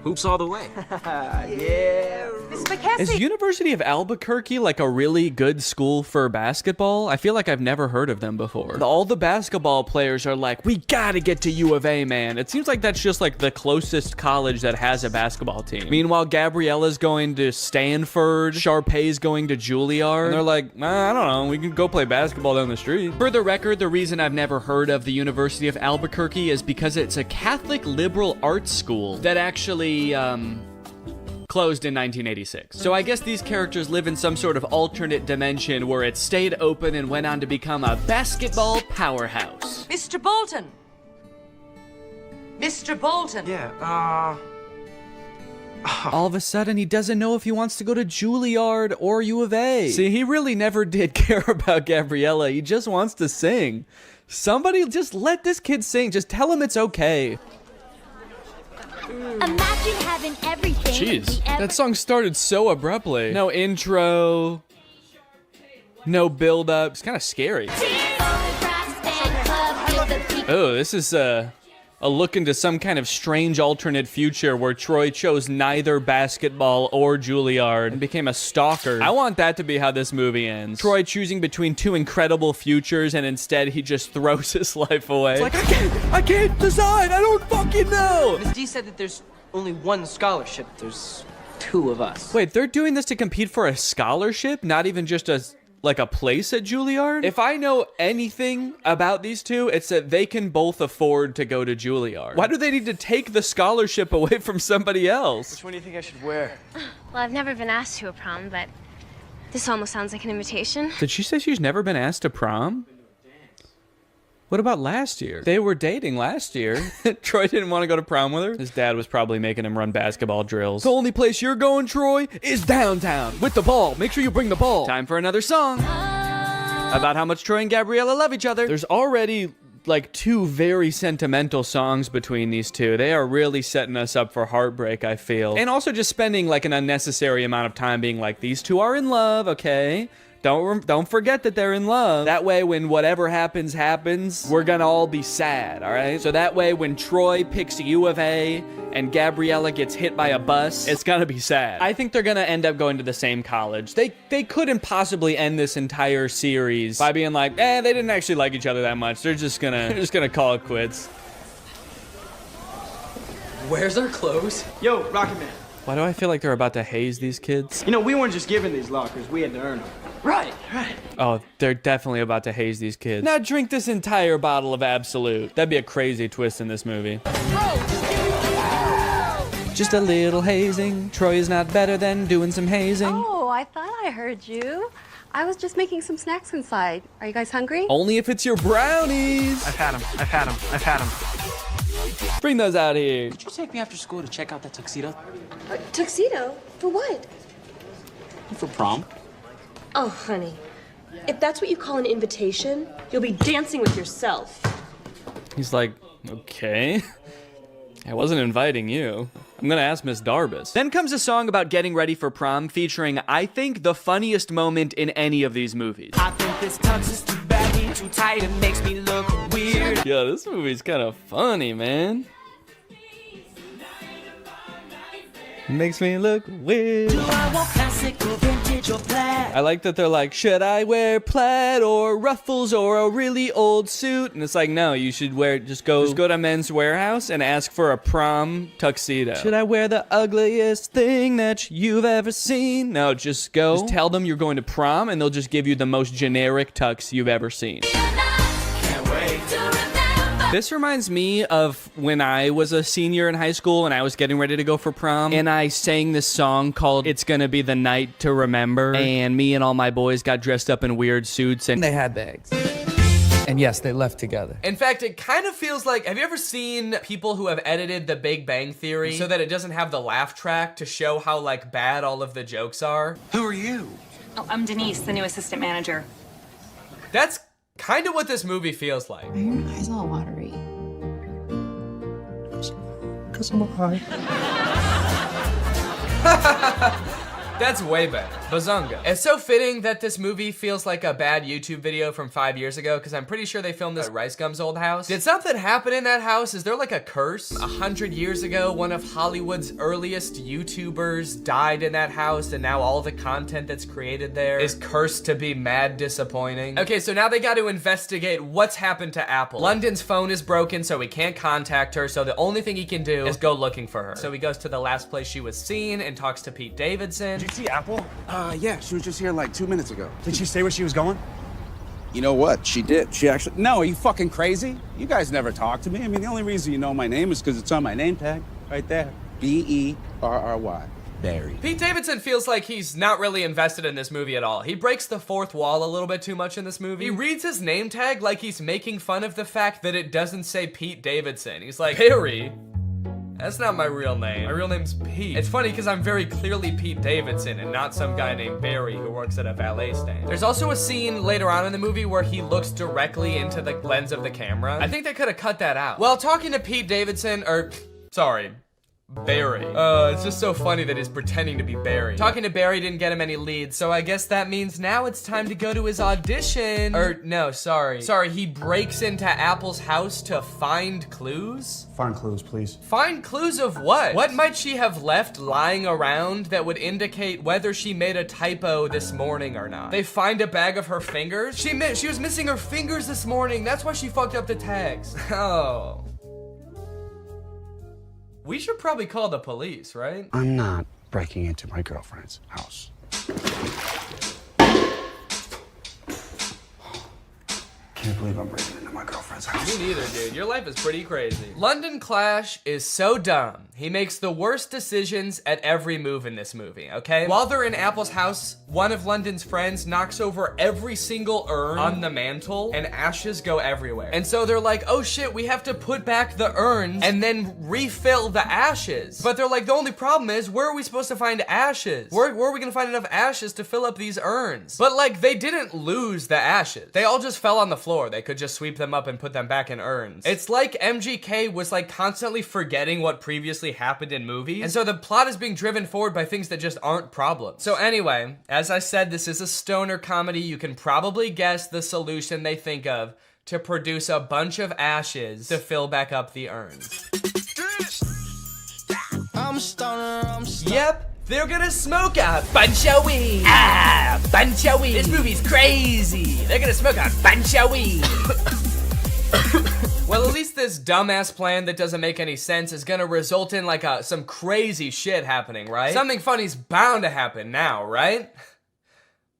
Hoops all the way. Yeah. Miss McKessie. Is University of Albuquerque like a really good school for basketball? I feel like I've never heard of them before. All the basketball players are like, we gotta get to U of A, man. It seems like that's just like the closest college that has a basketball team. Meanwhile, Gabriella's going to Stanford, Sharpay's going to Juilliard, and they're like, I don't know, we can go play basketball down the street. For the record, the reason I've never heard of the University of Albuquerque is because it's a Catholic liberal arts school that actually closed in 1986. So I guess these characters live in some sort of alternate dimension where it stayed open and went on to become a basketball powerhouse. Mr. Bolton. Mr. Bolton. Yeah, All of a sudden, he doesn't know if he wants to go to Juilliard or U of A. See, he really never did care about Gabriella. He just wants to sing. Somebody just let this kid sing. Just tell him it's okay. Imagine having everything. Jeez, that song started so abruptly. No intro, no build up. It's kind of scary. Oh, this is a look into some kind of strange alternate future where Troy chose neither basketball or Juilliard and became a stalker. I want that to be how this movie ends. Troy choosing between 2 incredible futures, and instead he just throws his life away. It's like, I can't decide. I don't fucking know. Ms. D said that there's only 1 scholarship. There's 2 of us. Wait, they're doing this to compete for a scholarship? Not even just a place at Juilliard? If I know anything about these two, it's that they can both afford to go to Juilliard. Why do they need to take the scholarship away from somebody else? Which one do you think I should wear? Well, I've never been asked to a prom, but this almost sounds like an invitation. Did she say she's never been asked to prom? What about last year? They were dating last year. Troy didn't want to go to prom with her. His dad was probably making him run basketball drills. The only place you're going, Troy, is downtown. With the ball. Make sure you bring the ball. Time for another song. About how much Troy and Gabriella love each other. There's already like 2 very sentimental songs between these two. They are really setting us up for heartbreak, I feel. And also just spending like an unnecessary amount of time being like, these two are in love, okay? don't forget that they're in love. That way, when whatever happens, we're gonna all be sad, all right? So that way, when Troy picks U of A and Gabriella gets hit by a bus, it's gonna be sad. I think they're gonna end up going to the same college. They couldn't possibly end this entire series by being like, they didn't actually like each other that much. They're just gonna call it quits. Where's our clothes? Yo, Rocket Man. Why do I feel like they're about to haze these kids? You know, we weren't just given these lockers, we had to earn them. Right. Oh, they're definitely about to haze these kids. Now drink this entire bottle of Absolute. That'd be a crazy twist in this movie. Just a little hazing. Troy is not better than doing some hazing. Oh, I thought I heard you. I was just making some snacks inside. Are you guys hungry? Only if it's your brownies. I've had them. Bring those out here. Could you take me after school to check out that tuxedo? Tuxedo? For what? For prom. Oh, honey. If that's what you call an invitation, you'll be dancing with yourself. He's like, okay. I wasn't inviting you. I'm gonna ask Miss Darbus. Then comes a song about getting ready for prom featuring, I think, the funniest moment in any of these movies. I think this tux is too baggy, too tight, it makes me look weird. Yeah, this movie's kind of funny, man. Makes me look weird. Do I want classic or vintage or plaid? I like that they're like, should I wear plaid or ruffles or a really old suit? And it's like, no, you should wear, just go to Men's Warehouse and ask for a prom tuxedo. Should I wear the ugliest thing that you've ever seen? No, just go. Just tell them you're going to prom and they'll just give you the most generic tux you've ever seen. This reminds me of when I was a senior in high school and I was getting ready to go for prom, and I sang this song called It's Gonna Be the Night to Remember, and me and all my boys got dressed up in weird suits and they had bags. And yes, they left together. In fact, it kind of feels like, have you ever seen people who have edited The Big Bang Theory so that it doesn't have the laugh track to show how like bad all of the jokes are? Who are you? Oh, I'm Denise, the new assistant manager. That's kind of what this movie feels like. Why are your eyes all watery? Because I'm high. That's way better. Bazunga. It's so fitting that this movie feels like a bad YouTube video from 5 years ago, because I'm pretty sure they filmed this at Rice Gum's old house. Did something happen in that house? Is there like a curse? 100 years ago, one of Hollywood's earliest YouTubers died in that house, and now all the content that's created there is cursed to be mad disappointing. Okay, so now they got to investigate what's happened to Apple. London's phone is broken, so he can't contact her, so the only thing he can do is go looking for her. So he goes to the last place she was seen and talks to Pete Davidson. Did you see Apple? Yeah, she was just here like 2 minutes ago. Did she say where she was going? You know what? She did. She actually... No, are you fucking crazy? You guys never talk to me. I mean, the only reason you know my name is because it's on my name tag. Right there. B-E-R-R-Y. Barry. Pete Davidson feels like he's not really invested in this movie at all. He breaks the fourth wall a little bit too much in this movie. He reads his name tag like he's making fun of the fact that it doesn't say Pete Davidson. He's like, Barry? That's not my real name. My real name's Pete. It's funny because I'm very clearly Pete Davidson and not some guy named Barry who works at a valet stand. There's also a scene later on in the movie where he looks directly into the lens of the camera. I think they could have cut that out. Well, talking to Pete Davidson, sorry, Barry. It's just so funny that he's pretending to be Barry. Talking to Barry didn't get him any leads, so I guess that means now it's time to go to his audition. No, sorry. Sorry, he breaks into Apple's house to find clues? Find clues, please. Find clues of what? What might she have left lying around that would indicate whether she made a typo this morning or not? They find a bag of her fingers? She was missing her fingers this morning. That's why she fucked up the tags. Oh. We should probably call the police, right? I'm not breaking into my girlfriend's house. Can't believe I'm breaking into my girlfriend's house. Me neither, dude. Your life is pretty crazy. London Clash is so dumb. He makes the worst decisions at every move in this movie, okay? While they're in Apple's house, one of London's friends knocks over every single urn on the mantle, and ashes go everywhere. And so they're like, oh shit, we have to put back the urns and then refill the ashes. But they're like, the only problem is, where are we supposed to find ashes? Where are we gonna find enough ashes to fill up these urns? But like, they didn't lose the ashes. They all just fell on the floor. They could just sweep them up and put them back in urns. It's like MGK was like constantly forgetting what previously happened in movies, and so the plot is being driven forward by things that just aren't problems. So anyway, as I said, this is a stoner comedy. You can probably guess the solution they think of to produce a bunch of ashes to fill back up the urns. Yep, they're gonna smoke a bunch of weed. Ah, bunch of weed. This movie's crazy. They're gonna smoke a bunch of weed. Well, at least this dumbass plan that doesn't make any sense is gonna result in like some crazy shit happening, right? Something funny's bound to happen now, right?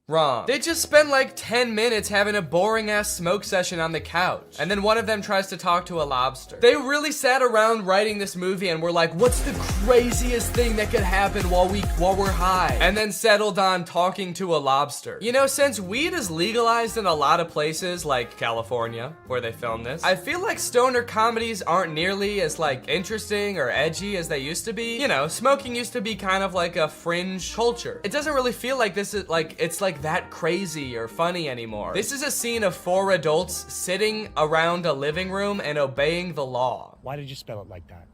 Wrong. They just spend like 10 minutes having a boring ass smoke session on the couch. And then one of them tries to talk to a lobster. They really sat around writing this movie and were like, what's the craziest thing that could happen while we're high? And then settled on talking to a lobster. You know, since weed is legalized in a lot of places like California, where they filmed this, I feel like stoner comedies aren't nearly as like interesting or edgy as they used to be. You know, smoking used to be kind of like a fringe culture. It doesn't really feel like this is like, it's like that crazy or funny anymore. This is a scene of 4 adults sitting around a living room and obeying the law. Why did you spell it like that?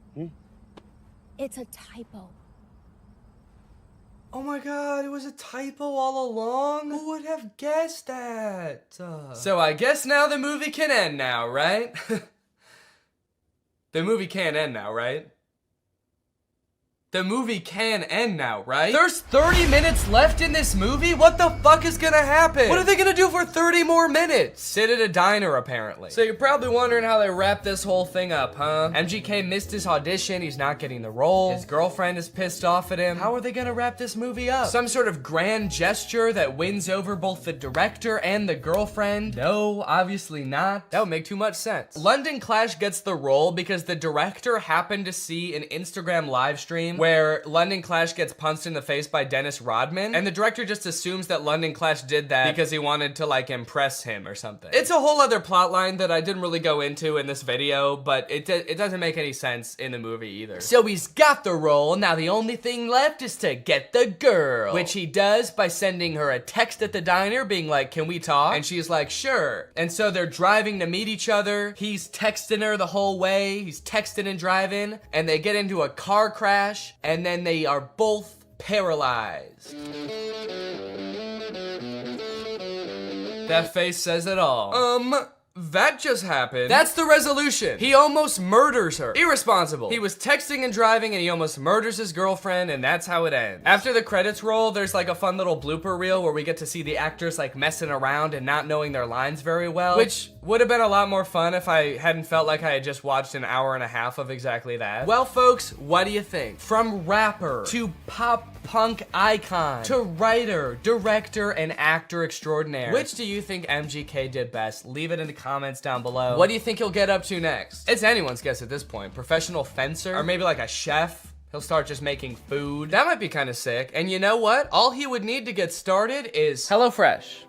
It's a typo. Oh my god, it was a typo all along? Who would have guessed that? So I guess now the movie can end now, right? The movie can't end now, right? The movie can end now, right? There's 30 minutes left in this movie? What the fuck is gonna happen? What are they gonna do for 30 more minutes? Sit at a diner, apparently. So you're probably wondering how they wrap this whole thing up, huh? MGK missed his audition, he's not getting the role. His girlfriend is pissed off at him. How are they gonna wrap this movie up? Some sort of grand gesture that wins over both the director and the girlfriend? No, obviously not. That would make too much sense. London Clash gets the role because the director happened to see an Instagram live stream where London Clash gets punched in the face by Dennis Rodman, and the director just assumes that London Clash did that because he wanted to like impress him or something. It's a whole other plot line that I didn't really go into in this video, but it doesn't make any sense in the movie either. So he's got the role, now the only thing left is to get the girl, which he does by sending her a text at the diner being like, can we talk? And she's like, sure. And so they're driving to meet each other. He's texting her the whole way. He's texting and driving, and they get into a car crash, and then they are both paralyzed. That face says it all. That just happened. That's the resolution. He almost murders her. Irresponsible. He was texting and driving and he almost murders his girlfriend, and that's how it ends. After the credits roll, there's like a fun little blooper reel where we get to see the actors like messing around and not knowing their lines very well, which would have been a lot more fun if I hadn't felt like I had just watched an hour and a half of exactly that. Well, folks, what do you think? From rapper to pop punk icon to writer, director, and actor extraordinaire, which do you think MGK did best? Leave it in the comments down below. What do you think he'll get up to next? It's anyone's guess at this point. Professional fencer? Or maybe like a chef? He'll start just making food. That might be kind of sick. And you know what? All he would need to get started is HelloFresh,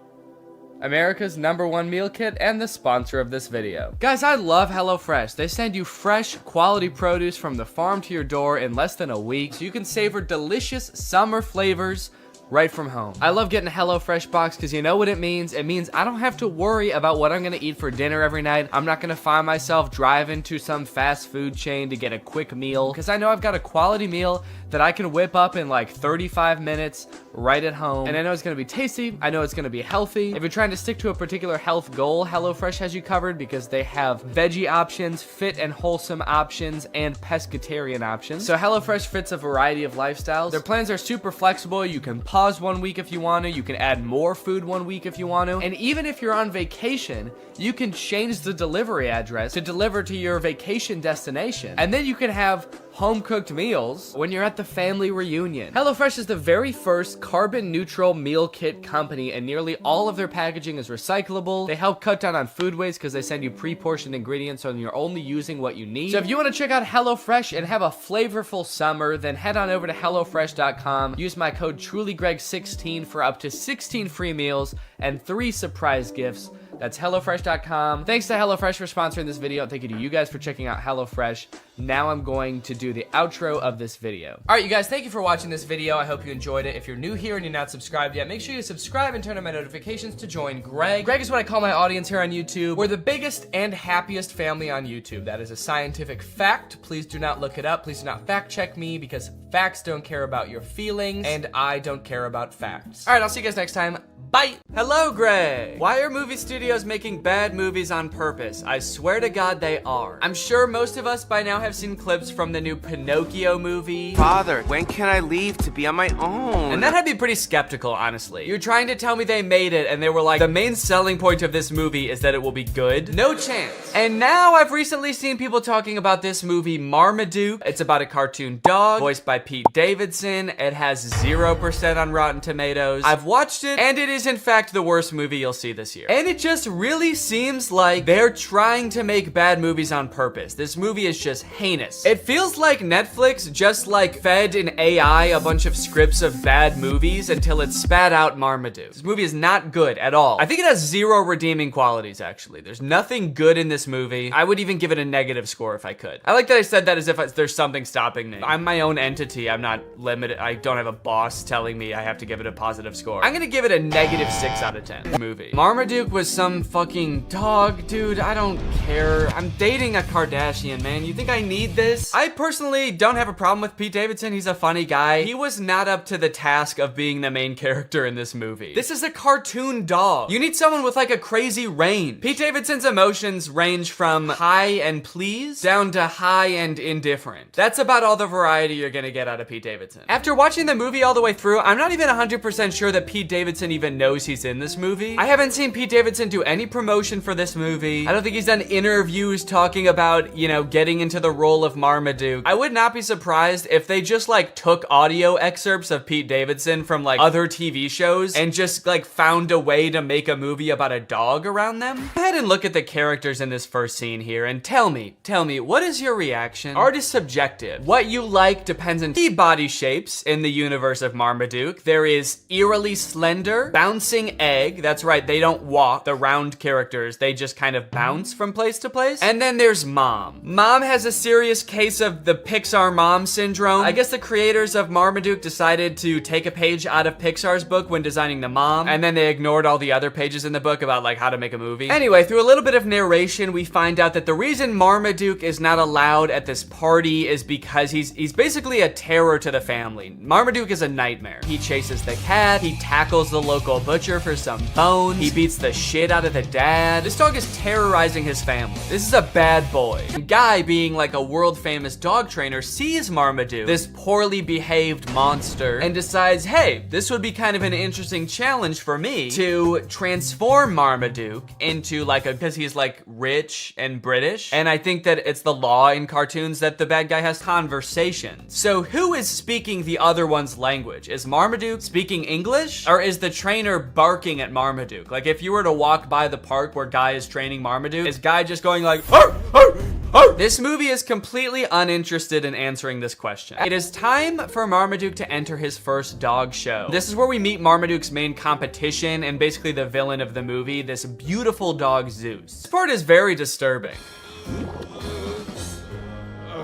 America's #1 meal kit and the sponsor of this video. Guys, I love HelloFresh. They send you fresh, quality produce from the farm to your door in less than a week, so you can savor delicious summer flavors right from home. I love getting a HelloFresh box because you know what it means? It means I don't have to worry about what I'm gonna eat for dinner every night. I'm not gonna find myself driving to some fast food chain to get a quick meal, because I know I've got a quality meal that I can whip up in like 35 minutes right at home. And I know it's gonna be tasty. I know it's gonna be healthy. If you're trying to stick to a particular health goal, HelloFresh has you covered because they have veggie options, fit and wholesome options, and pescatarian options. So HelloFresh fits a variety of lifestyles. Their plans are super flexible. You can pause 1 week if you want to. You can add more food 1 week if you want to. And even if you're on vacation, you can change the delivery address to deliver to your vacation destination. And then you can have home-cooked meals when you're at the family reunion. HelloFresh is the very first carbon-neutral meal kit company, and nearly all of their packaging is recyclable. They help cut down on food waste because they send you pre-portioned ingredients so you're only using what you need. So if you want to check out HelloFresh and have a flavorful summer, then head on over to HelloFresh.com. Use my code TrulyGreg16 for up to 16 free meals and 3 surprise gifts. That's HelloFresh.com. Thanks to HelloFresh for sponsoring this video. And thank you to you guys for checking out HelloFresh. Now I'm going to do the outro of this video. All right, you guys, thank you for watching this video. I hope you enjoyed it. If you're new here and you're not subscribed yet, make sure you subscribe and turn on my notifications to join Greg. Greg is what I call my audience here on YouTube. We're the biggest and happiest family on YouTube. That is a scientific fact. Please do not look it up. Please do not fact check me because facts don't care about your feelings and I don't care about facts. All right, I'll see you guys next time. Bye. Hello, Greg. Why are movie studios making bad movies on purpose? I swear to God they are. I'm sure most of us by now have seen clips from the new Pinocchio movie. Father, when can I leave to be on my own? And that had me pretty skeptical, honestly. You're trying to tell me they made it and they were like, the main selling point of this movie is that it will be good? No chance. And now I've recently seen people talking about this movie, Marmaduke. It's about a cartoon dog, voiced by Pete Davidson. It has 0% on Rotten Tomatoes. I've watched it, and it is in fact the worst movie you'll see this year. And it just really seems like they're trying to make bad movies on purpose. This movie is just heinous. It feels like Netflix just like fed an AI a bunch of scripts of bad movies until it spat out Marmaduke. This movie is not good at all. I think it has 0 redeeming qualities, actually. There's nothing good in this movie. I would even give it a negative score if I could. I like that I said that as if there's something stopping me. I'm my own entity. I'm not limited. I don't have a boss telling me I have to give it a positive score. I'm gonna give it a -6 out of 10 movie. Marmaduke was some fucking dog, dude. I don't care. I'm dating a Kardashian, man. You think I need this? I personally don't have a problem with Pete Davidson. He's a funny guy. He was not up to the task of being the main character in this movie. This is a cartoon dog. You need someone with like a crazy range. Pete Davidson's emotions range from high and pleased down to high and indifferent. That's about all the variety you're gonna get out of Pete Davidson. After watching the movie all the way through, I'm not even 100% sure that Pete Davidson even knows he's in this movie. I haven't seen Pete Davidson do any promotion for this movie. I don't think he's done interviews talking about, you know, getting into the role of Marmaduke. I would not be surprised if they just like took audio excerpts of Pete Davidson from like other TV shows and just like found a way to make a movie about a dog around them. Go ahead and look at the characters in this first scene here and tell me, what is your reaction? Art is subjective. What you like depends on key body shapes in the universe of Marmaduke. There is eerily slender, bouncing egg. That's right, they don't walk, the round characters. They just kind of bounce from place to place. And then there's Mom. Mom has a serious case of the Pixar mom syndrome. I guess the creators of Marmaduke decided to take a page out of Pixar's book when designing the mom, and then they ignored all the other pages in the book about like how to make a movie. Anyway, through a little bit of narration, we find out that the reason Marmaduke is not allowed at this party is because he's basically a terror to the family. Marmaduke is a nightmare. He chases the cat, he tackles the local butcher for some bones, he beats the shit out of the dad. This dog is terrorizing his family. This is a bad boy. Guy, being like a world famous dog trainer, sees Marmaduke, this poorly behaved monster, and decides, hey, this would be kind of an interesting challenge for me to transform Marmaduke into like because he's like rich and British, and I think that it's the law in cartoons that the bad guy has conversations. So who is speaking the other one's language? Is Marmaduke speaking English, or is the trainer barking at Marmaduke? Like if you were to walk by the park where Guy is training Marmaduke, is Guy just going like, arr, arr, arr? This movie is completely uninterested in answering this question. It is time for Marmaduke to enter his first dog show. This is where we meet Marmaduke's main competition and basically the villain of the movie, this beautiful dog Zeus. This part is very disturbing.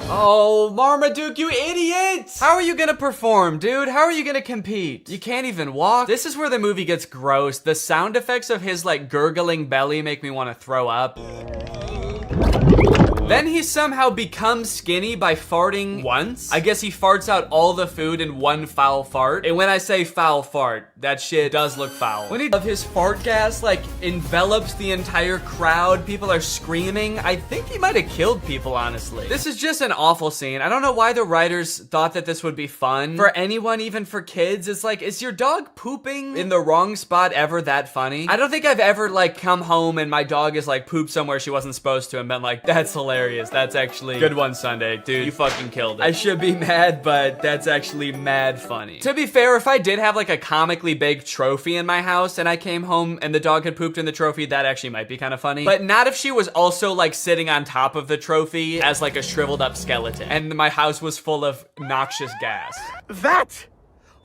Oh, Marmaduke, you idiot! How are you gonna perform, dude? How are you gonna compete? You can't even walk. This is where the movie gets gross. The sound effects of his like gurgling belly make me want to throw up. Then he somehow becomes skinny by farting once. I guess he farts out all the food in one foul fart. And when I say foul fart, that shit does look foul. When his fart gas like envelops the entire crowd, people are screaming. I think he might have killed people, honestly. This is just an awful scene. I don't know why the writers thought that this would be fun. For anyone, even for kids, it's like, is your dog pooping in the wrong spot ever that funny? I don't think I've ever like come home and my dog is like pooped somewhere she wasn't supposed to and been like, that's hilarious. That's actually good one, Sunday. Dude, you fucking killed it. I should be mad, but that's actually mad funny. To be fair, if I did have like a comically big trophy in my house and I came home and the dog had pooped in the trophy, that actually might be kind of funny. But not if she was also like sitting on top of the trophy as like a shriveled up skeleton and my house was full of noxious gas. That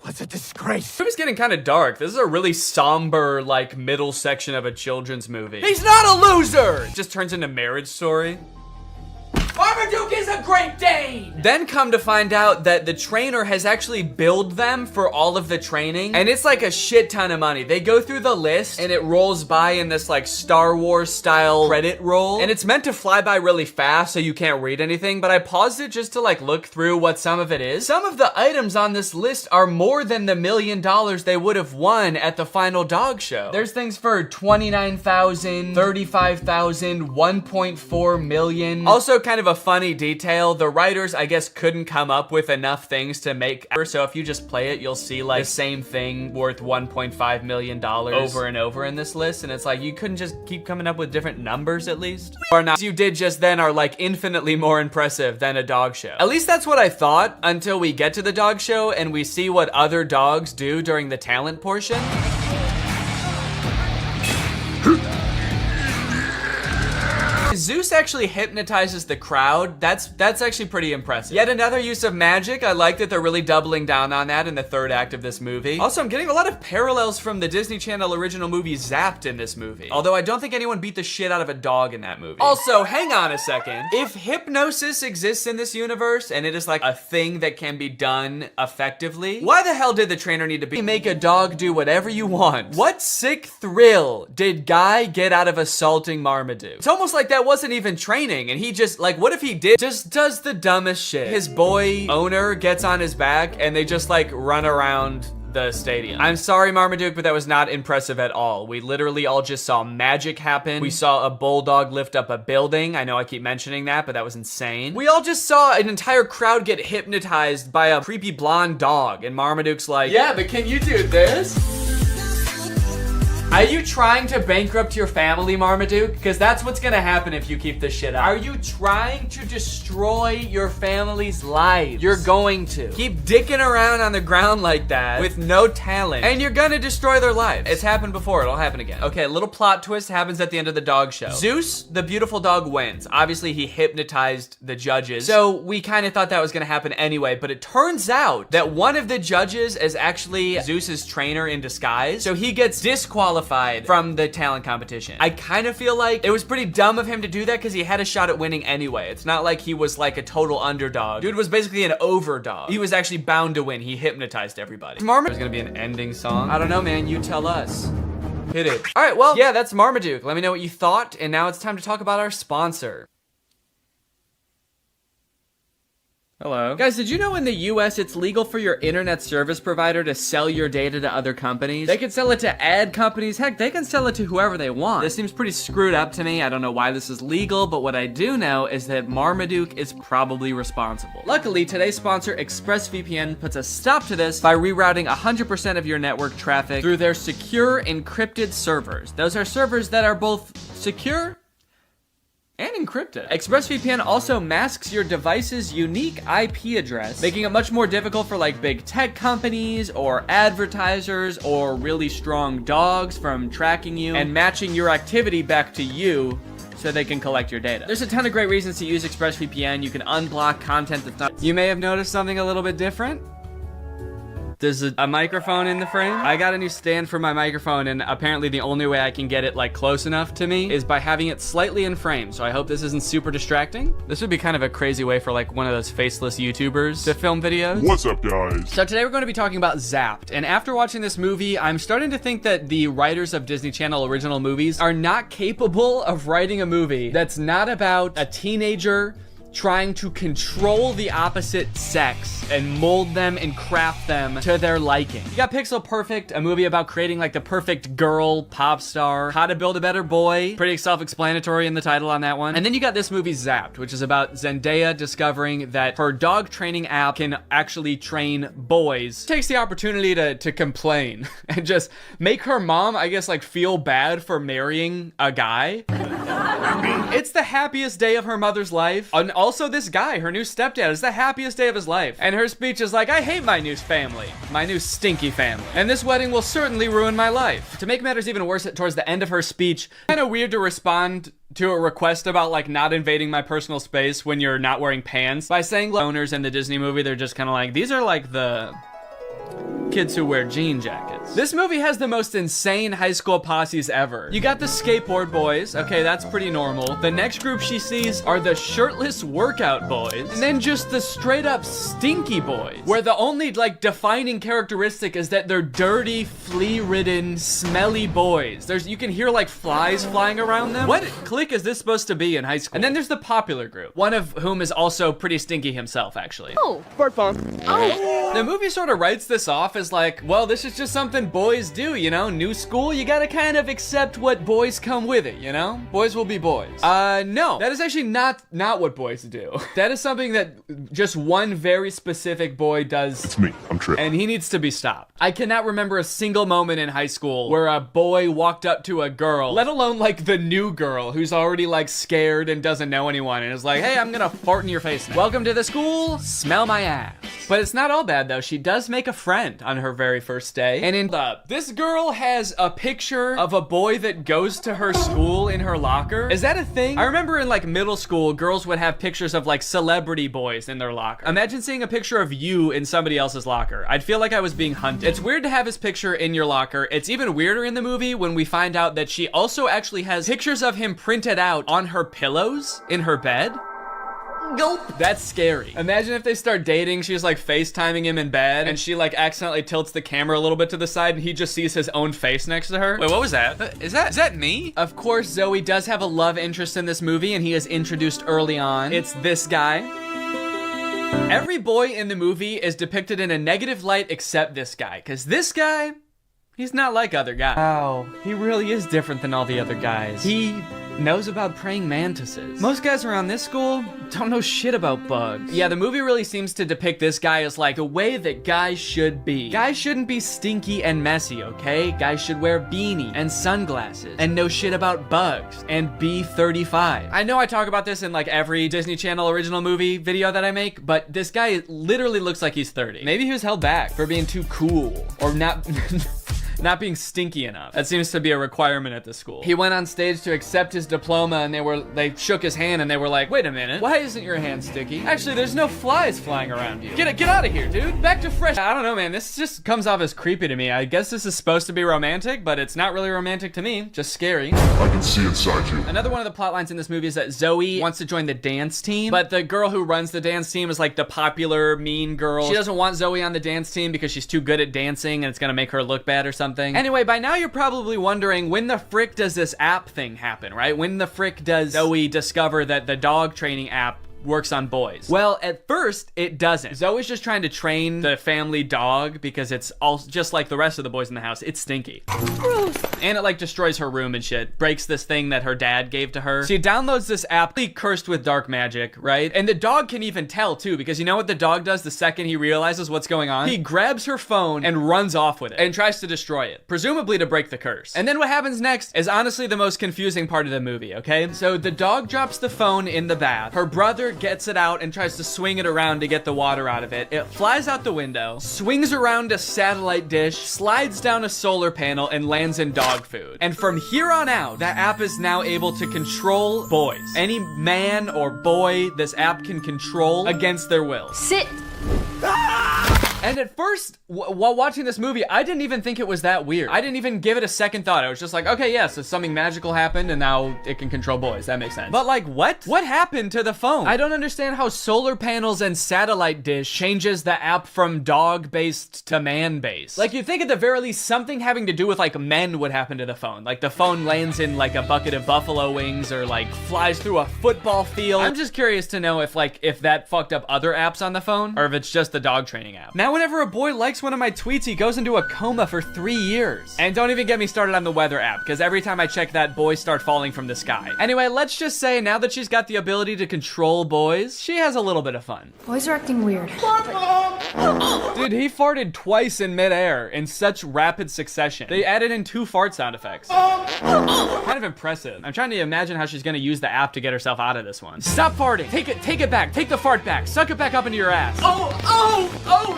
was a disgrace. It was getting kind of dark. This is a really somber, like, middle section of a children's movie. He's not a loser! It just turns into Marriage Story. Marmaduke is a Great Dane! Then come to find out that the trainer has actually billed them for all of the training, and it's like a shit ton of money. They go through the list, and it rolls by in this like Star Wars style credit roll, and it's meant to fly by really fast so you can't read anything, but I paused it just to like look through what some of it is. Some of the items on this list are more than the $1 million they would have won at the final dog show. There's things for $29,000, $35,000, $1.4 million. Also kind of a funny detail, the writers I guess couldn't come up with enough things to make, so if you just play it you'll see like the same thing worth $1.5 million over and over in this list, and it's like you couldn't just keep coming up with different numbers at least? Or not, you did just then are like infinitely more impressive than a dog show. At least that's what I thought until we get to the dog show and we see what other dogs do during the talent portion. Zeus actually hypnotizes the crowd. That's actually pretty impressive. Yet another use of magic. I like that they're really doubling down on that in the third act of this movie. Also, I'm getting a lot of parallels from the Disney Channel original movie Zapped in this movie. Although I don't think anyone beat the shit out of a dog in that movie. Also, hang on a second. If hypnosis exists in this universe and it is like a thing that can be done effectively, why the hell did the trainer need to make a dog do whatever you want? What sick thrill did Guy get out of assaulting Marmaduke? It's almost like that wasn't even training, and he just, like, what if he did just does the dumbest shit? His boy owner gets on his back and they just like run around the stadium. I'm sorry, Marmaduke, but that was not impressive at all. We literally all just saw magic happen. We saw a bulldog lift up a building. I know I keep mentioning that, but that was insane. We all just saw an entire crowd get hypnotized by a creepy blonde dog, and Marmaduke's like, yeah, but can you do this? Are you trying to bankrupt your family, Marmaduke? Because that's what's gonna happen if you keep this shit up. Are you trying to destroy your family's lives? You're going to. Keep dicking around on the ground like that with no talent, and you're gonna destroy their lives. It's happened before, it'll happen again. Okay, a little plot twist happens at the end of the dog show. Zeus, the beautiful dog, wins. Obviously, he hypnotized the judges, so we kind of thought that was gonna happen anyway, but it turns out that one of the judges is actually Zeus's trainer in disguise, so he gets disqualified from the talent competition. I kind of feel like it was pretty dumb of him to do that because he had a shot at winning anyway. It's not like he was like a total underdog. Dude was basically an overdog. He was actually bound to win. He hypnotized everybody. There's gonna be an ending song. I don't know, man. You tell us. Hit it. All right, well, yeah, that's Marmaduke. Let me know what you thought, and now it's time to talk about our sponsor. Hello. Guys, did you know in the US it's legal for your internet service provider to sell your data to other companies? They can sell it to ad companies. Heck, they can sell it to whoever they want. This seems pretty screwed up to me. I don't know why this is legal, but what I do know is that Marmaduke is probably responsible. Luckily, today's sponsor, ExpressVPN, puts a stop to this by rerouting 100% of your network traffic through their secure encrypted servers. Those are servers that are both secure and encrypted. ExpressVPN also masks your device's unique IP address, making it much more difficult for like big tech companies or advertisers or really strong dogs from tracking you and matching your activity back to you so they can collect your data. There's a ton of great reasons to use ExpressVPN. You can unblock content that's not... You may have noticed something a little bit different. There's a microphone in the frame. I got a new stand for my microphone, and apparently the only way I can get it like close enough to me is by having it slightly in frame. So I hope this isn't super distracting. This would be kind of a crazy way for like one of those faceless YouTubers to film videos. What's up, guys? So today we're going to be talking about Zapped. And after watching this movie, I'm starting to think that the writers of Disney Channel original movies are not capable of writing a movie that's not about a teenager trying to control the opposite sex and mold them and craft them to their liking. You got Pixel Perfect, a movie about creating like the perfect girl pop star. How to Build a Better Boy, pretty self-explanatory in the title on that one. And then you got this movie Zapped, which is about Zendaya discovering that her dog training app can actually train boys. Takes the opportunity to complain and just make her mom, I guess, like feel bad for marrying a guy. It's the happiest day of her mother's life. And also this guy, her new stepdad, is the happiest day of his life. And her speech is like, I hate my new family, my new stinky family. And this wedding will certainly ruin my life. To make matters even worse, towards the end of her speech, kind of weird to respond to a request about like not invading my personal space when you're not wearing pants by saying owners in the Disney movie, they're just kind of like, these are like the kids who wear jean jackets. This movie has the most insane high school posses ever. You got the skateboard boys. Okay, that's pretty normal. The next group she sees are the shirtless workout boys. And then just the straight up stinky boys, where the only like defining characteristic is that they're dirty, flea-ridden, smelly boys. You can hear like flies flying around them. What clique is this supposed to be in high school? And then there's the popular group, one of whom is also pretty stinky himself, actually. Oh, bird phone. Oh. The movie sort of writes this off as like, well, this is just something boys do, you know? New school, you gotta kind of accept what boys come with it, you know? Boys will be boys. No, that is actually not what boys do. That is something that just one very specific boy does. It's me, I'm Trip. And he needs to be stopped. I cannot remember a single moment in high school where a boy walked up to a girl, let alone like the new girl who's already like scared and doesn't know anyone and is like, hey, I'm gonna fart in your face now. Welcome to the school, smell my ass. But it's not all bad though. She does make a friend on her very first day. And this girl has a picture of a boy that goes to her school in her locker. Is that a thing? I remember in like middle school, girls would have pictures of like celebrity boys in their locker. Imagine seeing a picture of you in somebody else's locker. I'd feel like I was being hunted. It's weird to have his picture in your locker. It's even weirder in the movie when we find out that she also actually has pictures of him printed out on her pillows in her bed. Nope. That's scary. Imagine if they start dating, she's like FaceTiming him in bed, and she like accidentally tilts the camera a little bit to the side, and he just sees his own face next to her. Wait, what was that? Is that me? Of course, Zoe does have a love interest in this movie, and he is introduced early on. It's this guy. Every boy in the movie is depicted in a negative light except this guy, because this guy, he's not like other guys. Wow, he really is different than all the other guys. He knows about praying mantises. Most guys around this school don't know shit about bugs. Yeah, the movie really seems to depict this guy as like the way that guys should be. Guys shouldn't be stinky and messy, okay? Guys should wear beanie and sunglasses and know shit about bugs and be 35. I know I talk about this in like every Disney Channel original movie video that I make, but this guy literally looks like he's 30. Maybe he was held back for being too cool or not not being stinky enough. That seems to be a requirement at the school. He went on stage to accept his diploma and they shook his hand and they were like, wait a minute, why isn't your hand sticky? Actually, there's no flies flying around you. Get out of here, dude. Back to fresh. I don't know, man. This just comes off as creepy to me. I guess this is supposed to be romantic, but it's not really romantic to me. Just scary. I can see inside you. Another one of the plot lines in this movie is that Zoe wants to join the dance team, but the girl who runs the dance team is like the popular mean girl. She doesn't want Zoe on the dance team because she's too good at dancing and it's gonna make her look bad or something. Anyway, by now you're probably wondering, when the frick does this app thing happen, right? When the frick does Zoe discover that the dog training app works on boys? Well, at first, it doesn't. Zoe's just trying to train the family dog because it's all just like the rest of the boys in the house. It's stinky. Gross. And it like destroys her room and shit. Breaks this thing that her dad gave to her. She downloads this app, cursed with dark magic, right? And the dog can even tell too, because you know what the dog does the second he realizes what's going on? He grabs her phone and runs off with it and tries to destroy it, presumably to break the curse. And then what happens next is honestly the most confusing part of the movie, okay? So the dog drops the phone in the bath. Her brother gets it out and tries to swing it around to get the water out of it. It flies out the window, swings around a satellite dish, slides down a solar panel, and lands in dog food. And from here on out, that app is now able to control boys. Any man or boy this app can control against their will. Sit. And at first, while watching this movie, I didn't even think it was that weird. I didn't even give it a second thought. I was just like, okay, yeah, so something magical happened and now it can control boys. That makes sense. But like, what? What happened to the phone? I don't understand how solar panels and satellite dish changes the app from dog-based to man-based. Like, you'd think at the very least something having to do with like men would happen to the phone. Like the phone lands in like a bucket of buffalo wings or like flies through a football field. I'm just curious to know if that fucked up other apps on the phone or if it's just the dog training app. Now, whenever a boy likes one of my tweets, he goes into a coma for 3 years. And don't even get me started on the weather app, because every time I check that, boys start falling from the sky. Anyway, let's just say now that she's got the ability to control boys, she has a little bit of fun. Boys are acting weird. Dude, he farted twice in midair in such rapid succession. They added in 2 fart sound effects. Kind of impressive. I'm trying to imagine how she's gonna use the app to get herself out of this one. Stop farting. Take it back. Take the fart back. Suck it back up into your ass. Oh,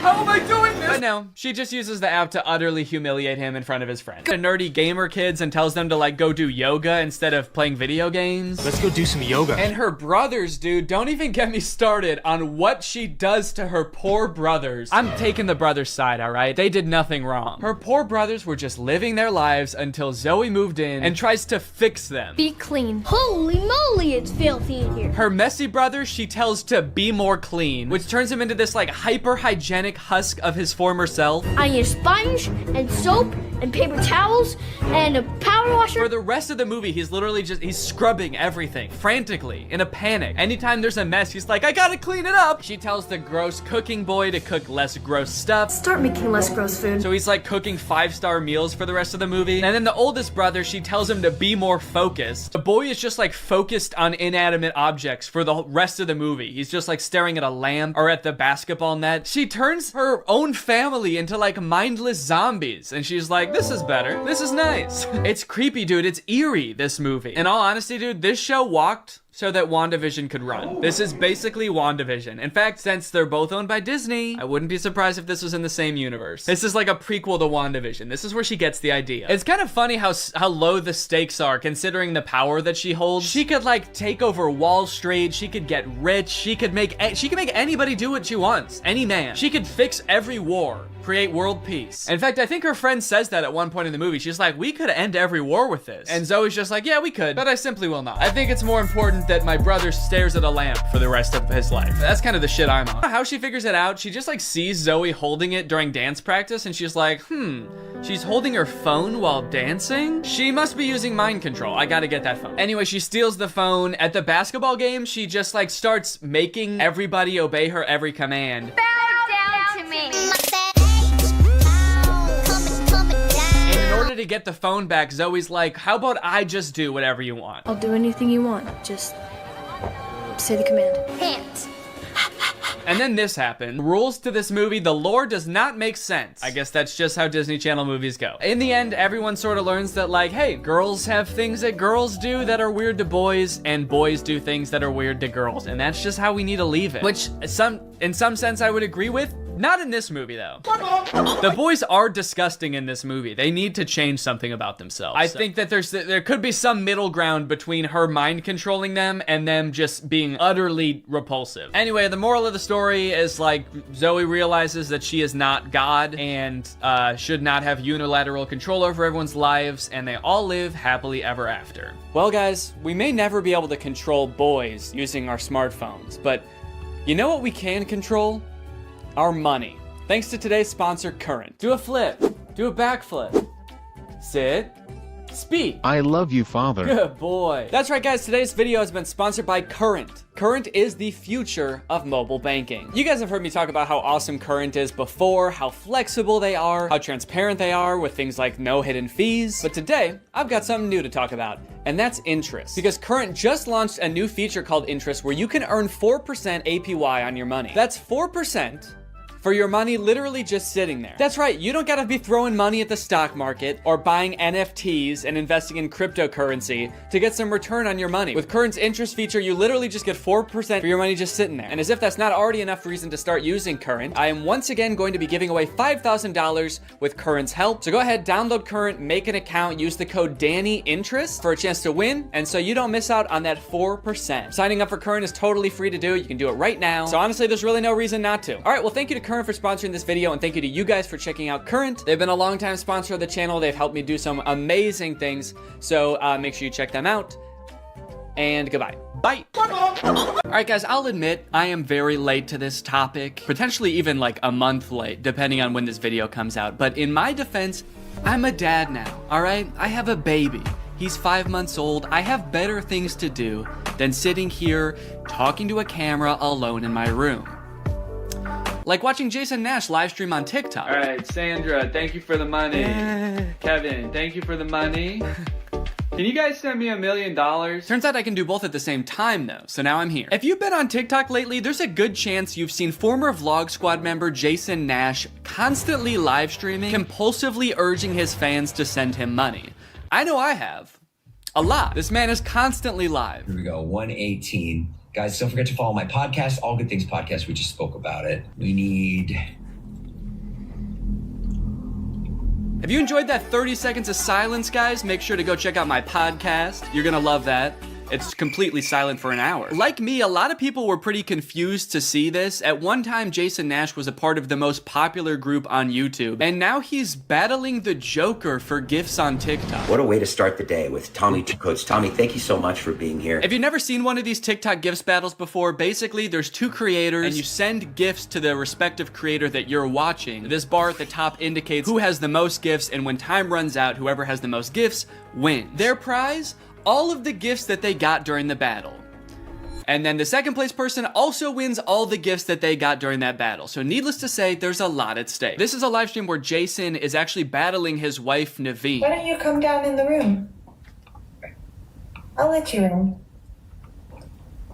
how am I doing this? But no, she just uses the app to utterly humiliate him in front of his friends. The nerdy gamer kids and tells them to like go do yoga instead of playing video games. Let's go do some yoga. And her brothers, dude, don't even get me started on what she does to her poor brothers. I'm taking taking the brother's side, all right? They did nothing wrong. Her poor brothers were just living their lives until Zoe moved in and tries to fix them. Be clean. Holy moly, it's filthy in here. Her messy brother, she tells to be more clean, which turns him into this like hyper hygienic husk of his former self. I need a sponge and soap and paper towels and a power washer. For the rest of the movie, he's literally he's scrubbing everything frantically in a panic. Anytime there's a mess, he's like, I gotta clean it up. She tells the gross cooking boy to cook less gross stuff. Start making less gross food. So he's like cooking 5-star meals for the rest of the movie. And then the oldest brother, she tells him to be more focused. The boy is just like focused on inanimate objects for the rest of the movie. He's just like staring at a lamp or at the basketball net. She turns her own family into like mindless zombies. And she's like, this is better. This is nice. It's creepy, dude. It's eerie, this movie. In all honesty, dude, this show walked so that WandaVision could run. This is basically WandaVision. In fact, since they're both owned by Disney, I wouldn't be surprised if this was in the same universe. This is like a prequel to WandaVision. This is where she gets the idea. It's kind of funny how low the stakes are considering the power that she holds. She could like take over Wall Street. She could get rich. She could make anybody do what she wants. Any man. She could fix every war. Create world peace. In fact, I think her friend says that at one point in the movie. She's like, we could end every war with this. And Zoe's just like, yeah, we could, but I simply will not. I think it's more important that my brother stares at a lamp for the rest of his life. That's kind of the shit I'm on. How she figures it out, she just like sees Zoe holding it during dance practice and she's like, she's holding her phone while dancing? She must be using mind control. I gotta get that phone. Anyway, she steals the phone. At the basketball game, she just like starts making everybody obey her every command. Bow down to me. In order to get the phone back, Zoe's like, how about I just do whatever you want? I'll do anything you want. Just say the command. Hands. And then this happened. Rules to this movie, the lore does not make sense. I guess that's just how Disney Channel movies go. In the end, everyone sort of learns that like, hey, girls have things that girls do that are weird to boys, and boys do things that are weird to girls. And that's just how we need to leave it. Which in some sense I would agree with. Not in this movie, though. The boys are disgusting in this movie. They need to change something about themselves. I think that there could be some middle ground between her mind controlling them and them just being utterly repulsive. Anyway, the moral of the story is like Zoe realizes that she is not God and should not have unilateral control over everyone's lives, and they all live happily ever after. Well, guys, we may never be able to control boys using our smartphones, but you know what we can control? Our money. Thanks to today's sponsor, Current. Do a flip. Do a backflip. Sit. Speak. I love you, Father. Good boy. That's right, guys. Today's video has been sponsored by Current. Current is the future of mobile banking. You guys have heard me talk about how awesome Current is before, how flexible they are, how transparent they are with things like no hidden fees. But today, I've got something new to talk about, and that's interest. Because Current just launched a new feature called Interest where you can earn 4% APY on your money. That's 4% for your money literally just sitting there. That's right, you don't gotta be throwing money at the stock market or buying NFTs and investing in cryptocurrency to get some return on your money. With Current's interest feature, you literally just get 4% for your money just sitting there. And as if that's not already enough reason to start using Current, I am once again going to be giving away $5,000 with Current's help. So go ahead, download Current, make an account, use the code DANNYINTEREST for a chance to win, and so you don't miss out on that 4%. Signing up for Current is totally free to do. You can do it right now. So honestly, there's really no reason not to. All right, well, thank you to Current for sponsoring this video, and thank you to you guys for checking out Current. They've been a long-time sponsor of the channel. They've helped me do some amazing things, so make sure you check them out, and goodbye. Bye. All right, guys, I'll admit I am very late to this topic, potentially even like a month late, depending on when this video comes out, but in my defense, I'm a dad now, all right? I have a baby. He's 5 months old. I have better things to do than sitting here talking to a camera alone in my room. Like watching Jason Nash live stream on TikTok. All right, Sandra, thank you for the money. Kevin, thank you for the money. Can you guys send me $1 million? Turns out I can do both at the same time though, so now I'm here. If you've been on TikTok lately, there's a good chance you've seen former Vlog Squad member Jason Nash constantly live streaming, compulsively urging his fans to send him money. I know I have. A lot. This man is constantly live. Here we go, 118. Guys, don't forget to follow my podcast, All Good Things Podcast. We just spoke about it. We need... If you enjoyed that 30 seconds of silence, guys, make sure to go check out my podcast. You're gonna love that. It's completely silent for an hour. Like me, a lot of people were pretty confused to see this. At one time, Jason Nash was a part of the most popular group on YouTube, and now he's battling the Joker for gifts on TikTok. What a way to start the day with Tommy. Coach Tommy, thank you so much for being here. If you've never seen one of these TikTok gifts battles before, basically there's two creators and you send gifts to the respective creator that you're watching. This bar at the top indicates who has the most gifts, and when time runs out, whoever has the most gifts wins. Their prize? All of the gifts that they got during the battle. And then the second place person also wins all the gifts that they got during that battle. So needless to say, there's a lot at stake. This is a live stream where Jason is actually battling his wife, Naveen. Why don't you come down in the room? I'll let you in.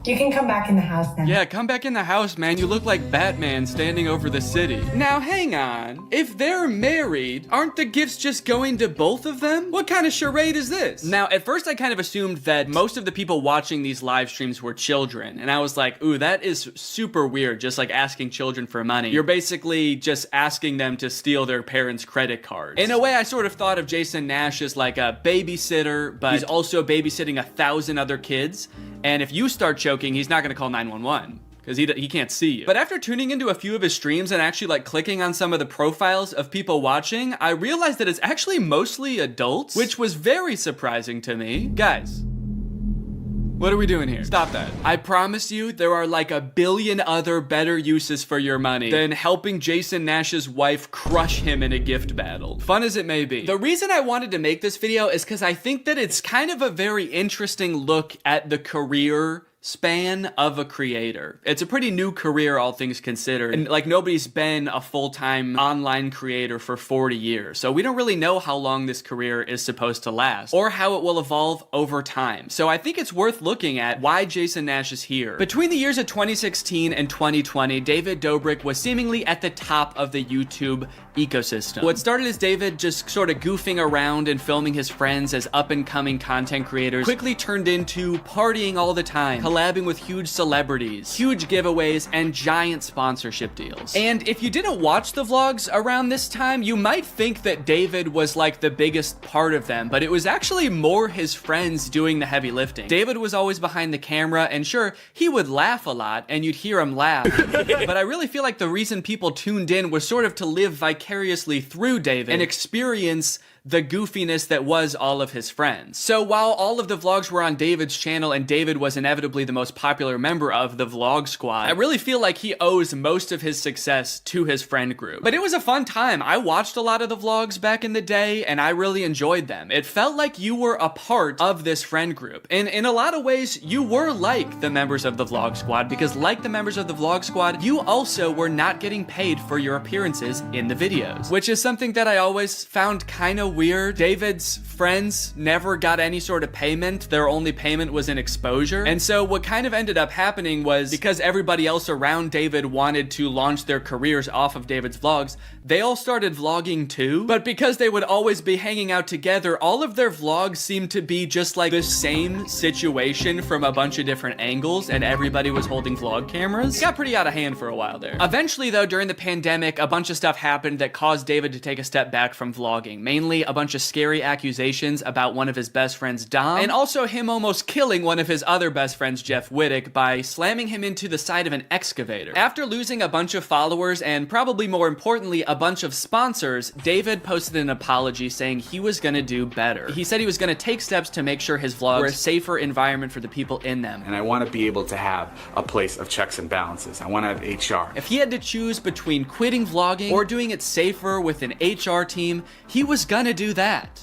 You can come back in the house now. Yeah, come back in the house, man. You look like Batman standing over the city. Now, hang on. If they're married, aren't the gifts just going to both of them? What kind of charade is this? Now, at first I kind of assumed that most of the people watching these live streams were children. And I was like, ooh, that is super weird, just like asking children for money. You're basically just asking them to steal their parents' credit cards. In a way, I sort of thought of Jason Nash as like a babysitter, but he's also babysitting 1,000 other kids. And if you start choking, he's not gonna call 911 because he can't see you. But after tuning into a few of his streams and actually like clicking on some of the profiles of people watching, I realized that it's actually mostly adults, which was very surprising to me. Guys, what are we doing here? Stop that. I promise you there are like a billion other better uses for your money than helping Jason Nash's wife crush him in a gift battle. Fun as it may be. The reason I wanted to make this video is because I think that it's kind of a very interesting look at the career span of a creator. It's a pretty new career, all things considered. And like nobody's been a full-time online creator for 40 years. So we don't really know how long this career is supposed to last or how it will evolve over time. So I think it's worth looking at why Jason Nash is here. Between the years of 2016 and 2020, David Dobrik was seemingly at the top of the YouTube ecosystem. What started as David just sort of goofing around and filming his friends as up-and-coming content creators quickly turned into partying all the time, collabing with huge celebrities, huge giveaways, and giant sponsorship deals. And if you didn't watch the vlogs around this time, you might think that David was like the biggest part of them, but it was actually more his friends doing the heavy lifting. David was always behind the camera, and sure, he would laugh a lot, and you'd hear him laugh, but I really feel like the reason people tuned in was sort of to live vicariously through David and experience the goofiness that was all of his friends. So while all of the vlogs were on David's channel and David was inevitably the most popular member of the vlog squad, I really feel like he owes most of his success to his friend group. But it was a fun time. I watched a lot of the vlogs back in the day and I really enjoyed them. It felt like you were a part of this friend group. And in a lot of ways, you were like the members of the vlog squad because like the members of the vlog squad, you also were not getting paid for your appearances in the videos, which is something that I always found kind of weird. David's friends never got any sort of payment. Their only payment was in exposure. And so what kind of ended up happening was because everybody else around David wanted to launch their careers off of David's vlogs, they all started vlogging too. But because they would always be hanging out together, all of their vlogs seemed to be just like the same situation from a bunch of different angles and everybody was holding vlog cameras. It got pretty out of hand for a while there. Eventually though, during the pandemic, a bunch of stuff happened that caused David to take a step back from vlogging. Mainly a bunch of scary accusations about one of his best friends, Dom, and also him almost killing one of his other best friends, Jeff Wittick, by slamming him into the side of an excavator. After losing a bunch of followers and probably more importantly, a bunch of sponsors, David posted an apology saying he was gonna do better. He said he was gonna take steps to make sure his vlogs were a safer environment for the people in them. And I want to be able to have a place of checks and balances. I want to have HR. If he had to choose between quitting vlogging or doing it safer with an HR team, he was gonna do that.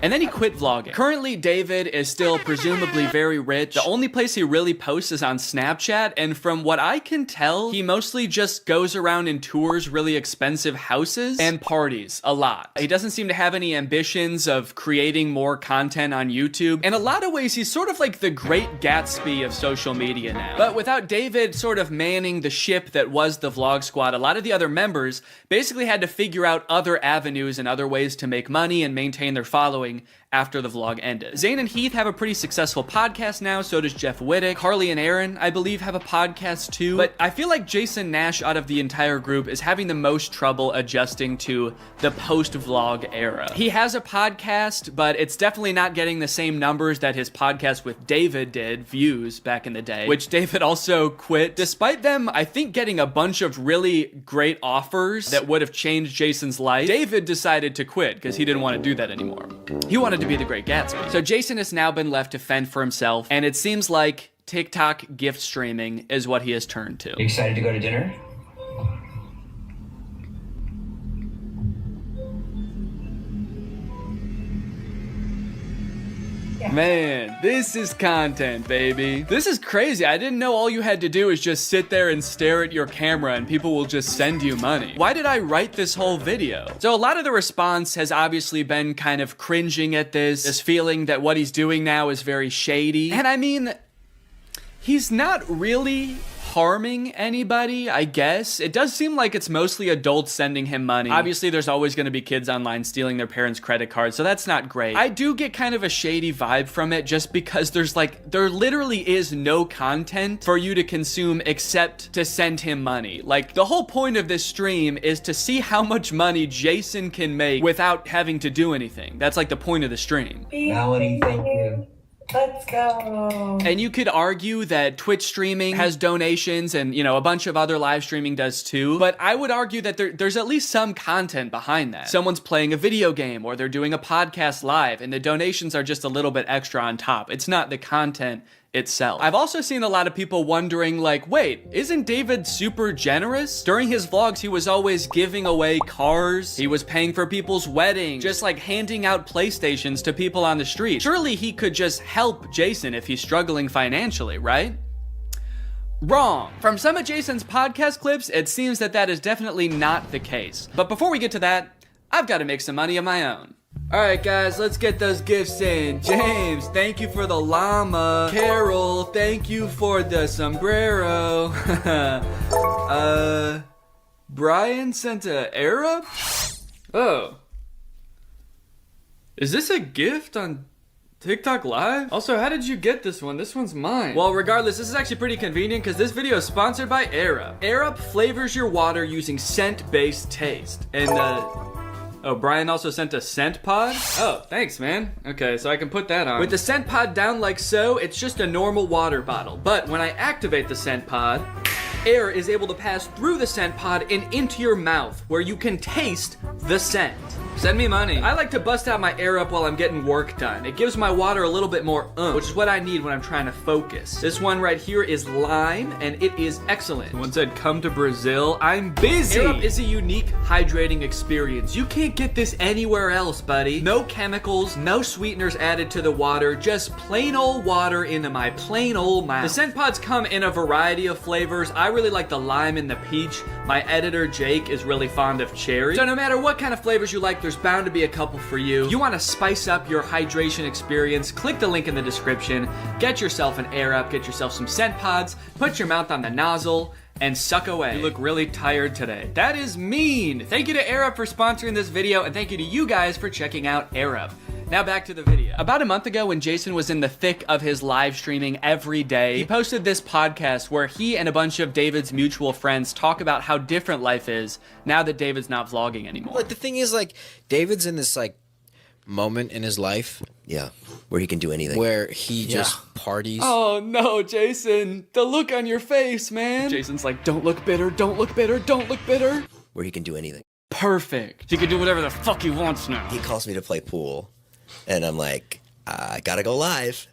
And then he quit vlogging. Currently, David is still presumably very rich. The only place he really posts is on Snapchat, and from what I can tell, he mostly just goes around and tours really expensive houses and parties a lot. He doesn't seem to have any ambitions of creating more content on YouTube. In a lot of ways, he's sort of like the Great Gatsby of social media now. But without David sort of manning the ship that was the vlog squad, a lot of the other members basically had to figure out other avenues and other ways to make money and maintain their following after the vlog ended. Zane and Heath have a pretty successful podcast now, so does Jeff Wittick. Carly and Aaron, I believe, have a podcast too. But I feel like Jason Nash out of the entire group is having the most trouble adjusting to the post-vlog era. He has a podcast, but it's definitely not getting the same numbers that his podcast with David did, views back in the day, which David also quit. Despite them, I think, getting a bunch of really great offers that would have changed Jason's life, David decided to quit because he didn't want to do that anymore. He wanted to be the Great Gatsby. So Jason has now been left to fend for himself, and it seems like TikTok gift streaming is what he has turned to. You excited to go to dinner? Man, this is content, baby. This is crazy. I didn't know all you had to do is just sit there and stare at your camera and people will just send you money. Why did I write this whole video? So a lot of the response has obviously been kind of cringing at this feeling that what he's doing now is very shady. And I mean, he's not really harming anybody, I guess. It does seem like it's mostly adults sending him money. Obviously, there's always going to be kids online stealing their parents' credit cards, so that's not great. I do get kind of a shady vibe from it just because there literally is no content for you to consume except to send him money. Like, the whole point of this stream is to see how much money Jason can make without having to do anything. That's like the point of the stream. Melody, thank you. Let's go. And you could argue that Twitch streaming has donations and, you know, a bunch of other live streaming does too. But I would argue that there's at least some content behind that. Someone's playing a video game or they're doing a podcast live and the donations are just a little bit extra on top. It's not the content itself. I've also seen a lot of people wondering, like, wait, isn't David super generous? During his vlogs, he was always giving away cars. He was paying for people's weddings, just like handing out PlayStations to people on the street. Surely he could just help Jason if he's struggling financially, right? Wrong. From some of Jason's podcast clips, it seems that that is definitely not the case. But before we get to that, I've got to make some money of my own. Alright guys, let's get those gifts in. James, thank you for the llama. Carol, thank you for the sombrero. Brian sent a Arab? Oh. Is this a gift on TikTok Live? Also, how did you get this one? This one's mine. Well, regardless, this is actually pretty convenient because this video is sponsored by Arab. Arab flavors your water using scent-based taste. And, oh, Brian also sent a scent pod? Oh, thanks, man. Okay, so I can put that on. With the scent pod down like so, it's just a normal water bottle. But when I activate the scent pod, air is able to pass through the scent pod and into your mouth, where you can taste the scent. Send me money. I like to bust out my Air Up while I'm getting work done. It gives my water a little bit more which is what I need when I'm trying to focus. This one right here is lime, and it is excellent. Someone said, come to Brazil. I'm busy. Air Up is a unique hydrating experience. You can't get this anywhere else, buddy. No chemicals, no sweeteners added to the water, just plain old water into my plain old mouth. The scent pods come in a variety of flavors. I really like the lime and the peach. My editor, Jake, is really fond of cherry. So no matter what kind of flavors you like, there's bound to be a couple for you. You want to spice up your hydration experience, click the link in the description, get yourself an Air Up, get yourself some scent pods, put your mouth on the nozzle, and suck away. You look really tired today. That is mean. Thank you to Air Up for sponsoring this video, and thank you to you guys for checking out Air Up. Now back to the video. About a month ago when Jason was in the thick of his live streaming every day, he posted this podcast where he and a bunch of David's mutual friends talk about how different life is now that David's not vlogging anymore. Like, the thing is, like, David's in this, like, moment in his life. Yeah, where he can do anything. Where he just parties. Oh no, Jason, the look on your face, man. Jason's like, don't look bitter, don't look bitter, don't look bitter. Where he can do anything. Perfect. He can do whatever the fuck he wants now. He calls me to play pool. And I'm like, I gotta go live,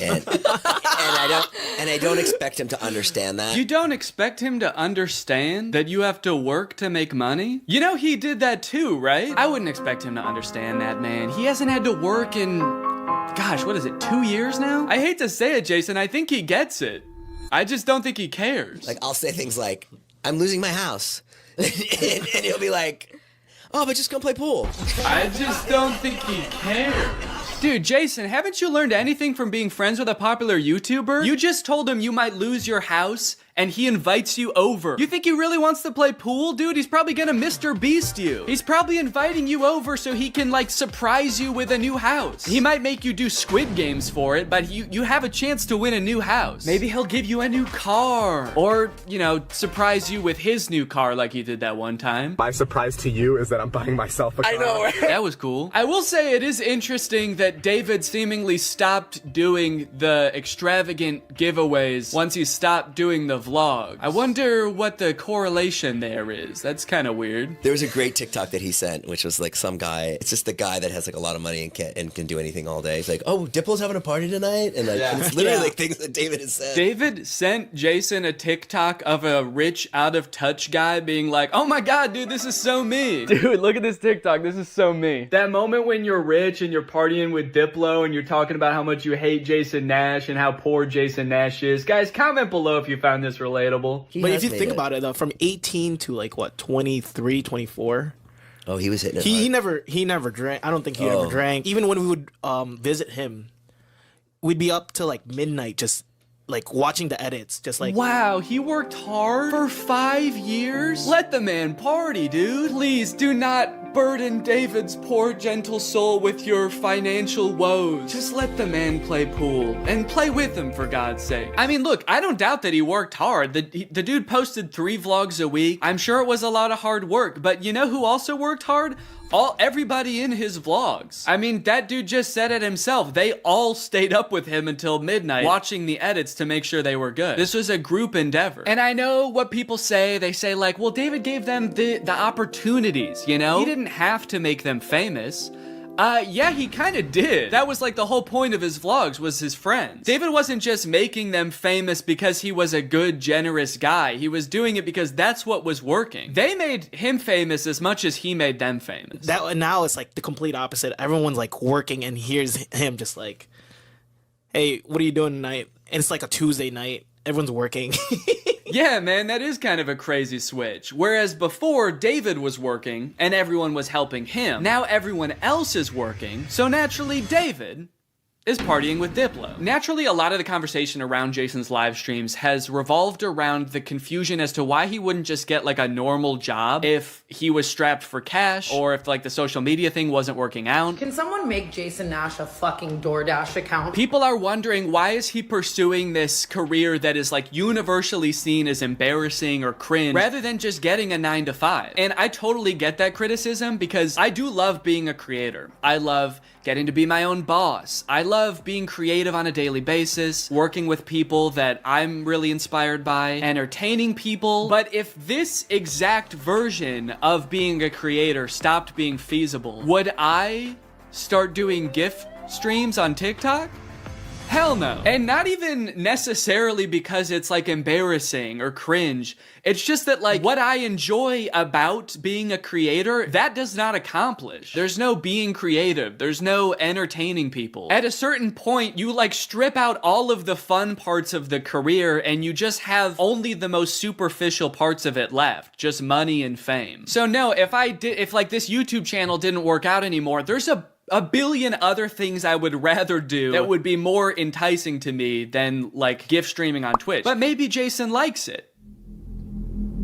and I don't expect him to understand that. You don't expect him to understand that you have to work to make money? You know he did that too, right? I wouldn't expect him to understand that, man. He hasn't had to work in, gosh, what is it, 2 years now? I hate to say it, Jason, I think he gets it. I just don't think he cares. Like, I'll say things like, I'm losing my house, and he'll be like, oh, but just come play pool. I just don't think he cares. Dude, Jason, haven't you learned anything from being friends with a popular YouTuber? You just told him you might lose your house and he invites you over. You think he really wants to play pool, dude? He's probably gonna Mr. Beast you. He's probably inviting you over so he can like surprise you with a new house. He might make you do Squid Games for it, but you have a chance to win a new house. Maybe he'll give you a new car, or, you know, surprise you with his new car like he did that one time. My surprise to you is that I'm buying myself a car. I know, right? That was cool. I will say it is interesting that David seemingly stopped doing the extravagant giveaways once he stopped doing the vlog. I wonder what the correlation there is. That's kind of weird. There was a great TikTok that he sent, which was like some guy. It's just the guy that has like a lot of money and can do anything all day. He's like, "Oh, Diplo's having a party tonight," and like and it's literally like things that David has said. David sent Jason a TikTok of a rich, out of touch guy being like, "Oh my god, dude, this is so me." Dude, look at this TikTok. This is so me. That moment when you're rich and you're partying with Diplo and you're talking about how much you hate Jason Nash and how poor Jason Nash is. Guys, comment below if you found this relatable. But if you think about it, though, from 18 to like what, 23, 24. Oh, he was hitting it. He never drank. I don't think he ever drank. Even when we would visit him, we'd be up till like midnight, just like watching the edits, just like. Wow, he worked hard for 5 years? Let the man party, dude. Please do not burden David's poor gentle soul with your financial woes. Just let the man play pool and play with him, for God's sake. I mean, look, I don't doubt that he worked hard. The dude posted 3 vlogs a week. I'm sure it was a lot of hard work, but you know who also worked hard? Everybody in his vlogs. I mean, that dude just said it himself. They all stayed up with him until midnight watching the edits to make sure they were good. This was a group endeavor. And I know what people say. They say like, well, David gave them the opportunities, you know? He didn't have to make them famous. Yeah, he kind of did. That was like the whole point of his vlogs, was his friends. David wasn't just making them famous because he was a good, generous guy. He was doing it because that's what was working. They made him famous as much as he made them famous. Now it's like the complete opposite. Everyone's like working, and here's him just like, "Hey, what are you doing tonight?" And it's like a Tuesday night. Everyone's working. Yeah, man, that is kind of a crazy switch. Whereas before, David was working and everyone was helping him. Now everyone else is working, so naturally David is partying with Diplo. Naturally, a lot of the conversation around Jason's live streams has revolved around the confusion as to why he wouldn't just get like a normal job if he was strapped for cash, or if like the social media thing wasn't working out. Can someone make Jason Nash a fucking DoorDash account? People are wondering, why is he pursuing this career that is like universally seen as embarrassing or cringe rather than just getting a 9-to-5? And I totally get that criticism, because I do love being a creator. I love getting to be my own boss. I love being creative on a daily basis, working with people that I'm really inspired by, entertaining people. But if this exact version of being a creator stopped being feasible, would I start doing gift streams on TikTok? Hell no. And not even necessarily because it's like embarrassing or cringe. It's just that like what I enjoy about being a creator, that does not accomplish. There's no being creative. There's no entertaining people. At a certain point, you like strip out all of the fun parts of the career and you just have only the most superficial parts of it left. Just money and fame. So no, if like this YouTube channel didn't work out anymore, there's a billion other things I would rather do that would be more enticing to me than like gift streaming on Twitch. But maybe Jason likes it.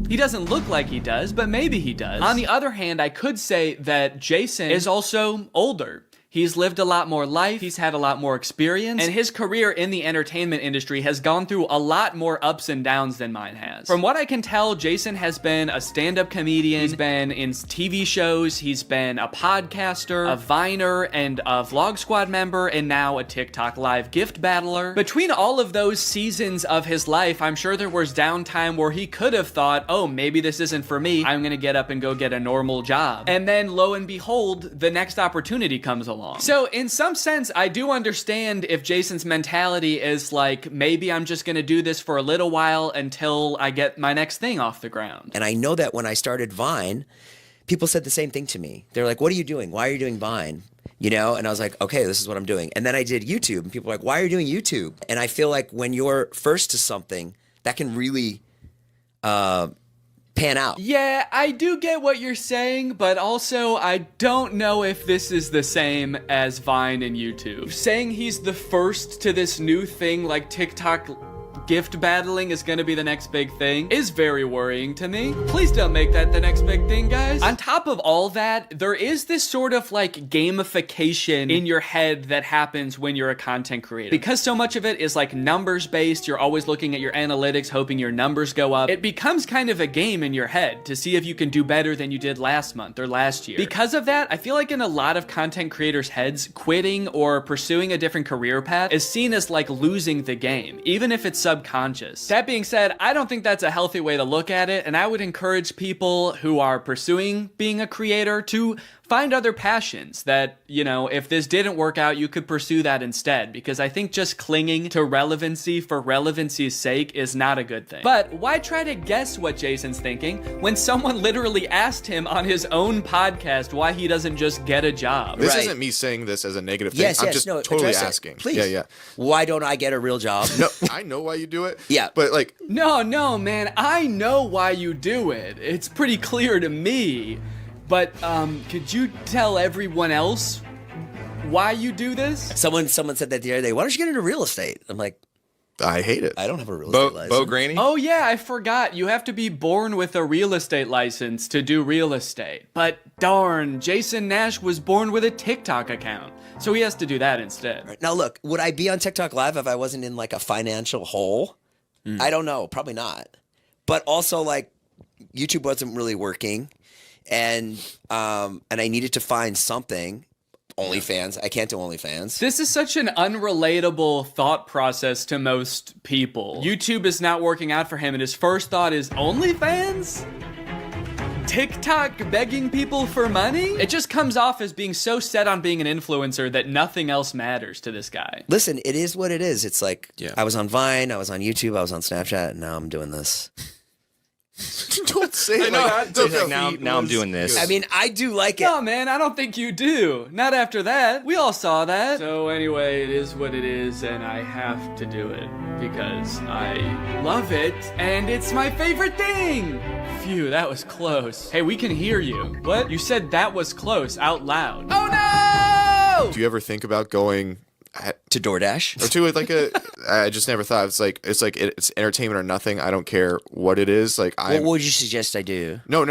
He doesn't look like he does, but maybe he does. On the other hand, I could say that Jason is also older. He's lived a lot more life, he's had a lot more experience, and his career in the entertainment industry has gone through a lot more ups and downs than mine has. From what I can tell, Jason has been a stand-up comedian, he's been in TV shows, he's been a podcaster, a Viner, and a Vlog Squad member, and now a TikTok live gift battler. Between all of those seasons of his life, I'm sure there was downtime where he could have thought, oh, maybe this isn't for me, I'm gonna get up and go get a normal job. And then, lo and behold, the next opportunity comes along. So in some sense, I do understand if Jason's mentality is like, maybe I'm just gonna do this for a little while until I get my next thing off the ground. And I know that when I started Vine, people said the same thing to me. They're like, what are you doing? Why are you doing Vine? You know? And I was like, okay, this is what I'm doing. And then I did YouTube, and people were like, why are you doing YouTube? And I feel like when you're first to something, that can really pan out. Yeah, I do get what you're saying, but also I don't know if this is the same as Vine and YouTube. Saying he's the first to this new thing like TikTok gift battling is gonna be the next big thing is very worrying to me. Please don't make that the next big thing, guys. On top of all that, there is this sort of like gamification in your head that happens when you're a content creator. Because so much of it is like numbers based, you're always looking at your analytics, hoping your numbers go up. It becomes kind of a game in your head to see if you can do better than you did last month or last year. Because of that, I feel like in a lot of content creators' heads, quitting or pursuing a different career path is seen as like losing the game, even if it's subconscious. That being said, I don't think that's a healthy way to look at it, and I would encourage people who are pursuing being a creator to find other passions that, you know, if this didn't work out, you could pursue that instead, because I think just clinging to relevancy for relevancy's sake is not a good thing. But why try to guess what Jason's thinking when someone literally asked him on his own podcast why he doesn't just get a job? This isn't me saying this as a negative thing. I'm just totally asking. Please. Yeah. Why don't I get a real job? No, I know why you do it. Yeah. But like... No, man, I know why you do it. It's pretty clear to me. But, could you tell everyone else why you do this? Someone said that the other day, why don't you get into real estate? I'm like, I hate it. I don't have a real estate license. Bo Granny? Oh yeah, I forgot. You have to be born with a real estate license to do real estate. But darn, Jason Nash was born with a TikTok account. So he has to do that instead. Right. Now look, would I be on TikTok Live if I wasn't in like a financial hole? I don't know. Probably not. But also like YouTube wasn't really working. And I needed to find something. OnlyFans. I can't do OnlyFans. This is such an unrelatable thought process to most people. YouTube is not working out for him, and his first thought is OnlyFans? TikTok begging people for money? It just comes off as being so set on being an influencer that nothing else matters to this guy. Listen, it is what it is. It's like, I was on Vine, I was on YouTube, I was on Snapchat, and now I'm doing this. Don't say it like that. Now I'm doing this. I mean, I do like it. No, man, I don't think you do. Not after that. We all saw that. So anyway, it is what it is, and I have to do it because I love it, and it's my favorite thing. Phew, that was close. Hey, we can hear you. What? You said that was close out loud. Oh no! Do you ever think about going to DoorDash or to like a? I just never thought it's entertainment or nothing. I don't care what it is. Like, what would you suggest I do? No.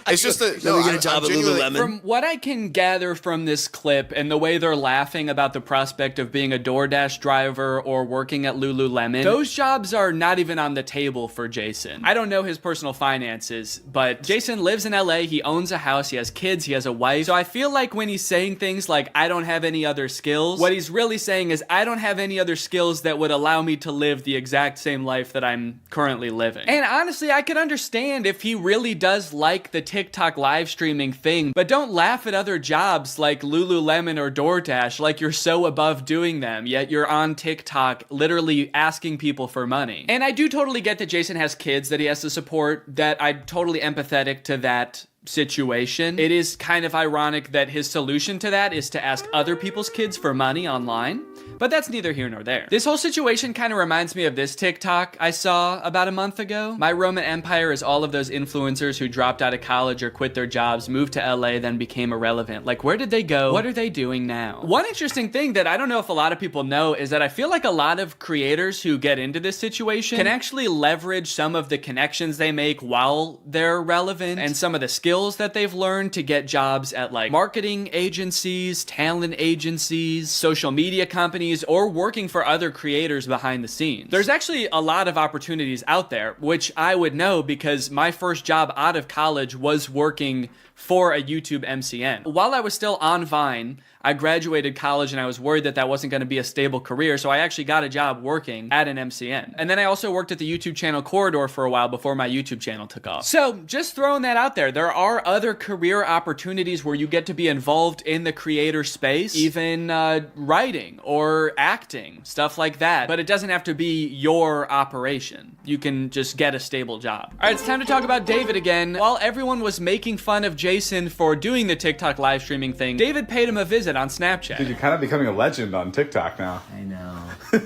It's just that we get a job at Lululemon. From what I can gather from this clip and the way they're laughing about the prospect of being a DoorDash driver or working at Lululemon, those jobs are not even on the table for Jason. I don't know his personal finances, but Jason lives in LA, he owns a house, he has kids, he has a wife. So I feel like when he's saying things like, I don't have any other skills, what he's really saying is, I don't have any other skills that would allow me to live the exact same life that I'm currently living. And honestly, I could understand if he really does like the TikTok live streaming thing, but don't laugh at other jobs like Lululemon or DoorDash like you're so above doing them, yet you're on TikTok literally asking people for money. And I do totally get that Jason has kids that he has to support, that I'm totally empathetic to that situation. It is kind of ironic that his solution to that is to ask other people's kids for money online. But that's neither here nor there. This whole situation kind of reminds me of this TikTok I saw about a month ago. My Roman Empire is all of those influencers who dropped out of college or quit their jobs, moved to LA, then became irrelevant. Like, where did they go? What are they doing now? One interesting thing that I don't know if a lot of people know is that I feel like a lot of creators who get into this situation can actually leverage some of the connections they make while they're relevant and some of the skills that they've learned to get jobs at like marketing agencies, talent agencies, social media companies, or working for other creators behind the scenes. There's actually a lot of opportunities out there, which I would know because my first job out of college was working for a YouTube MCN. While I was still on Vine, I graduated college and I was worried that that wasn't going to be a stable career, so I actually got a job working at an MCN. And then I also worked at the YouTube channel Corridor for a while before my YouTube channel took off. So just throwing that out there, there are other career opportunities where you get to be involved in the creator space, even writing or acting, stuff like that. But it doesn't have to be your operation. You can just get a stable job. All right, it's time to talk about David again. While everyone was making fun of Jason for doing the TikTok live streaming thing, David paid him a visit on Snapchat. Dude, you're kind of becoming a legend on TikTok now. I know.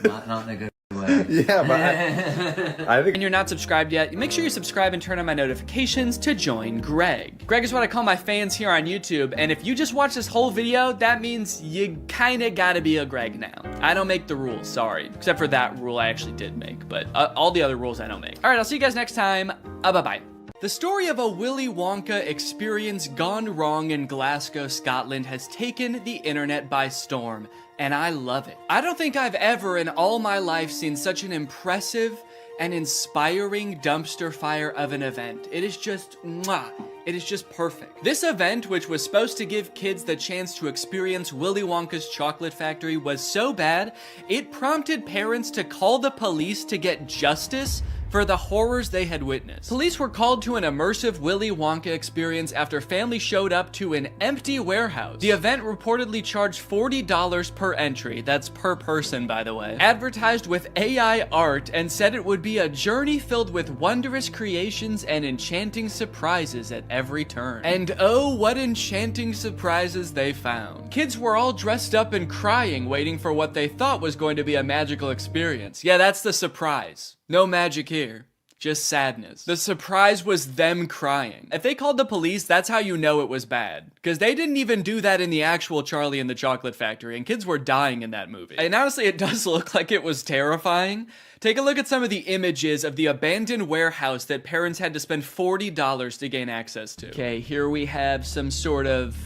Not in a good way. Yeah, but I think... And you're not subscribed yet, make sure you subscribe and turn on my notifications to join Greg. Greg is what I call my fans here on YouTube, and if you just watch this whole video, that means you kinda gotta be a Greg now. I don't make the rules, sorry. Except for that rule I actually did make, but all the other rules I don't make. All right, I'll see you guys next time. Bye-bye. The story of a Willy Wonka experience gone wrong in Glasgow, Scotland has taken the internet by storm, and I love it. I don't think I've ever in all my life seen such an impressive and inspiring dumpster fire of an event. It is just, mwah. It is just perfect. This event, which was supposed to give kids the chance to experience Willy Wonka's chocolate factory, was so bad, it prompted parents to call the police to get justice for the horrors they had witnessed. Police were called to an immersive Willy Wonka experience after families showed up to an empty warehouse. The event reportedly charged $40 per entry, that's per person by the way, advertised with AI art, and said it would be a journey filled with wondrous creations and enchanting surprises at every turn. And oh, what enchanting surprises they found. Kids were all dressed up and crying, waiting for what they thought was going to be a magical experience. Yeah, that's the surprise. No magic here, just sadness. The surprise was them crying. If they called the police, that's how you know it was bad. Because they didn't even do that in the actual Charlie and the Chocolate Factory, and kids were dying in that movie. And honestly, it does look like it was terrifying. Take a look at some of the images of the abandoned warehouse that parents had to spend $40 to gain access to. Okay, here we have some sort of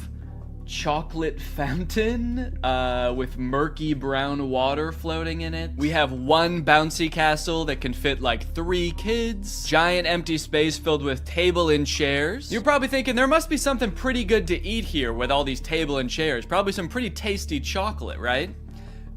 chocolate fountain with murky brown water floating in it. We have one bouncy castle that can fit like 3 kids. Giant empty space filled with table and chairs. You're probably thinking there must be something pretty good to eat here with all these table and chairs. Probably some pretty tasty chocolate, right?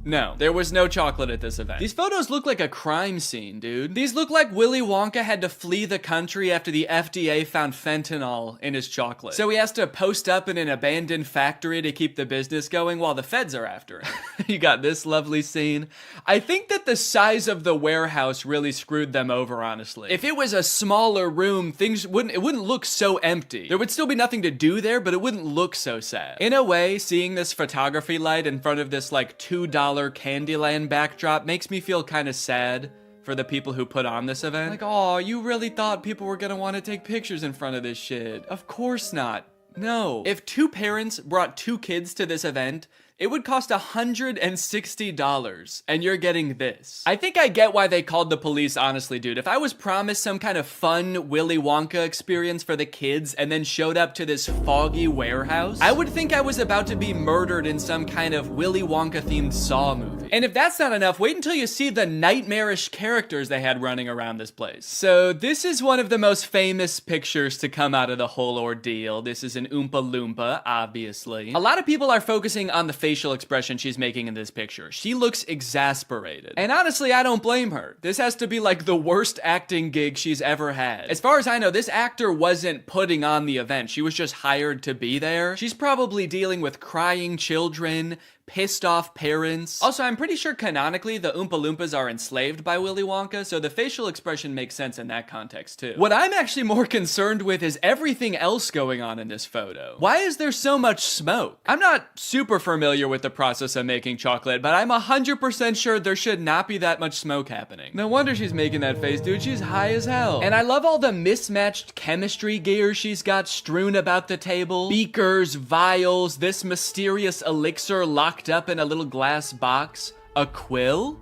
No, there was no chocolate at this event. These photos look like a crime scene, dude. These look like Willy Wonka had to flee the country after the FDA found fentanyl in his chocolate. So he has to post up in an abandoned factory to keep the business going while the feds are after him. You got this lovely scene. I think that the size of the warehouse really screwed them over, honestly. If it was a smaller room, it wouldn't look so empty. There would still be nothing to do there, but it wouldn't look so sad. In a way, seeing this photography light in front of this like $2 Candyland backdrop makes me feel kind of sad for the people who put on this event. Like, oh, you really thought people were gonna want to take pictures in front of this shit? Of course not. No. If 2 parents brought 2 kids to this event, it would cost $160, and you're getting this. I think I get why they called the police, honestly, dude. If I was promised some kind of fun Willy Wonka experience for the kids and then showed up to this foggy warehouse, I would think I was about to be murdered in some kind of Willy Wonka-themed Saw movie. And if that's not enough, wait until you see the nightmarish characters they had running around this place. So this is one of the most famous pictures to come out of the whole ordeal. This is an Oompa Loompa, obviously. A lot of people are focusing on the facial expression she's making in this picture. She looks exasperated. And honestly, I don't blame her. This has to be like the worst acting gig she's ever had. As far as I know, this actor wasn't putting on the event. She was just hired to be there. She's probably dealing with crying children, pissed off parents. Also, I'm pretty sure canonically the Oompa Loompas are enslaved by Willy Wonka, so the facial expression makes sense in that context too. What I'm actually more concerned with is everything else going on in this photo. Why is there so much smoke? I'm not super familiar with the process of making chocolate, but I'm 100% sure there should not be that much smoke happening. No wonder she's making that face, dude. She's high as hell. And I love all the mismatched chemistry gear she's got strewn about the table. Beakers, vials, this mysterious elixir locked up in a little glass box. A quill?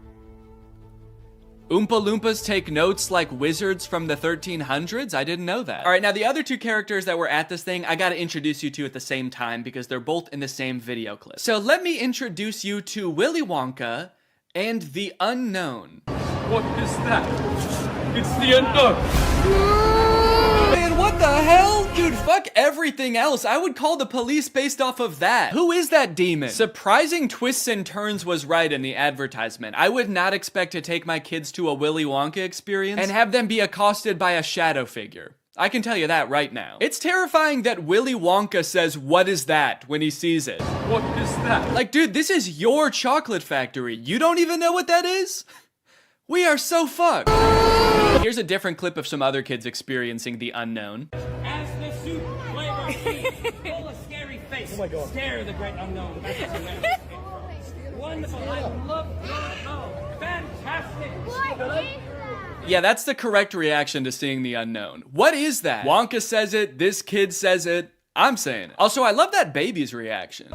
Oompa Loompas take notes like wizards from the 1300s? I didn't know that. All right, now the other 2 characters that were at this thing, I gotta introduce you to at the same time because they're both in the same video clip. So let me introduce you to Willy Wonka and the Unknown. What is that? It's the unknown. Man, what the hell? Dude, fuck everything else. I would call the police based off of that. Who is that demon? Surprising twists and turns was right in the advertisement. I would not expect to take my kids to a Willy Wonka experience and have them be accosted by a shadow figure. I can tell you that right now. It's terrifying that Willy Wonka says, "What is that?" when he sees it. What is that? Like, dude, this is your chocolate factory. You don't even know what that is? We are so fucked. Here's a different clip of some other kids experiencing the unknown. As the soup flavor full of scary face. Oh my God. Stare the great unknown. Wonderful. I love your fantastic. Yeah, that's the correct reaction to seeing the unknown. What is that? Wonka says it, this kid says it, I'm saying it. Also, I love that baby's reaction.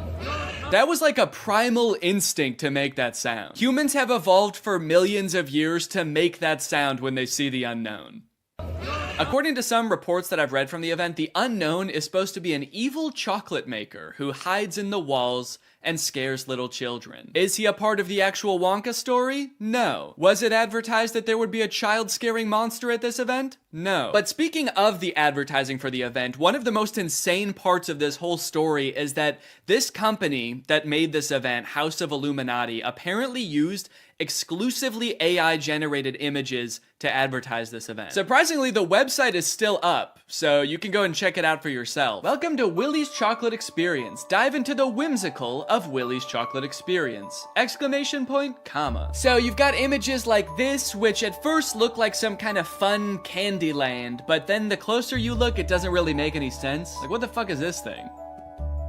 That was like a primal instinct to make that sound. Humans have evolved for millions of years to make that sound when they see the unknown. According to some reports that I've read from the event, the unknown is supposed to be an evil chocolate maker who hides in the walls and scares little children. Is he a part of the actual Wonka story? No. Was it advertised that there would be a child-scaring monster at this event? No. But speaking of the advertising for the event, one of the most insane parts of this whole story is that this company that made this event, House of Illuminati, apparently used exclusively AI-generated images to advertise this event. Surprisingly, the website is still up, so you can go and check it out for yourself. Welcome to Willy's Chocolate Experience. Dive into the whimsical of Willy's Chocolate Experience! Exclamation point, comma. So you've got images like this, which at first look like some kind of fun candy land, but then the closer you look, it doesn't really make any sense. Like, what the fuck is this thing?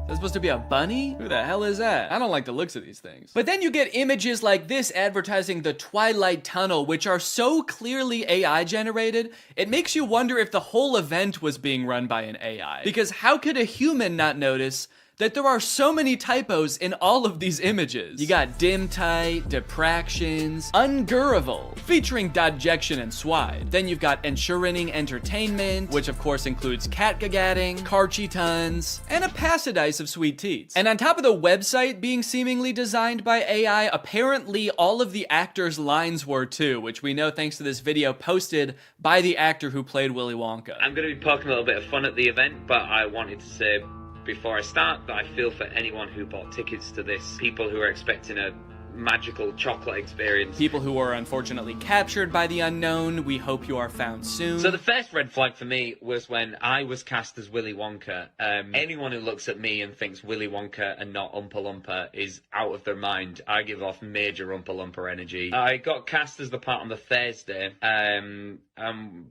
Is that supposed to be a bunny? Who the hell is that? I don't like the looks of these things. But then you get images like this advertising the Twilight Tunnel, which are so clearly AI generated, it makes you wonder if the whole event was being run by an AI. Because how could a human not notice that there are so many typos in all of these images? You got dim tight, depractions, ungurrival, featuring dodjection and swide. Then you've got ensuring entertainment, which of course includes catgagatting, carchy tons, and a passidice of sweet teats. And on top of the website being seemingly designed by AI, apparently all of the actors' lines were too, which we know thanks to this video posted by the actor who played Willy Wonka. I'm going to be poking a little bit of fun at the event, but I wanted to say before I start that I feel for anyone who bought tickets to this, people who are expecting a magical chocolate experience. People who are unfortunately captured by the unknown, we hope you are found soon. So the first red flag for me was when I was cast as Willy Wonka. Anyone who looks at me and thinks Willy Wonka and not Oompa Loompa is out of their mind. I give off major Oompa Loompa energy. I got cast as the part on the Thursday, and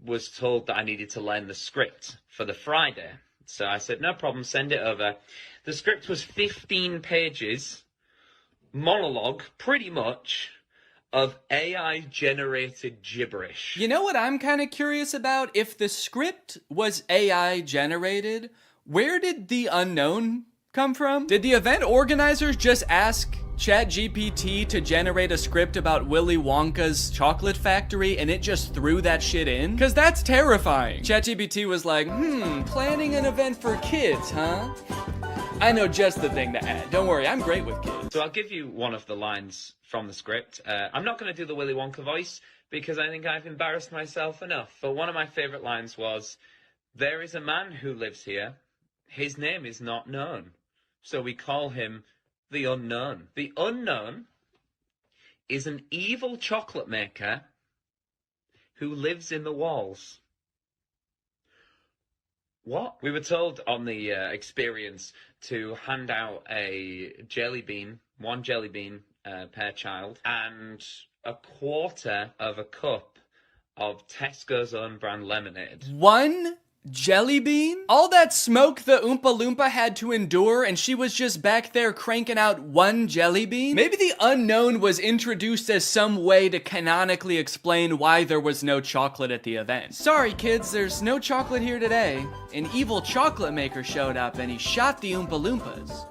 was told that I needed to learn the script for the Friday. So I said, no problem, send it over. The script was 15 pages, monologue, pretty much, of AI-generated gibberish. You know what I'm kind of curious about? If the script was AI-generated, where did the unknown come from? Did the event organizers just ask ChatGPT to generate a script about Willy Wonka's chocolate factory and it just threw that shit in? Cause that's terrifying. ChatGPT was like, planning an event for kids, huh? I know just the thing to add. Don't worry, I'm great with kids. So I'll give you one of the lines from the script. I'm not going to do the Willy Wonka voice because I think I've embarrassed myself enough. But one of my favorite lines was, there is a man who lives here. His name is not known. So we call him the Unknown. The Unknown is an evil chocolate maker who lives in the walls. What? We were told on the experience to hand out a jelly bean, one jelly bean per child, and a quarter of a cup of Tesco's own brand lemonade. One jelly bean? All that smoke the Oompa Loompa had to endure and she was just back there cranking out one jelly bean? Maybe the unknown was introduced as some way to canonically explain why there was no chocolate at the event. Sorry kids, there's no chocolate here today. An evil chocolate maker showed up and he shot the Oompa Loompas.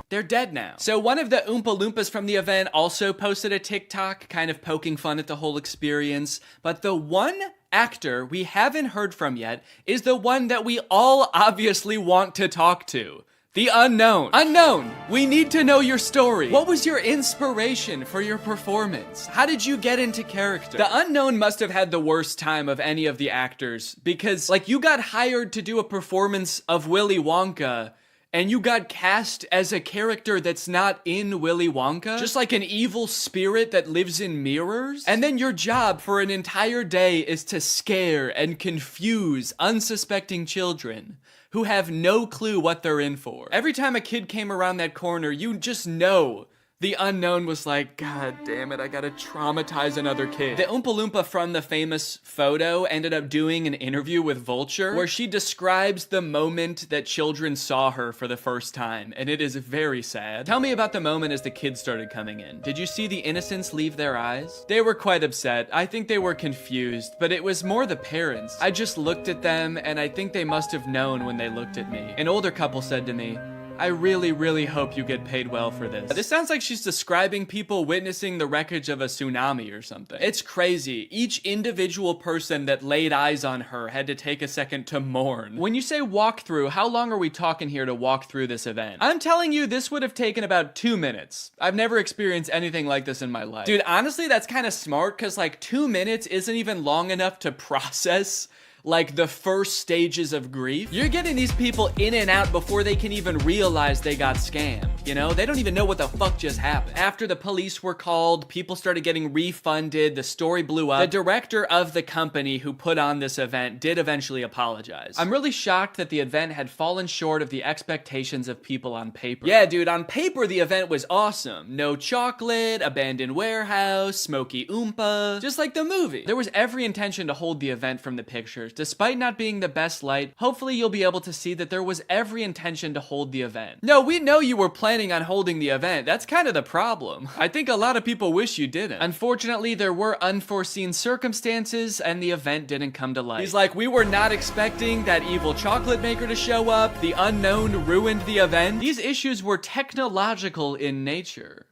They're dead now. So one of the Oompa Loompas from the event also posted a TikTok kind of poking fun at the whole experience, but the one actor we haven't heard from yet is the one that we all obviously want to talk to. The unknown. Unknown, we need to know your story. What was your inspiration for your performance? How did you get into character? The unknown must have had the worst time of any of the actors because, like, you got hired to do a performance of Willy Wonka and you got cast as a character that's not in Willy Wonka? Just like an evil spirit that lives in mirrors? And then your job for an entire day is to scare and confuse unsuspecting children who have no clue what they're in for. Every time a kid came around that corner, you just know The unknown was like, God damn it, I gotta traumatize another kid. The Oompa Loompa from the famous photo ended up doing an interview with Vulture where she describes the moment that children saw her for the first time, and it is very sad. Tell me about the moment as the kids started coming in. Did you see the innocence leave their eyes? They were quite upset. I think they were confused, but it was more the parents. I just looked at them, and I think they must have known when they looked at me. An older couple said to me, I really, really hope you get paid well for this. This sounds like she's describing people witnessing the wreckage of a tsunami or something. It's crazy. Each individual person that laid eyes on her had to take a second to mourn. When you say walk through, how long are we talking here to walk through this event? I'm telling you, this would have taken about 2 minutes. I've never experienced anything like this in my life. Dude, honestly, that's kind of smart because like 2 minutes isn't even long enough to process like the first stages of grief. You're getting these people in and out before they can even realize they got scammed. You know, they don't even know what the fuck just happened. After the police were called, people started getting refunded, the story blew up. The director of the company who put on this event did eventually apologize. I'm really shocked that the event had fallen short of the expectations of people on paper. Yeah, dude, on paper the event was awesome. No chocolate, abandoned warehouse, smoky Oompa, just like the movie. There was every intention to hold the event from the pictures. Despite not being the best light, hopefully you'll be able to see that there was every intention to hold the event. No, we know you were planning on holding the event. That's kind of the problem. I think a lot of people wish you didn't. Unfortunately, there were unforeseen circumstances and the event didn't come to light. He's like, we were not expecting that evil chocolate maker to show up. The unknown ruined the event. These issues were technological in nature.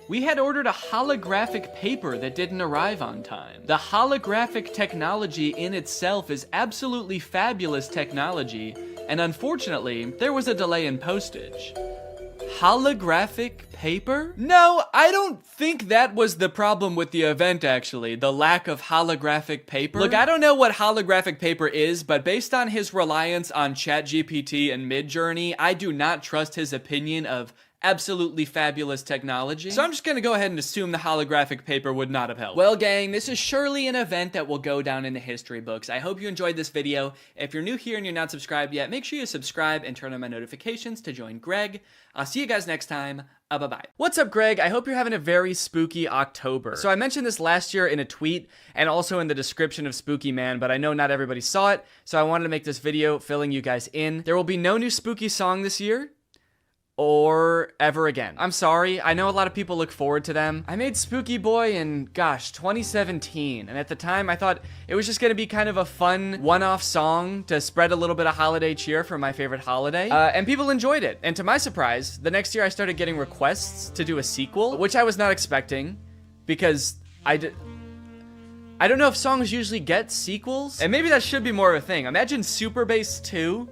We had ordered a holographic paper that didn't arrive on time. The holographic technology in itself is absolutely fabulous technology, and unfortunately, there was a delay in postage. Holographic paper? No, I don't think that was the problem with the event, actually. The lack of holographic paper. Look, I don't know what holographic paper is, but based on his reliance on ChatGPT and Midjourney, I do not trust his opinion of absolutely fabulous technology. So I'm just gonna go ahead and assume the holographic paper would not have helped. Well, gang, this is surely an event that will go down in the history books. I hope you enjoyed this video. If you're new here and you're not subscribed yet, make sure you subscribe and turn on my notifications to join Greg. I'll see you guys next time. Bye-bye. What's up, Greg? I hope you're having a very spooky October. So I mentioned this last year in a tweet and also in the description of Spooky Man, but I know not everybody saw it, so I wanted to make this video filling you guys in. There will be no new spooky song this year, or ever again. I'm sorry, I know a lot of people look forward to them. I made Spooky Boy in, gosh, 2017, and at the time I thought it was just gonna be kind of a fun one-off song to spread a little bit of holiday cheer for my favorite holiday, and people enjoyed it. And to my surprise, the next year I started getting requests to do a sequel, which I was not expecting, because I don't know if songs usually get sequels, and maybe that should be more of a thing. Imagine Super Bass 2.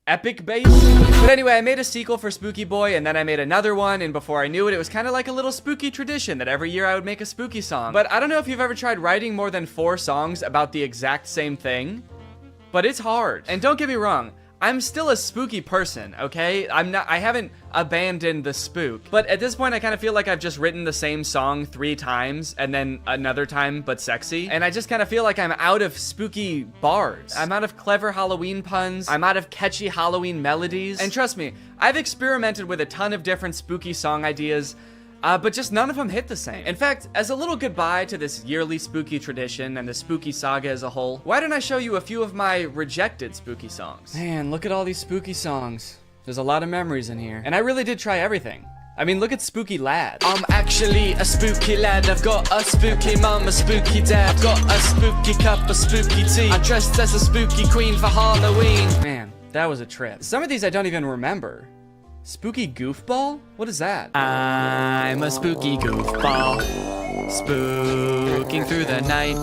Epic Bass. But anyway, I made a sequel for Spooky Boy, and then I made another one, and before I knew it, it was kind of like a little spooky tradition that every year I would make a spooky song. But I don't know if you've ever tried writing more than 4 songs about the exact same thing, but it's hard. And don't get me wrong, I'm still a spooky person, okay? I haven't abandoned the spook. But at this point, I kind of feel like I've just written the same song 3 times and then another time, but sexy. And I just kind of feel like I'm out of spooky bars. I'm out of clever Halloween puns. I'm out of catchy Halloween melodies. And trust me, I've experimented with a ton of different spooky song ideas, but just none of them hit the same. In fact, as a little goodbye to this yearly spooky tradition and the spooky saga as a whole, why don't I show you a few of my rejected spooky songs? Man, look at all these spooky songs. There's a lot of memories in here. And I really did try everything. I mean, look at Spooky Lad. I'm actually a spooky lad. I've got a spooky mum, a spooky dad. I've got a spooky cup of spooky tea. I dressed as a spooky queen for Halloween. Man, that was a trip. Some of these I don't even remember. Spooky goofball? What is that? I'm a spooky goofball, spooking through the night.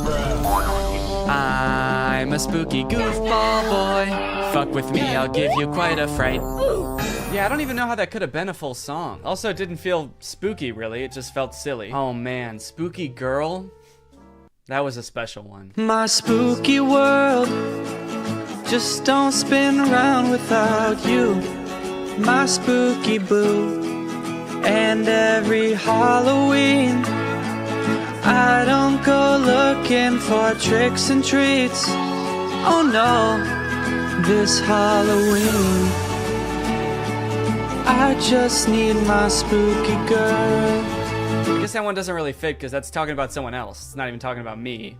I'm a spooky goofball boy. Fuck with me, I'll give you quite a fright. Yeah, I don't even know how that could have been a full song. Also, it didn't feel spooky, really. It just felt silly. Oh man, Spooky Girl? That was a special one. My spooky world just don't spin around without you. My spooky boo. And every Halloween I don't go looking for tricks and treats. Oh no, this Halloween I just need my spooky girl. I guess that one doesn't really fit because that's talking about someone else. It's not even talking about me.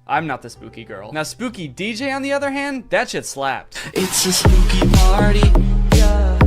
I'm not the spooky girl. Now, spooky DJ, on the other hand, that shit slapped. It's a spooky party, yeah.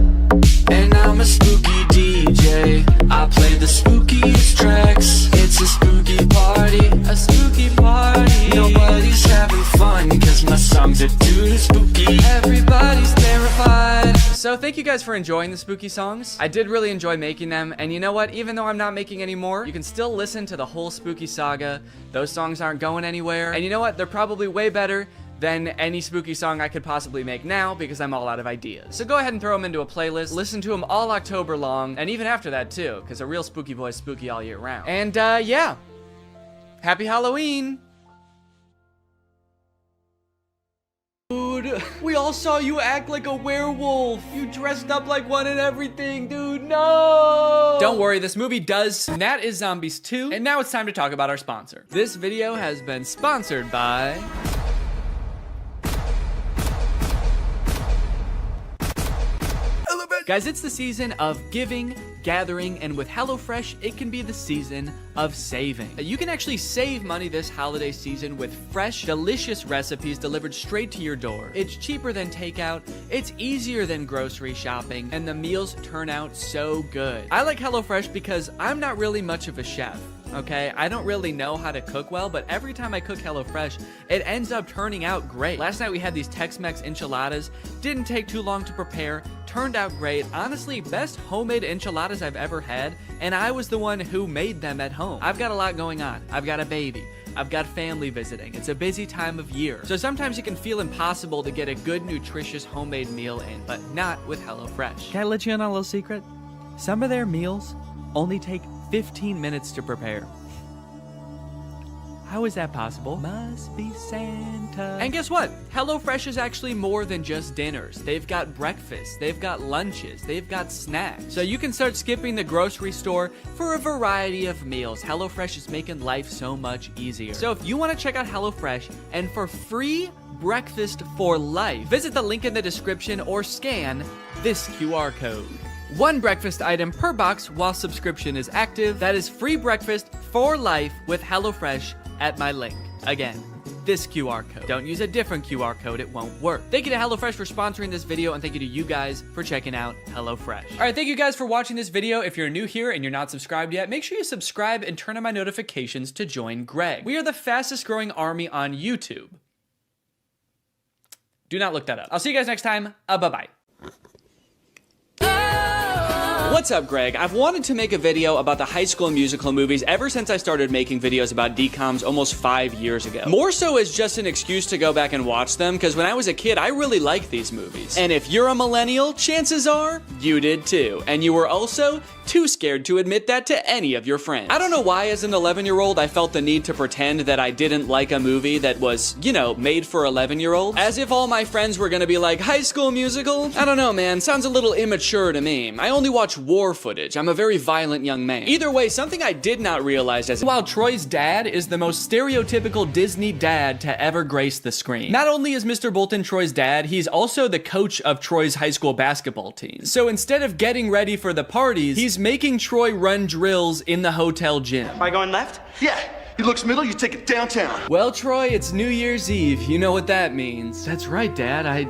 And I'm a spooky DJ. I play the spookiest tracks. It's a spooky party, a spooky party. Nobody's having fun because my songs are too spooky. Everybody's terrified. So thank you guys for enjoying the spooky songs. I did really enjoy making them, and you know what? Even though I'm not making any more, you can still listen to the whole spooky saga. Those songs aren't going anywhere. And you know what? They're probably way better than any spooky song I could possibly make now because I'm all out of ideas. So go ahead and throw them into a playlist, listen to them all October long, and even after that too, because a real spooky boy is spooky all year round. And yeah, happy Halloween! Dude, we all saw you act like a werewolf. You dressed up like one and everything, dude, no! Don't worry, this movie does. And that is Zombies 2. And now it's time to talk about our sponsor. This video has been sponsored by... Guys, it's the season of giving, gathering, and with HelloFresh, it can be the season of saving. You can actually save money this holiday season with fresh, delicious recipes delivered straight to your door. It's cheaper than takeout, it's easier than grocery shopping, and the meals turn out so good. I like HelloFresh because I'm not really much of a chef. Okay, I don't really know how to cook well, but every time I cook HelloFresh, it ends up turning out great. Last night we had these Tex-Mex enchiladas, didn't take too long to prepare, turned out great. Honestly, best homemade enchiladas I've ever had, and I was the one who made them at home. I've got a lot going on. I've got a baby. I've got family visiting. It's a busy time of year. So sometimes it can feel impossible to get a good, nutritious homemade meal in, but not with HelloFresh. Can I let you in on a little secret? Some of their meals only take 15 minutes to prepare. How is that possible? Must be Santa. And guess what? HelloFresh is actually more than just dinners. They've got breakfast, they've got lunches, they've got snacks. So you can start skipping the grocery store for a variety of meals. HelloFresh is making life so much easier. So if you want to check out HelloFresh and for free breakfast for life, visit the link in the description or scan this QR code. One breakfast item per box while subscription is active. That is free breakfast for life with HelloFresh at my link. Again, this QR code. Don't use a different QR code, it won't work. Thank you to HelloFresh for sponsoring this video, and thank you to you guys for checking out HelloFresh. All right, thank you guys for watching this video. If you're new here and you're not subscribed yet, make sure you subscribe and turn on my notifications to join Greg. We are the fastest growing army on YouTube. Do not look that up. I'll see you guys next time. Bye-bye. What's up, Greg? I've wanted to make a video about the High School Musical movies ever since I started making videos about DCOMs almost 5 years ago. More so as just an excuse to go back and watch them, because when I was a kid, I really liked these movies. And if you're a millennial, chances are you did too. And you were also too scared to admit that to any of your friends. I don't know why as an 11-year-old I felt the need to pretend that I didn't like a movie that was, you know, made for 11-year-olds. As if all my friends were gonna be like, High School Musical? I don't know, man. Sounds a little immature to me. I only watch war footage. I'm a very violent young man. Either way, something I did not realize is while Troy's dad is the most stereotypical Disney dad to ever grace the screen. Not only is Mr. Bolton Troy's dad, he's also the coach of Troy's high school basketball team. So instead of getting ready for the parties, he's making Troy run drills in the hotel gym. Am I going left? Yeah. He looks middle, you take it downtown. Well, Troy, it's New Year's Eve. You know what that means. That's right, Dad. I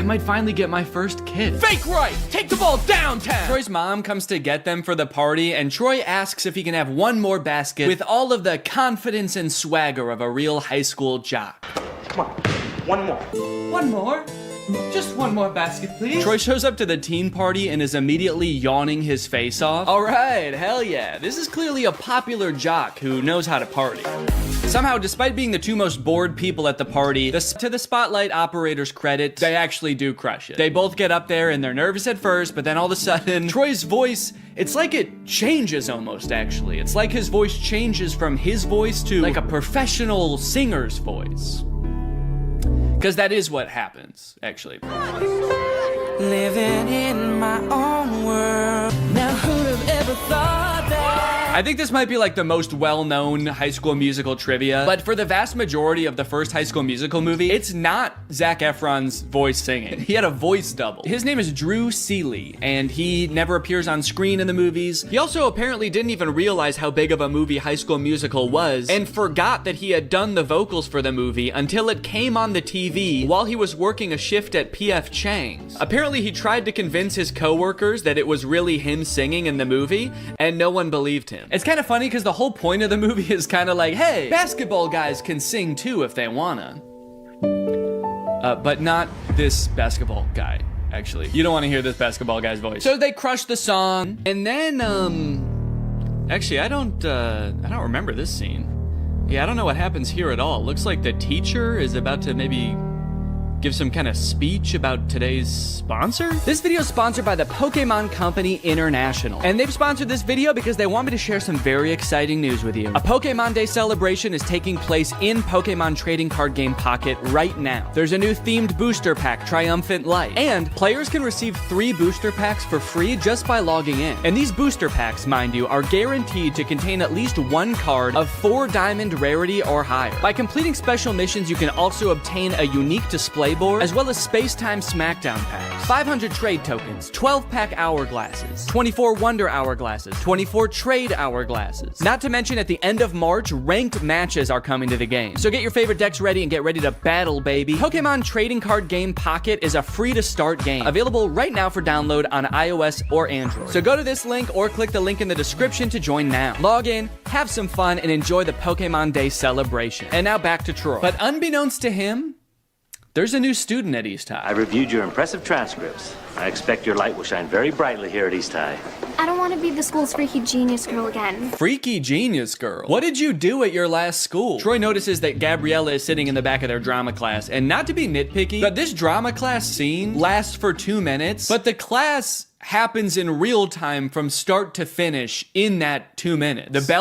might finally get my first kiss. Fake right! Take the ball downtown! Troy's mom comes to get them for the party, and Troy asks if he can have one more basket with all of the confidence and swagger of a real high school jock. Come on, one more. One more? Just one more basket, please. Troy shows up to the teen party and is immediately yawning his face off. All right, hell yeah. This is clearly a popular jock who knows how to party. Somehow, despite being the two most bored people at the party, to the Spotlight operator's credit, they actually do crush it. They both get up there and they're nervous at first, but then all of a sudden, Troy's voice, it's like it changes almost, actually. It's like his voice changes from his voice to like a professional singer's voice. Because that is what happens, actually. Living in my own world. Now who'd have ever thought that I think this might be like the most well-known High School Musical trivia, but for the vast majority of the first High School Musical movie, it's not Zac Efron's voice singing. He had a voice double. His name is Drew Seeley, and he never appears on screen in the movies. He also apparently didn't even realize how big of a movie High School Musical was, and forgot that he had done the vocals for the movie until it came on the TV while he was working a shift at P.F. Chang's. Apparently, he tried to convince his coworkers that it was really him singing in the movie, and no one believed him. It's kind of funny because the whole point of the movie is kind of like, hey, basketball guys can sing too if they wanna. But not this basketball guy, actually. You don't want to hear this basketball guy's voice. So they crush the song, and then, actually, I don't remember this scene. Yeah, I don't know what happens here at all. Looks like the teacher is about to maybe give some kind of speech about today's sponsor? This video is sponsored by the Pokemon Company International. And they've sponsored this video because they want me to share some very exciting news with you. A Pokemon Day celebration is taking place in Pokemon Trading Card Game Pocket right now. There's a new themed booster pack, Triumphant Light. And players can receive 3 booster packs for free just by logging in. And these booster packs, mind you, are guaranteed to contain at least 1 card of 4 diamond rarity or higher. By completing special missions, you can also obtain a unique display board, as well as Space-Time Smackdown packs, 500 trade tokens, 12-pack hourglasses, 24 Wonder Hourglasses, 24 Trade Hourglasses. Not to mention, at the end of March, ranked matches are coming to the game. So get your favorite decks ready and get ready to battle, baby. Pokemon Trading Card Game Pocket is a free-to-start game, available right now for download on iOS or Android. So go to this link or click the link in the description to join now. Log in, have some fun, and enjoy the Pokemon Day celebration. And now back to Troy. But unbeknownst to him, there's a new student at East High. I reviewed your impressive transcripts. I expect your light will shine very brightly here at East High. I don't want to be the school's freaky genius girl again. Freaky genius girl? What did you do at your last school? Troy notices that Gabriella is sitting in the back of their drama class, and not to be nitpicky, but this drama class scene lasts for 2 minutes, but the class happens in real time from start to finish in that 2 minutes. The bell